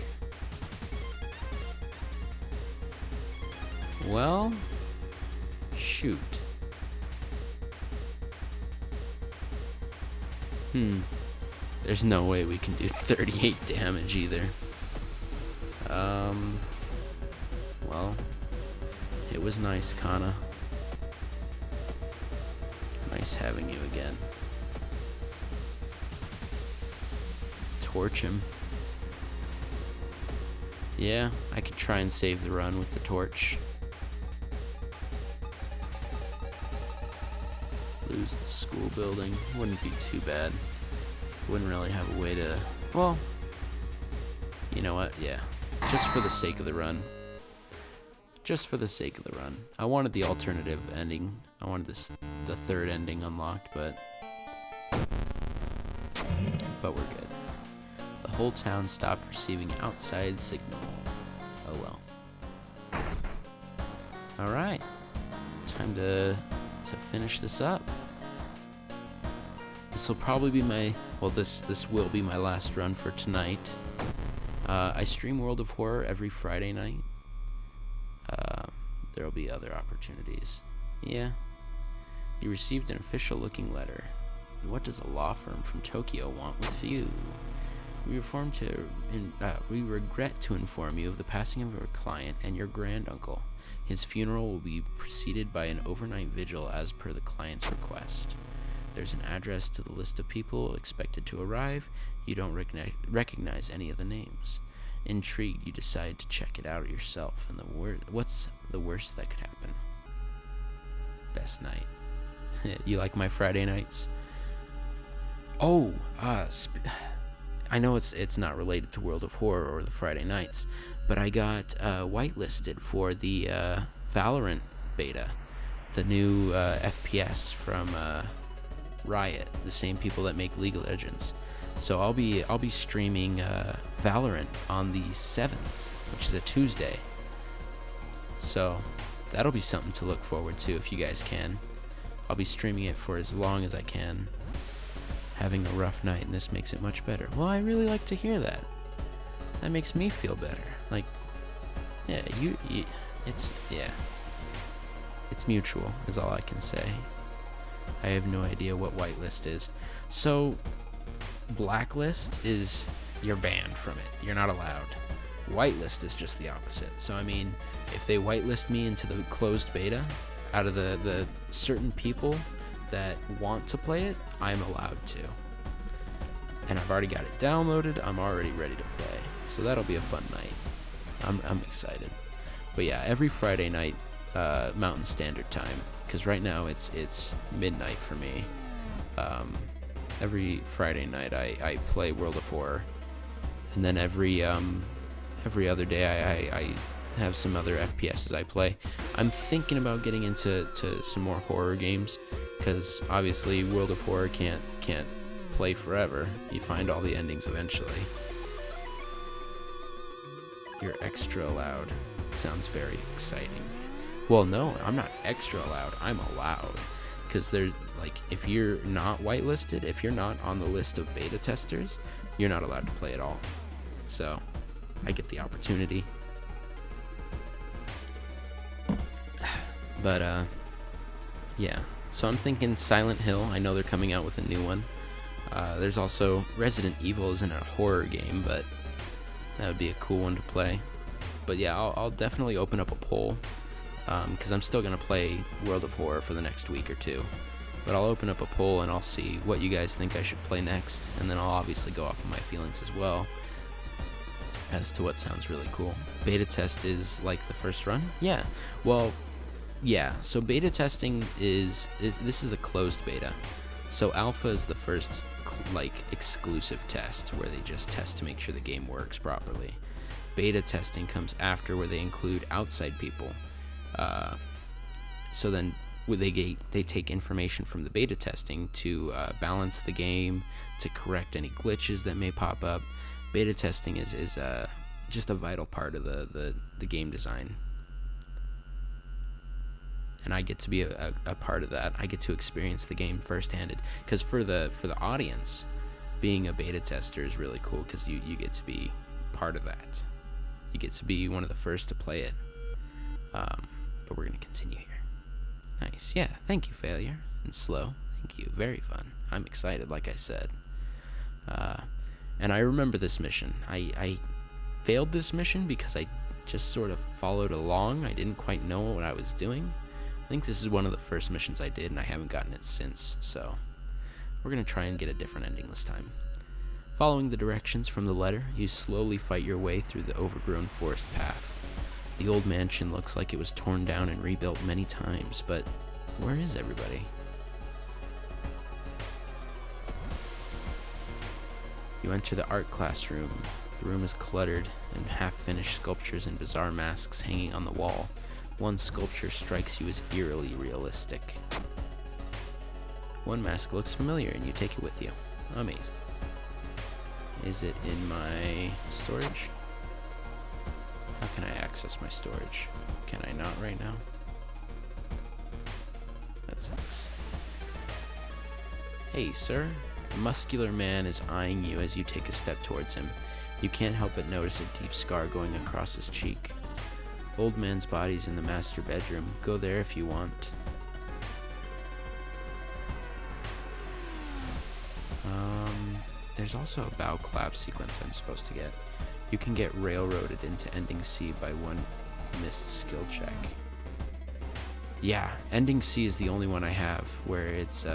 Well, shoot. There's no way we can do 38 damage either. Well, it was nice, Kana. Nice having you again. Torch him. Yeah, I could try and save the run with the torch. Lose the school building. Wouldn't be too bad. Wouldn't really have a way to... Well, you know what? Yeah. Just for the sake of the run. Just for the sake of the run. I wanted the alternative ending. I wanted the third ending unlocked, but we're good. The whole town stopped receiving outside signal. Oh well. Alright. Time to finish this up. This will probably be my... Well, this will be my last run for tonight. I stream World of Horror every Friday night. There will be other opportunities. Yeah. You received an official-looking letter. What does a law firm from Tokyo want with you? We regret to inform you of the passing of our client and your granduncle. His funeral will be preceded by an overnight vigil as per the client's request. There's an address to the list of people expected to arrive. You don't recognize any of the names. Intrigued, you decide to check it out yourself. And what's the worst that could happen? Best night. You like my Friday nights? Oh, I know it's not related to World of Horror or the Friday nights, but I got whitelisted for the Valorant beta, the new FPS from Riot, the same people that make League of Legends. So I'll be streaming Valorant on the 7th, which is a Tuesday. So that'll be something to look forward to if you guys can. I'll be streaming it for as long as I can. Having a rough night, and this makes it much better. Well, I really like to hear that. That makes me feel better. Like, yeah, it's mutual, is all I can say. I have no idea what whitelist is. So, blacklist is you're banned from it. You're not allowed. Whitelist is just the opposite. So, I mean, if they whitelist me into the closed beta, out of the certain people that want to play it, I'm allowed to. And I've already got it downloaded. I'm already ready to play. So that'll be a fun night. I'm excited. But yeah, every Friday night, Mountain Standard Time, because right now it's midnight for me. Every Friday night I play World of Horror, and then every other day I have some other FPSs I play. I'm thinking about getting into some more horror games, because obviously World of Horror can't play forever. You find all the endings eventually. You're extra allowed. Sounds very exciting. Well, no, I'm not extra allowed. I'm allowed. Because there's, like, if you're not whitelisted, if you're not on the list of beta testers, you're not allowed to play at all. So, I get the opportunity. But, yeah. So I'm thinking Silent Hill. I know they're coming out with a new one. There's also Resident Evil isn't a horror game, but that would be a cool one to play. But yeah, I'll definitely open up a poll, because I'm still going to play World of Horror for the next week or two. But I'll open up a poll and I'll see what you guys think I should play next, and then I'll obviously go off of my feelings as well as to what sounds really cool. Beta test is like the first run? Yeah. Well, yeah. So beta testing this is a closed beta. So alpha is the first like exclusive test where they just test to make sure the game works properly. Beta testing comes after, where they include outside people. So then they take information from the beta testing to balance the game, to correct any glitches that may pop up. Beta testing is just a vital part of the game design. And I get to be a part of that. I get to experience the game firsthand. Because for the audience, being a beta tester is really cool, because you get to be part of that. You get to be one of the first to play it. But we're going to continue here. Nice. Yeah, thank you, Failure. And Slow. Thank you. Very fun. I'm excited, like I said. And I remember this mission. I failed this mission because I just sort of followed along. I didn't quite know what I was doing. I think this is one of the first missions I did, and I haven't gotten it since, so we're going to try and get a different ending this time. Following the directions from the letter, you slowly fight your way through the overgrown forest path. The old mansion looks like it was torn down and rebuilt many times, but where is everybody? You enter the art classroom. The room is cluttered and half-finished sculptures and bizarre masks hanging on the wall. One sculpture strikes you as eerily realistic. One mask looks familiar and you take it with you. Amazing. Is it in my storage? How can I access my storage? Can I not right now? That sucks. Hey, sir. A muscular man is eyeing you as you take a step towards him. You can't help but notice a deep scar going across his cheek. Old man's body's in the master bedroom. Go there if you want. There's also a bow clap sequence I'm supposed to get. You can get railroaded into ending C by one missed skill check. Yeah, ending C is the only one I have where it's,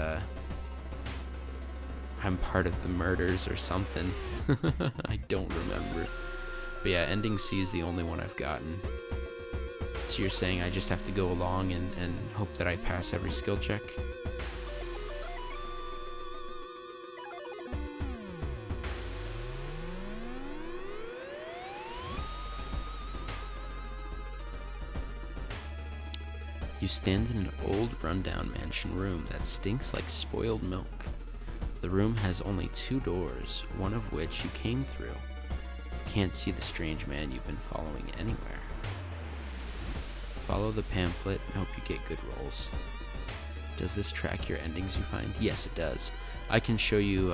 I'm part of the murders or something. I don't remember. But yeah, ending C is the only one I've gotten. So you're saying I just have to go along and hope that I pass every skill check? You stand in an old rundown mansion room that stinks like spoiled milk. The room has only 2 doors, one of which you came through. You can't see the strange man you've been following anywhere. Follow the pamphlet and hope you get good rolls. Does this track your endings you find? Yes, it does. I can show you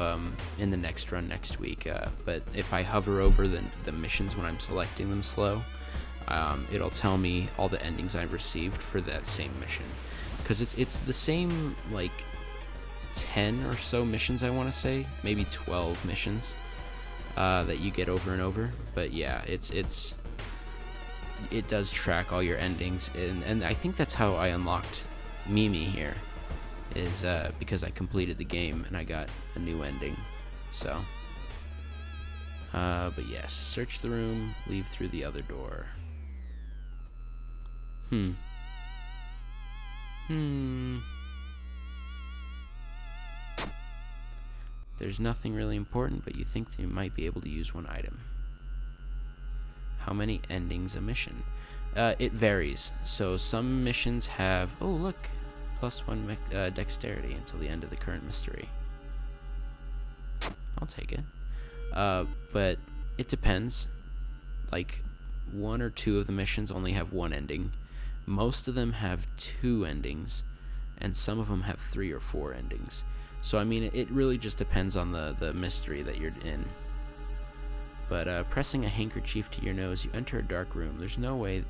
in the next run next week, but if I hover over the missions when I'm selecting them slow, it'll tell me all the endings I've received for that same mission. Because it's the same, like, 10 or so missions, I want to say. Maybe 12 missions that you get over and over. But yeah, it does track all your endings. And I think that's how I unlocked Mimi here. Is because I completed the game and I got a new ending. So, but yes, search the room, leave through the other door. There's nothing really important, but you think that you might be able to use one item. How many endings a mission? It varies. So some missions have, oh look, +1 dexterity until the end of the current mystery. I'll take it. But it depends. Like, 1 or 2 of the missions only have 1 ending. Most of them have 2 endings, and some of them have 3 or 4 endings. So I mean, it really just depends on the mystery that you're in. But pressing a handkerchief to your nose, you enter a dark room. There's no way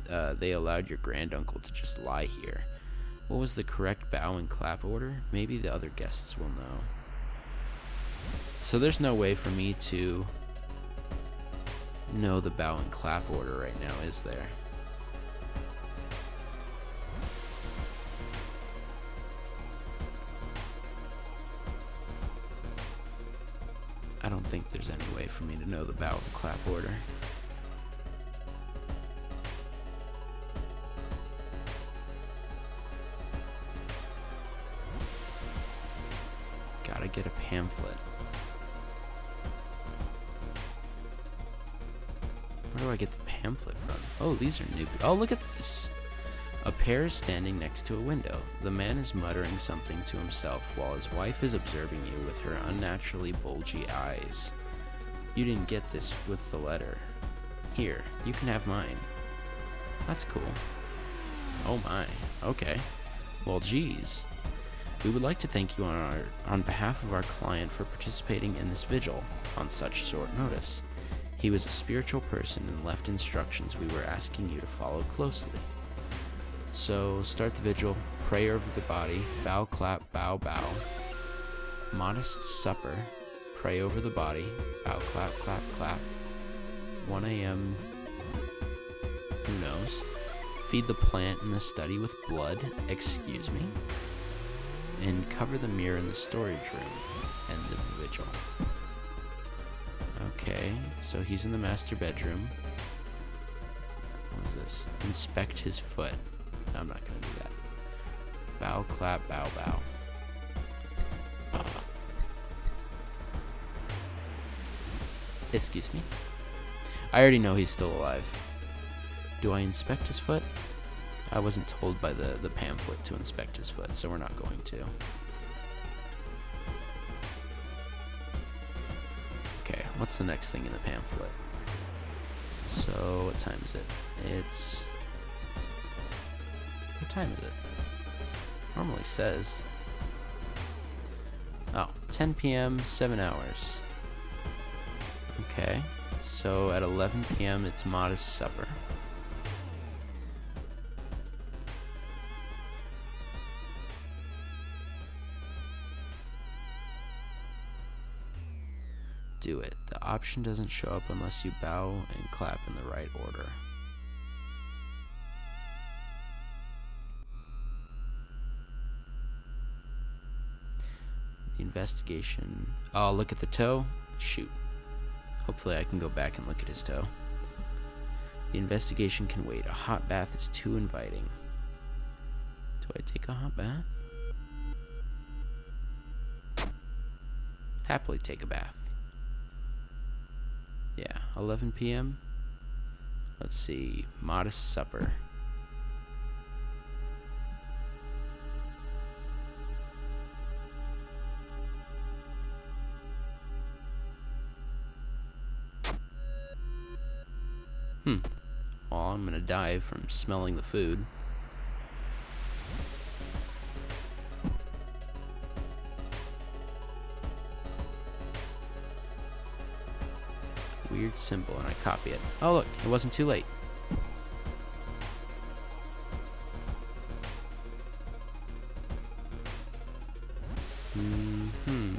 they allowed your granduncle to just lie here. What was the correct bow and clap order? Maybe the other guests will know. So there's no way for me to know the bow and clap order right now, is there? I don't think there's any way for me to know the bow and clap order. pamphlet. Where do I get the pamphlet from? Oh, these are new. Oh, look at this. A pair is standing next to a window. The man is muttering something to himself while his wife is observing you with her unnaturally bulgy eyes. You didn't get this with the letter. Here, you can have mine. That's cool. Oh my, okay. Well, geez. We would like to thank you on behalf of our client for participating in this vigil on such short notice. He was a spiritual person and left instructions we were asking you to follow closely. So, start the vigil, pray over the body, bow, clap, bow, bow. Modest supper, pray over the body, bow, clap, clap, clap. 1 a.m., who knows? Feed the plant in the study with blood, excuse me. And cover the mirror in the storage room. End of the vigil. Okay, so he's in the master bedroom. What is this? Inspect his foot. No, I'm not gonna do that. Bow, clap, bow, bow. Excuse me. I already know he's still alive. Do I inspect his foot? I wasn't told by the pamphlet to inspect his foot, so we're not going to. Okay, what's the next thing in the pamphlet? So, what time is it? It's... What time is it? Normally says... Oh, 10 p.m., 7 hours. Okay, so at 11 p.m. it's modest supper. Do it. The option doesn't show up unless you bow and clap in the right order. The investigation. Oh, look at the toe. Shoot. Hopefully I can go back and look at his toe. The investigation can wait. A hot bath is too inviting. Do I take a hot bath? Happily take a bath. Yeah, 11 p.m. Let's see. Modest supper. Well, I'm gonna die from smelling the food. Weird symbol, and I copy it. Oh look, it wasn't too late. Mm-hmm.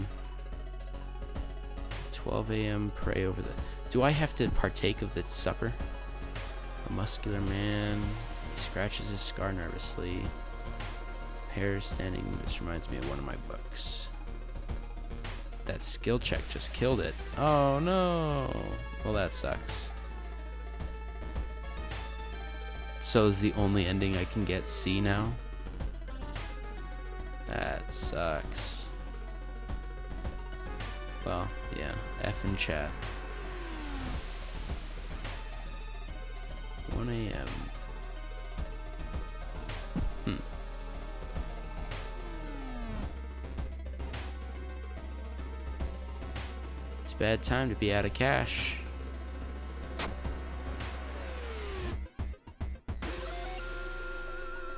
12 a.m. pray over the... Do I have to partake of the supper? A muscular man. He scratches his scar nervously. Hair standing. This reminds me of one of my books. That skill check just killed it. Oh no. Well, that sucks. So is the only ending I can get C now? That sucks. Well, yeah. F in chat. 1 a.m. It's a bad time to be out of cash.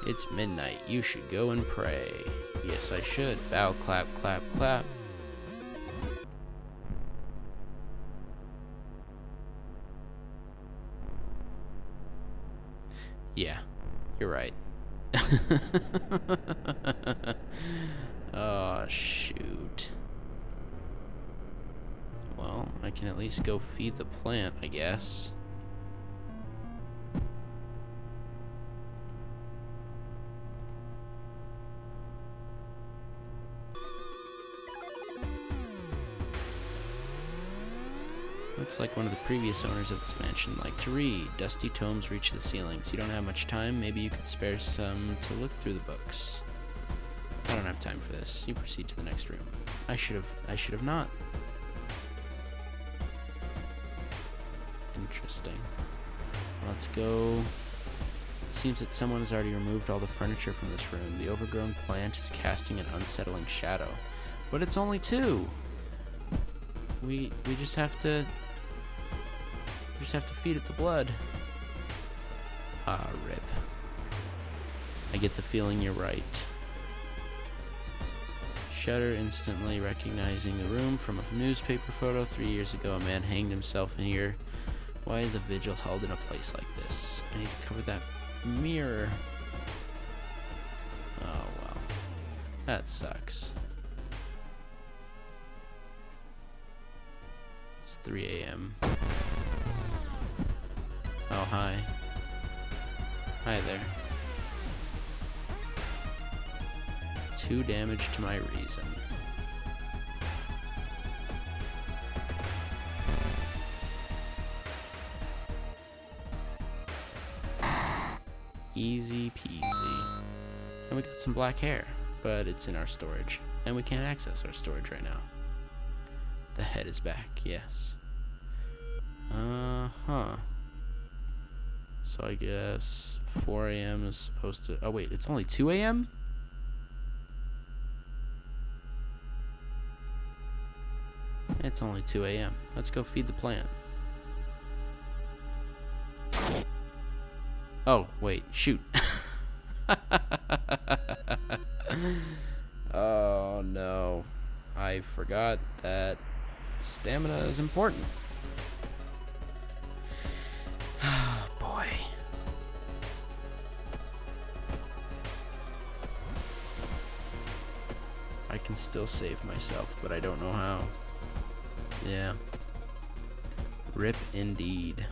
It's midnight. You should go and pray. Yes, I should. Bow, clap, clap, clap. Yeah, you're right. Oh, shoot. Well, I can at least go feed the plant, I guess. Looks like one of the previous owners of this mansion liked to read. Dusty tomes reach the ceilings. You don't have much time. Maybe you could spare some to look through the books. I don't have time for this. You proceed to the next room. I should have not. Interesting. Let's go. Seems that someone has already removed all the furniture from this room. The overgrown plant is casting an unsettling shadow. But it's only 2. We just have to feed it the blood. Ah, rip. I get the feeling you're right. Shudder, instantly recognizing the room from a newspaper photo 3 years ago. A man hanged himself in here. Why is a vigil held in a place like this? I need to cover that mirror. Oh well. That sucks. It's 3 a.m. Oh, hi. Hi there. 2 damage to my reason. Easy peasy. And we got some black hair, but it's in our storage, and we can't access our storage right now. The head is back, yes. Uh-huh. So I guess 4 a.m. is supposed to... Oh, wait, it's only 2 a.m.? It's only 2 a.m. Let's go feed the plant. Oh, wait, shoot. Oh, no. I forgot that stamina is important. Oh, boy. I can still save myself, but I don't know how. Yeah. Rip indeed.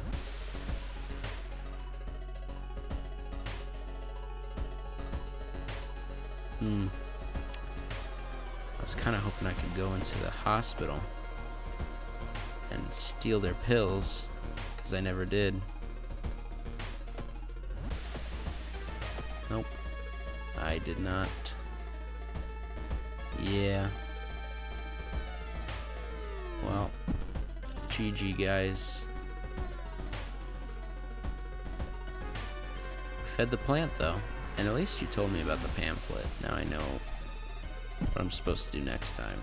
I was kind of hoping I could go into the hospital and steal their pills, because I never did. Nope. I did not. Yeah. Well, GG, guys. Fed the plant, though. And at least you told me about the pamphlet. Now I know what I'm supposed to do next time.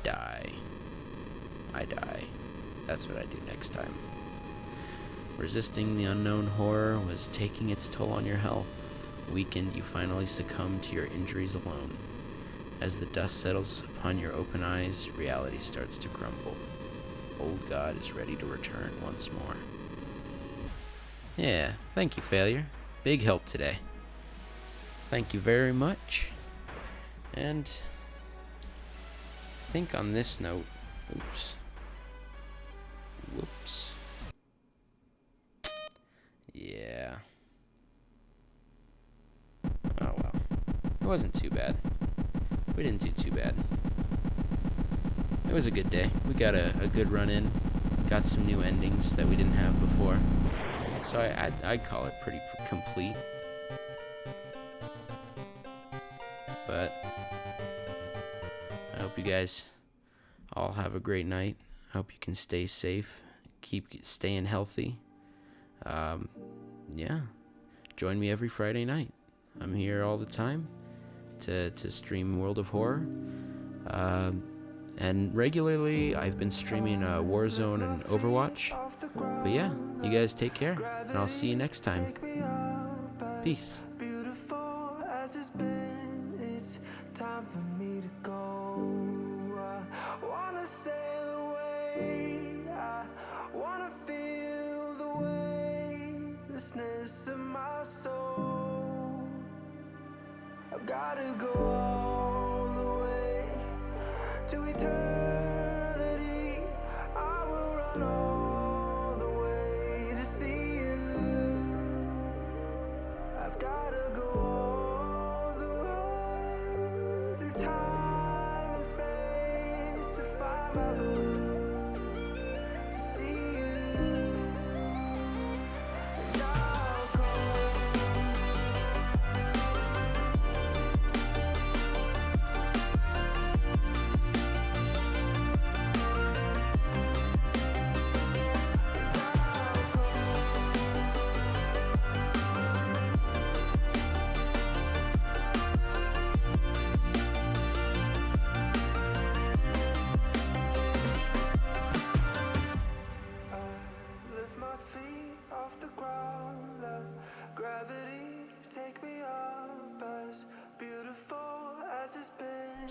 Die. I die. That's what I do next time. Resisting the unknown horror was taking its toll on your health. Weakened, you finally succumb to your injuries alone. As the dust settles upon your open eyes, reality starts to crumble. Old God is ready to return once more. Yeah, thank you, Failure. Big help today. Thank you very much. And I think on this note, whoops. Yeah. Oh well. It wasn't too bad. We didn't do too bad. It was a good day. We got a good run in. Got some new endings that we didn't have before. So I'd call it pretty complete. But I hope you guys all have a great night. I hope you can stay safe. Keep staying healthy. Yeah. Join me every Friday night. I'm here all the time to stream World of Horror. And regularly, I've been streaming Warzone and Overwatch. But yeah, you guys take care, and I'll see you next time. Peace. Beautiful as it's been, it's time for me to go. I wanna sail away, I wanna feel the weightlessness of my soul. I've gotta go all the way to eternity. I will run all the way to see you. I've gotta go all the way through time and space if I'm ever to see you. And I'll go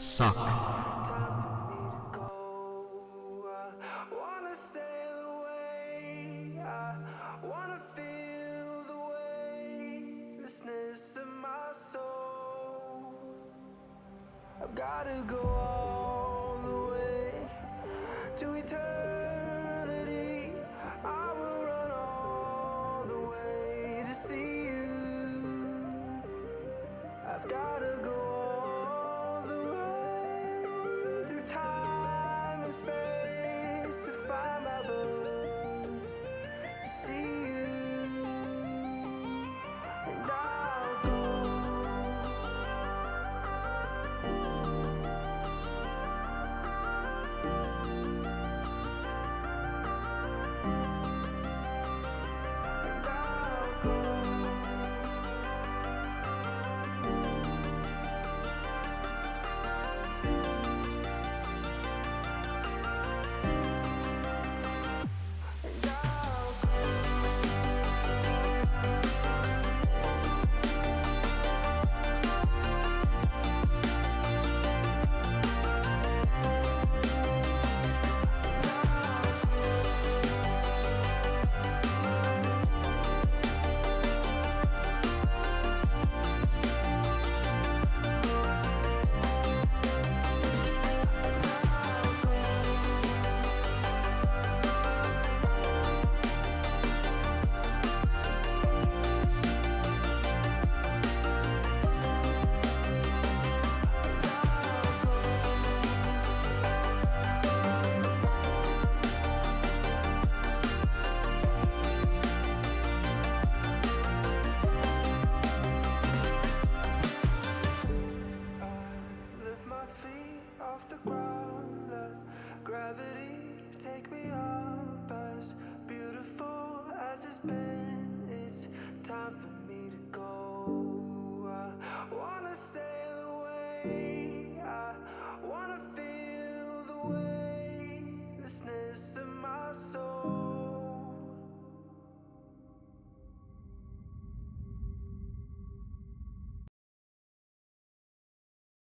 suck. Time for me to go. I wanna sail away. I wanna feel the weightlessness of my soul. I've gotta go all the way to eternity. I will run all the way to see